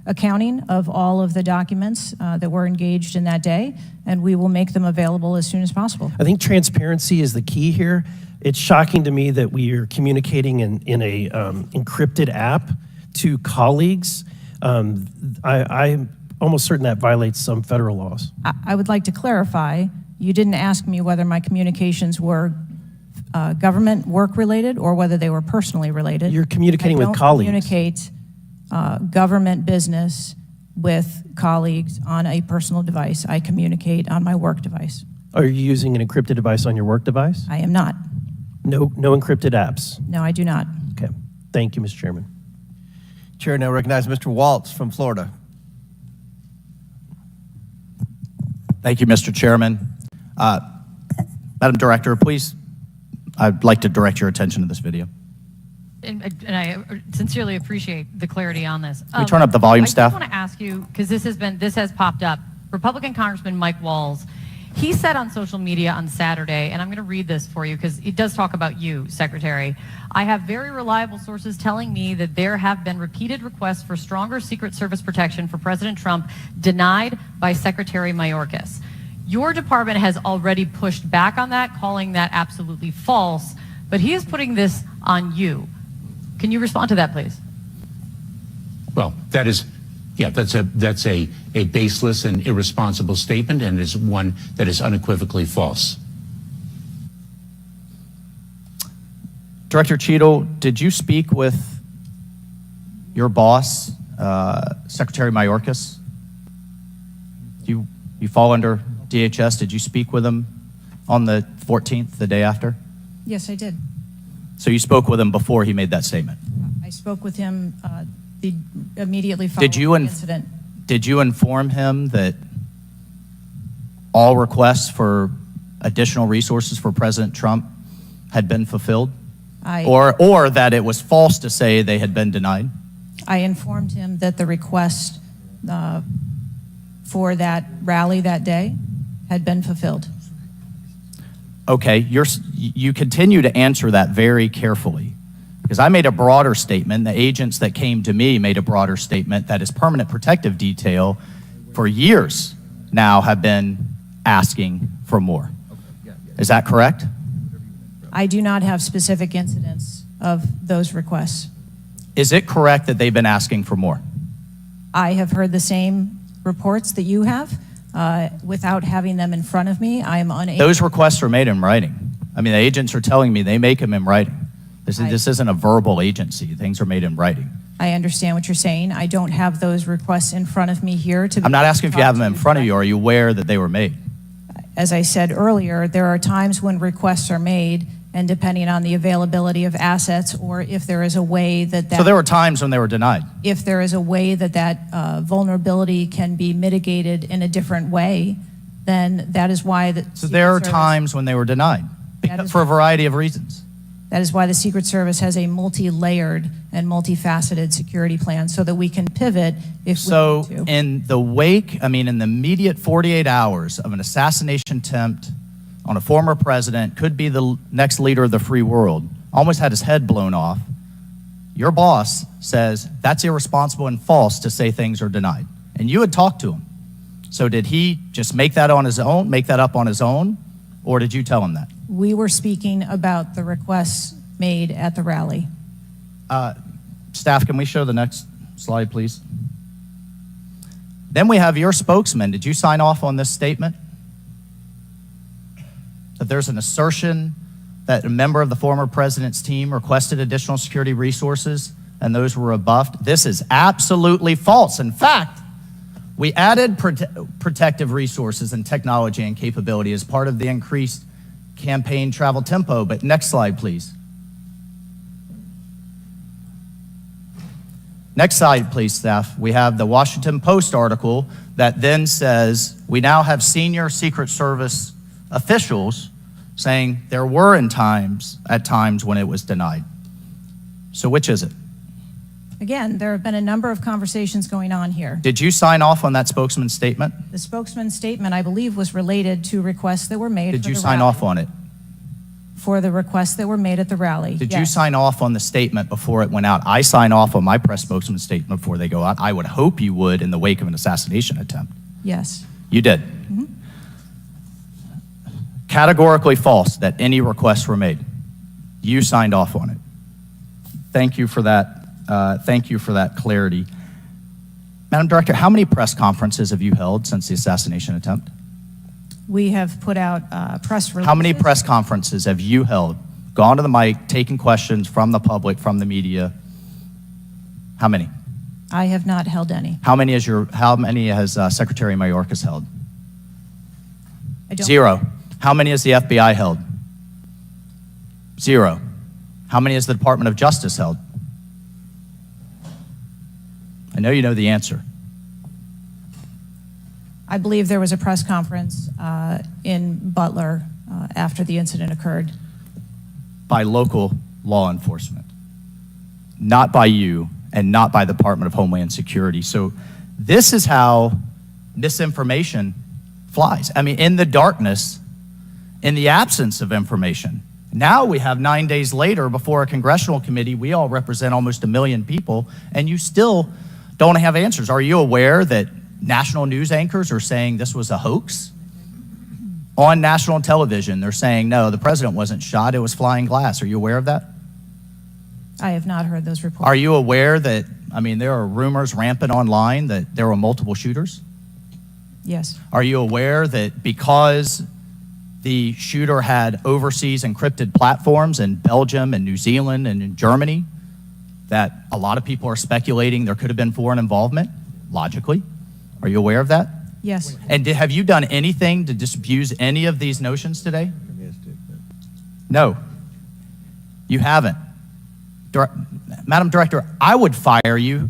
accounting of all of the documents that were engaged in that day, and we will make them available as soon as possible. I think transparency is the key here. It's shocking to me that we are communicating in a encrypted app to colleagues. I'm almost certain that violates some federal laws. I would like to clarify, You didn't ask me whether my communications were government work related or whether they were personally related. You're communicating with colleagues. I don't communicate government business with colleagues on a personal device. I communicate on my work device. Are you using an encrypted device on your work device? I am not. No encrypted apps? No, I do not. Okay. Thank you, Mr. Chairman. Chair now recognizes Mr. Waltz from Florida. Thank you, Mr. Chairman. Madam Director, please, I'd like to direct your attention to this video. And I sincerely appreciate the clarity on this. Can we turn up the volume, staff? I want to ask you, because this has popped up. Republican Congressman Mike Walz, he said on social media on Saturday, and I'm going to read this for you because it does talk about you, Secretary. I have very reliable sources telling me that there have been repeated requests for stronger Secret Service protection for President Trump denied by Secretary Mayorkas. Your department has already pushed back on that, calling that absolutely false, but he is putting this on you. Can you respond to that, please? Well, that is, yeah, that's a baseless and irresponsible statement, and is one that is unequivocally false. Director Cheatle, did you speak with your boss, Secretary Mayorkas? You fall under DHS. Did you speak with him on the 14th, the day after? Yes, I did. So you spoke with him before he made that statement? I spoke with him immediately following the incident. Did you inform him that all requests for additional resources for President Trump had been fulfilled? Or that it was false to say they had been denied? I informed him that the request for that rally that day had been fulfilled. Okay, you continue to answer that very carefully, because I made a broader statement. The agents that came to me made a broader statement that his permanent protective detail for years now have been asking for more. Is that correct? I do not have specific incidents of those requests. Is it correct that they've been asking for more? I have heard the same reports that you have. Without having them in front of me, I am unable. Those requests are made in writing. I mean, the agents are telling me they make them in writing. This isn't a verbal agency. Things are made in writing. I understand what you're saying. I don't have those requests in front of me here. I'm not asking if you have them in front of you. Are you aware that they were made? As I said earlier, there are times when requests are made, and depending on the availability of assets, or if there is a way that So there were times when they were denied? If there is a way that vulnerability can be mitigated in a different way, then that is why the So there are times when they were denied, for a variety of reasons. That is why the Secret Service has a multi-layered and multifaceted security plan, so that we can pivot if we need to. In the wake, in the immediate 48 hours of an assassination attempt on a former president, could be the next leader of the free world, almost had his head blown off, your boss says that's irresponsible and false to say things are denied. And you had talked to him. So did he just make that up on his own, or did you tell him that? We were speaking about the requests made at the rally. Staff, can we show the next slide, please? Then we have your spokesman. Did you sign off on this statement? That there's an assertion that a member of the former president's team requested additional security resources and those were rebuffed. This is absolutely false. In fact, we added protective resources and technology and capability as part of the increased campaign travel tempo. But next slide, please. Next slide, please, staff. We have the Washington Post article that then says we now have senior Secret Service officials saying there were at times when it was denied. So which is it? Again, there have been a number of conversations going on here. Did you sign off on that spokesman's statement? The spokesman's statement, I believe, was related to requests that were made. Did you sign off on it? For the requests that were made at the rally. Did you sign off on the statement before it went out? I sign off on my press spokesman's statement before they go out. I would hope you would in the wake of an assassination attempt. Yes. You did? Mm-hmm. Categorically false that any requests were made. You signed off on it. Thank you for that. Thank you for that clarity. Madam Director, how many press conferences have you held since the assassination attempt? We have put out press releases. How many press conferences have you held? Gone to the mic, taken questions from the public, from the media? How many? I have not held any. How many has Secretary Mayorkas held? I don't. 0. How many has the FBI held? 0. How many has the Department of Justice held? I know you know the answer. I believe there was a press conference in Butler after the incident occurred. By local law enforcement, not by you and not by the Department of Homeland Security. So this is how misinformation flies. I mean, in the darkness, in the absence of information. Now we have 9 days later before a congressional committee, we all represent almost 1 million people, and you still don't have answers. Are you aware that national news anchors are saying this was a hoax? On national television, they're saying, no, the president wasn't shot, it was flying glass. Are you aware of that? I have not heard those reports. Are you aware that, I mean, there are rumors rampant online that there were multiple shooters? Yes. Are you aware that because the shooter had overseas encrypted platforms in Belgium and New Zealand and in Germany, that a lot of people are speculating there could have been foreign involvement, logically? Are you aware of that? Yes. And have you done anything to disabuse any of these notions today? No, you haven't. Madam Director, I would fire you,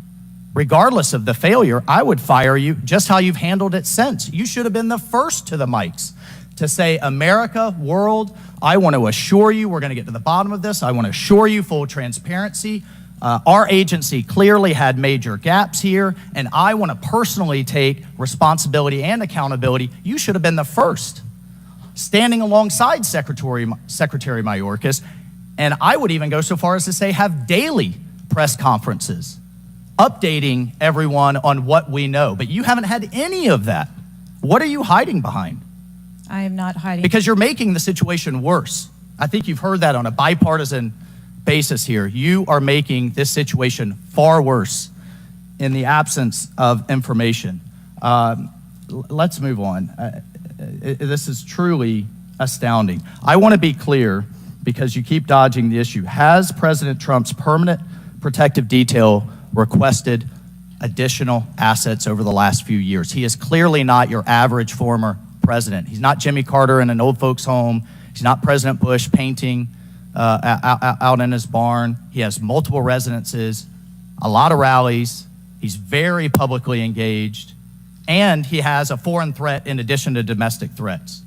regardless of the failure, I would fire you just how you've handled it since. You should have been the first to the mics to say, America, world, I want to assure you we're going to get to the bottom of this. I want to assure you full transparency. Our agency clearly had major gaps here, and I want to personally take responsibility and accountability. You should have been the first, standing alongside Secretary Mayorkas, and I would even go so far as to say have daily press conferences, updating everyone on what we know. But you haven't had any of that. What are you hiding behind? I am not hiding. Because you're making the situation worse. I think you've heard that on a bipartisan basis here. You are making this situation far worse in the absence of information. Let's move on. This is truly astounding. I want to be clear because you keep dodging the issue. Has President Trump's permanent protective detail requested additional assets over the last few years? He is clearly not your average former president. He's not Jimmy Carter in an old folks home. He's not President Bush painting out in his barn. He has multiple residences, a lot of rallies. He's very publicly engaged, and he has a foreign threat in addition to domestic threats.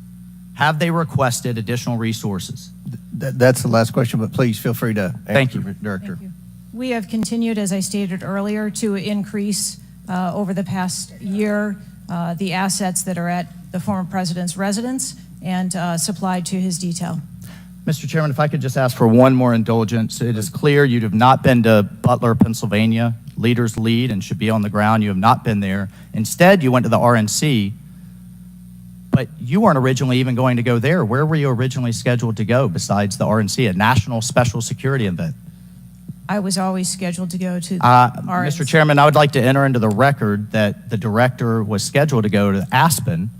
Have they requested additional resources? That's the last question, but please feel free to answer. Thank you. Director. Thank you. We have continued, as I stated earlier, to increase over the past year the assets that are at the former president's residence and supplied to his detail. Mr. Chairman, if I could just ask for one more indulgence. It is clear you have not been to Butler, Pennsylvania. Leaders lead and should be on the ground. You have not been there. Instead, you went to the RNC, but you weren't originally even going to go there. Where were you originally scheduled to go besides the RNC, a national special security event? I was always scheduled to go to the RNC. Mr. Chairman, I would like to enter into the record that the director was scheduled to go to Aspen,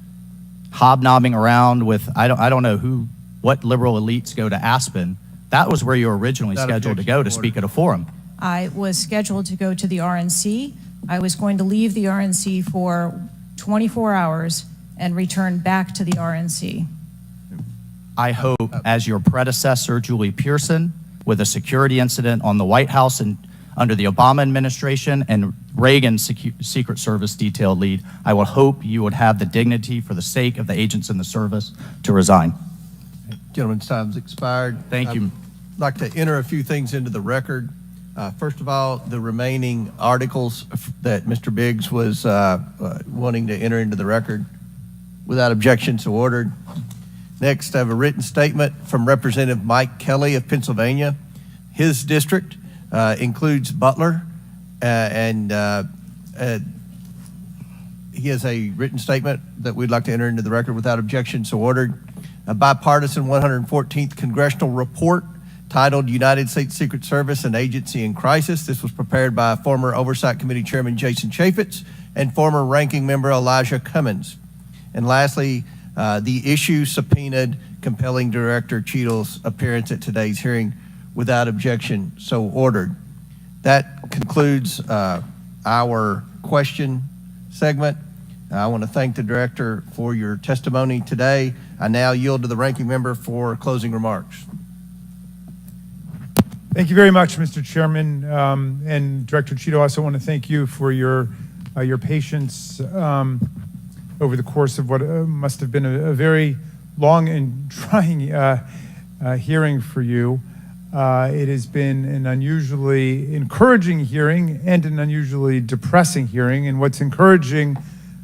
hobnobbing around with, I don't know what liberal elites go to Aspen. That was where you were originally scheduled to go to speak at a forum. I was scheduled to go to the RNC. I was going to leave the RNC for 24 hours and return back to the RNC. I hope, as your predecessor, Julie Pearson, with a security incident on the White House and under the Obama administration and Reagan's Secret Service detail lead, I would hope you would have the dignity for the sake of the agents in the service to resign. Gentleman's time's expired. Thank you. I'd like to enter a few things into the record. First of all, the remaining articles that Mr. Biggs was wanting to enter into the record, without objection, so ordered. Next, I have a written statement from Representative Mike Kelly of Pennsylvania. His district includes Butler, and he has a written statement that we'd like to enter into the record without objection, so ordered. A bipartisan 114th congressional report titled United States Secret Service, an Agency in Crisis. This was prepared by former Oversight Committee Chairman Jason Chaffetz and former Ranking Member Elijah Cummings. And lastly, the issue subpoenaed compelling Director Cheatle's appearance at today's hearing without objection, so ordered. That concludes our question segment. I want to thank the Director for your testimony today. I now yield to the Ranking Member for closing remarks. Thank you very much, Mr. Chairman. And Director Cheatle, I also want to thank you for your patience over the course of what must have been a very long and trying hearing for you. It has been an unusually encouraging hearing and an unusually depressing hearing. And what's encouraging,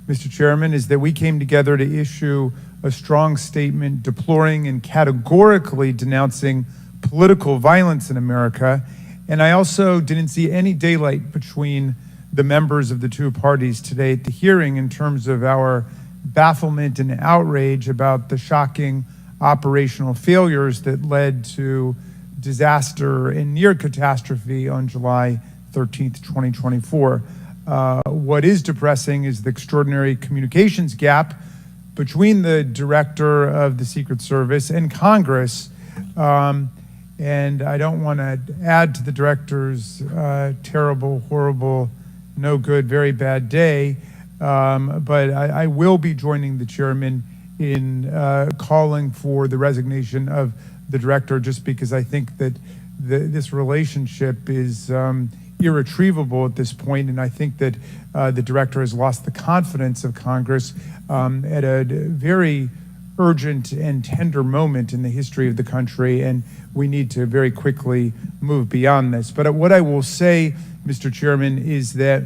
Mr. Chairman, is that we came together to issue a strong statement deploring and categorically denouncing political violence in America. And I also didn't see any daylight between the members of the two parties today at the hearing in terms of our bafflement and outrage about the shocking operational failures that led to disaster and near catastrophe on July 13th, 2024. What is depressing is the extraordinary communications gap between the Director of the Secret Service and Congress. And I don't want to add to the Director's terrible, horrible, no good, very bad day, but I will be joining the Chairman in calling for the resignation of the Director, just because I think that this relationship is irretrievable at this point, and I think that the Director has lost the confidence of Congress at a very urgent and tender moment in the history of the country, and we need to very quickly move beyond this. But what I will say, Mr. Chairman, is that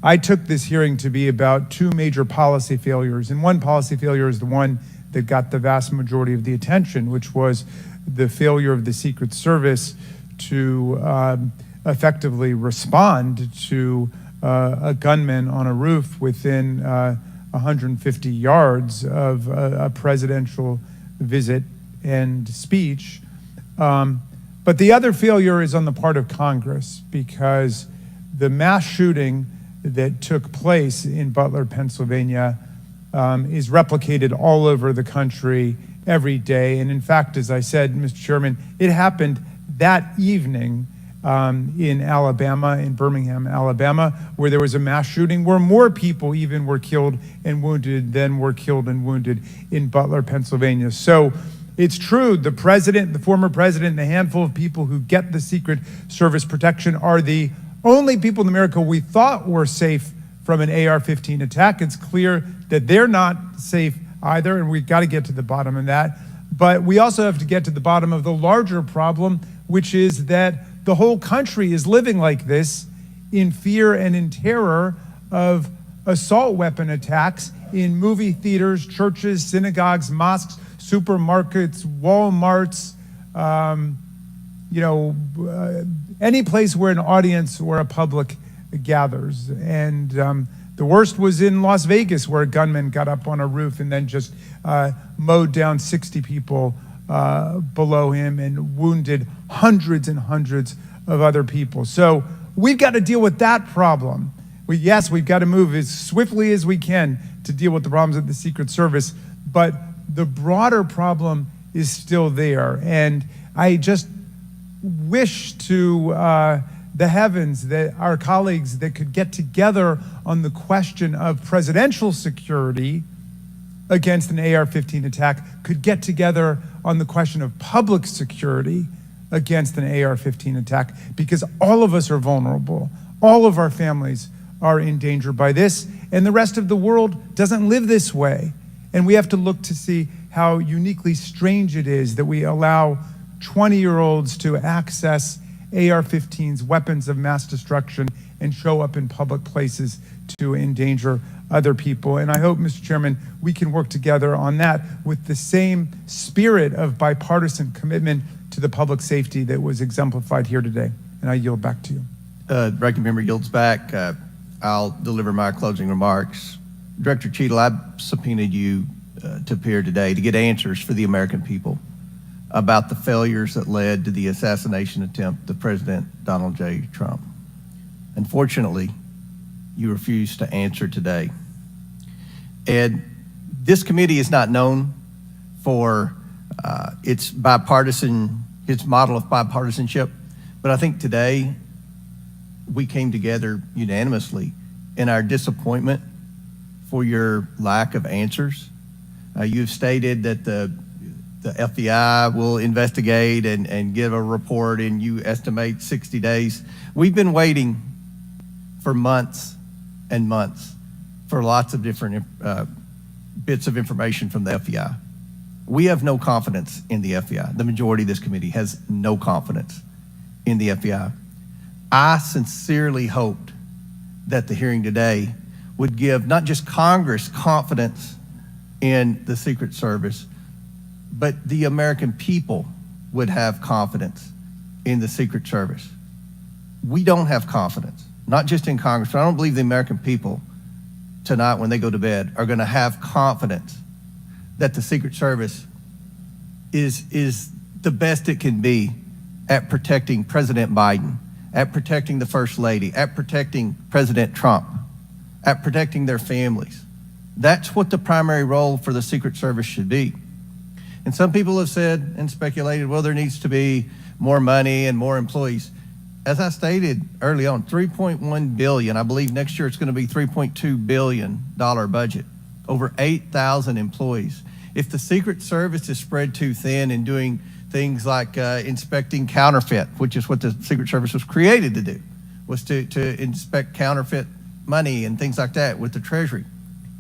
I took this hearing to be about two major policy failures, and one policy failure is the one that got the vast majority of the attention, which was the failure of the Secret Service to effectively respond to a gunman on a roof within 150 yards of a presidential visit and speech. But the other failure is on the part of Congress, because the mass shooting that took place in Butler, Pennsylvania, is replicated all over the country every day. And in fact, as I said, Mr. Chairman, it happened that evening in Alabama, in Birmingham, Alabama, where there was a mass shooting where more people even were killed and wounded than were killed and wounded in Butler, Pennsylvania. So it's true, the president, the former president, and the handful of people who get the Secret Service protection are the only people in America we thought were safe from an AR-15 attack. It's clear that they're not safe either, and we've got to get to the bottom of that. But we also have to get to the bottom of the larger problem, which is that the whole country is living like this, in fear and in terror of assault weapon attacks in movie theaters, churches, synagogues, mosques, supermarkets, Walmarts, any place where an audience or a public gathers. And the worst was in Las Vegas, where a gunman got up on a roof and then just mowed down 60 people below him and wounded hundreds and hundreds of other people. So we've got to deal with that problem. Yes, we've got to move as swiftly as we can to deal with the problems of the Secret Service, but the broader problem is still there. And I just wish to the heavens that our colleagues that could get together on the question of presidential security against an AR-15 attack could get together on the question of public security against an AR-15 attack, because all of us are vulnerable. All of our families are in danger by this, and the rest of the world doesn't live this way. And we have to look to see how uniquely strange it is that we allow 20-year-olds to access AR-15s, weapons of mass destruction, and show up in public places to endanger other people. And I hope, Mr. Chairman, we can work together on that with the same spirit of bipartisan commitment to the public safety that was exemplified here today. And I yield back to you. The ranking member yields back. I'll deliver my closing remarks. Director Cheatle, I subpoenaed you to appear today to get answers for the American people about the failures that led to the assassination attempt of President Donald J. Trump. Unfortunately, you refused to answer today. And This committee is not known for its model of bipartisanship, but I think today we came together unanimously in our disappointment for your lack of answers. You've stated that the FBI will investigate and give a report, and you estimate 60 days. We've been waiting for months and months for lots of different bits of information from the FBI. We have no confidence in the FBI. The majority of this committee has no confidence in the FBI. I sincerely hoped that the hearing today would give not just Congress confidence in the Secret Service, but the American people would have confidence in the Secret Service. We don't have confidence, not just in Congress, but I don't believe the American people tonight when they go to bed are going to have confidence that the Secret Service is the best it can be at protecting President Biden, at protecting the First Lady, at protecting President Trump, at protecting their families. That's what the primary role for the Secret Service should be. And some people have said and speculated, well, there needs to be more money and more employees. As I stated early on, $3.1 billion, I believe next year it's going to be $3.2 billion budget, over 8,000 employees. If the Secret Service is spread too thin in doing things like inspecting counterfeit, which is what the Secret Service was created to do, was to inspect counterfeit money and things like that with the Treasury.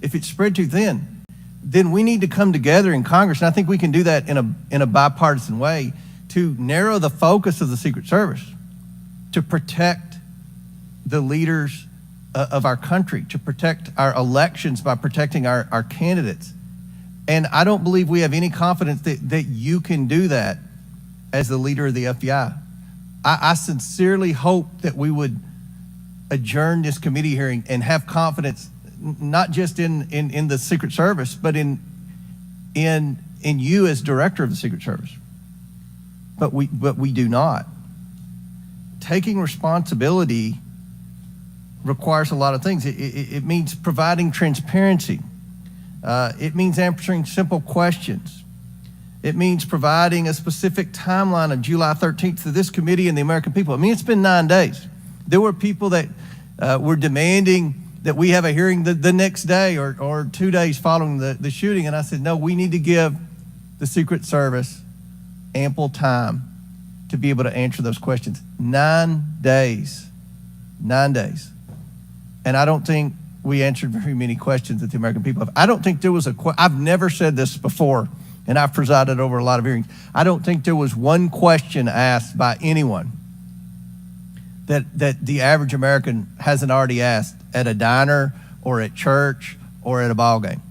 If it's spread too thin, then we need to come together in Congress, and I think we can do that in a bipartisan way to narrow the focus of the Secret Service, to protect the leaders of our country, to protect our elections by protecting our candidates. And I don't believe we have any confidence that you can do that as the leader of the FBI. I sincerely hope that we would adjourn this committee hearing and have confidence not just in the Secret Service, but in you as director of the Secret Service. But we do not. Taking responsibility requires a lot of things. It means providing transparency. It means answering simple questions. It means providing a specific timeline of July 13th to this committee and the American people. I mean, it's been 9 days. There were people that were demanding that we have a hearing the next day or 2 days following the shooting. And I said, no, we need to give the Secret Service ample time to be able to answer those questions. 9 days. 9 days. And I don't think we answered very many questions that the American people have. I don't think there was I've never said this before, and I've presided over a lot of hearings. I don't think there was one question asked by anyone that the average American hasn't already asked at a diner or at church or at a ball game.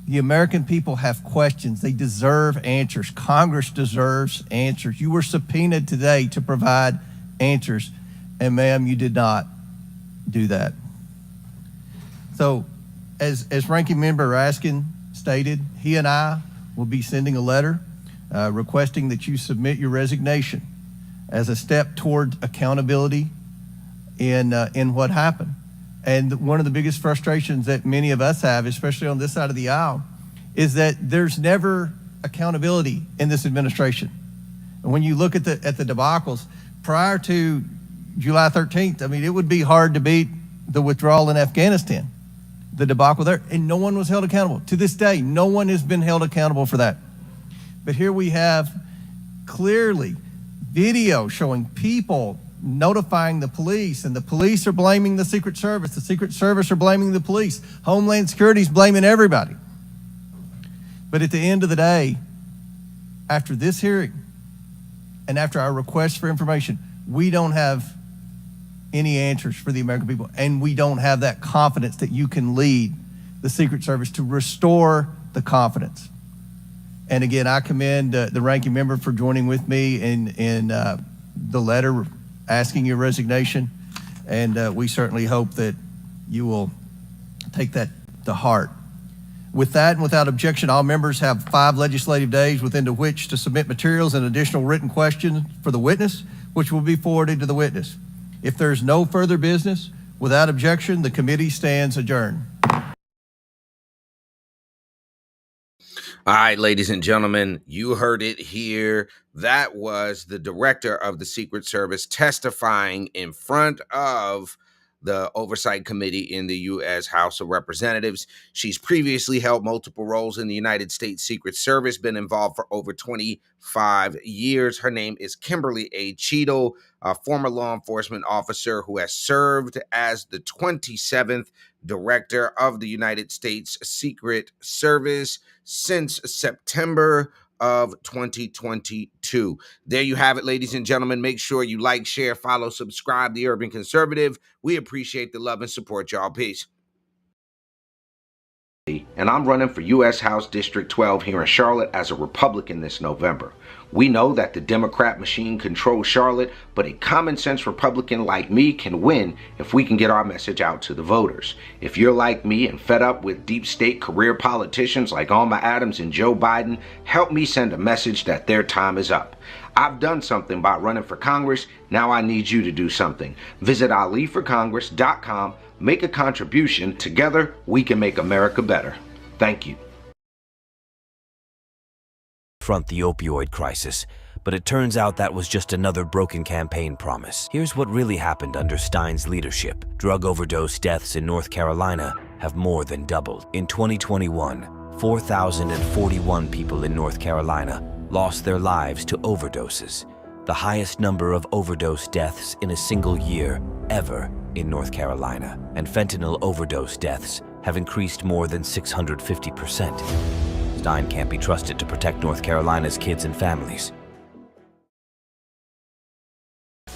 The American people have questions. They deserve answers. Congress deserves answers. You were subpoenaed today to provide answers, and ma'am, you did not do that. So, as Ranking Member Raskin stated, he and I will be sending a letter requesting that you submit your resignation as a step toward accountability in what happened. And one of the biggest frustrations that many of us have, especially on this side of the aisle, is that there's never accountability in this administration. And when you look at the debacles prior to July 13th, I mean, it would be hard to beat the withdrawal in Afghanistan, the debacle there, and no one was held accountable. To this day, no one has been held accountable for that. But here we have clearly video showing people notifying the police, and the police are blaming the Secret Service. The Secret Service are blaming the police. Homeland Security is blaming everybody. But at the end of the day, after this hearing and after our request for information, we don't have any answers for the American people, and we don't have that confidence that you can lead the Secret Service to restore the confidence. And again, I commend the ranking member for joining with me in the letter asking your resignation, and we certainly hope that you will take that to heart. With that and without objection, all members have 5 legislative days within which to submit materials and additional written questions for the witness, which will be forwarded to the witness. If there's no further business, without objection, the committee stands adjourned. All right, ladies and gentlemen, you heard it here. That was the director of the Secret Service testifying in front of the Oversight Committee in the U.S. House of Representatives. She's previously held multiple roles in the United States Secret Service, been involved for over 25 years. Her name is Kimberly A. Cheatle, a former law enforcement officer who has served as the 27th director of the United States Secret Service since September of 2022. There you have it, ladies and gentlemen. Make sure you like, share, follow, subscribe, The Urban Conservative. We appreciate the love and support, y'all. Peace. And I'm running for U.S. House District 12 here in Charlotte as a Republican this November. We know that the Democrat machine controls Charlotte, but a common sense Republican like me can win if we can get our message out to the voters. If you're like me and fed up with deep state career politicians like Alma Adams and Joe Biden, help me send a message that their time is up. I've done something by running for Congress. Now I need you to do something. Visit aliforcongress.com. Make a contribution. Together, we can make America better. Thank you. Front the opioid crisis, but it turns out that was just another broken campaign promise. Here's what really happened under Stein's leadership. Drug overdose deaths in North Carolina have more than doubled. In 2021, 4,041 people in North Carolina lost their lives to overdoses, the highest number of overdose deaths in a single year ever in North Carolina. And fentanyl overdose deaths have increased more than 650%. Stein can't be trusted to protect North Carolina's kids and families.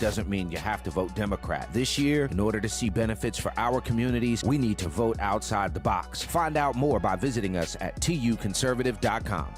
Doesn't mean you have to vote Democrat. This year, in order to see benefits for our communities, we need to vote outside the box. Find out more by visiting us at tuconservative.com.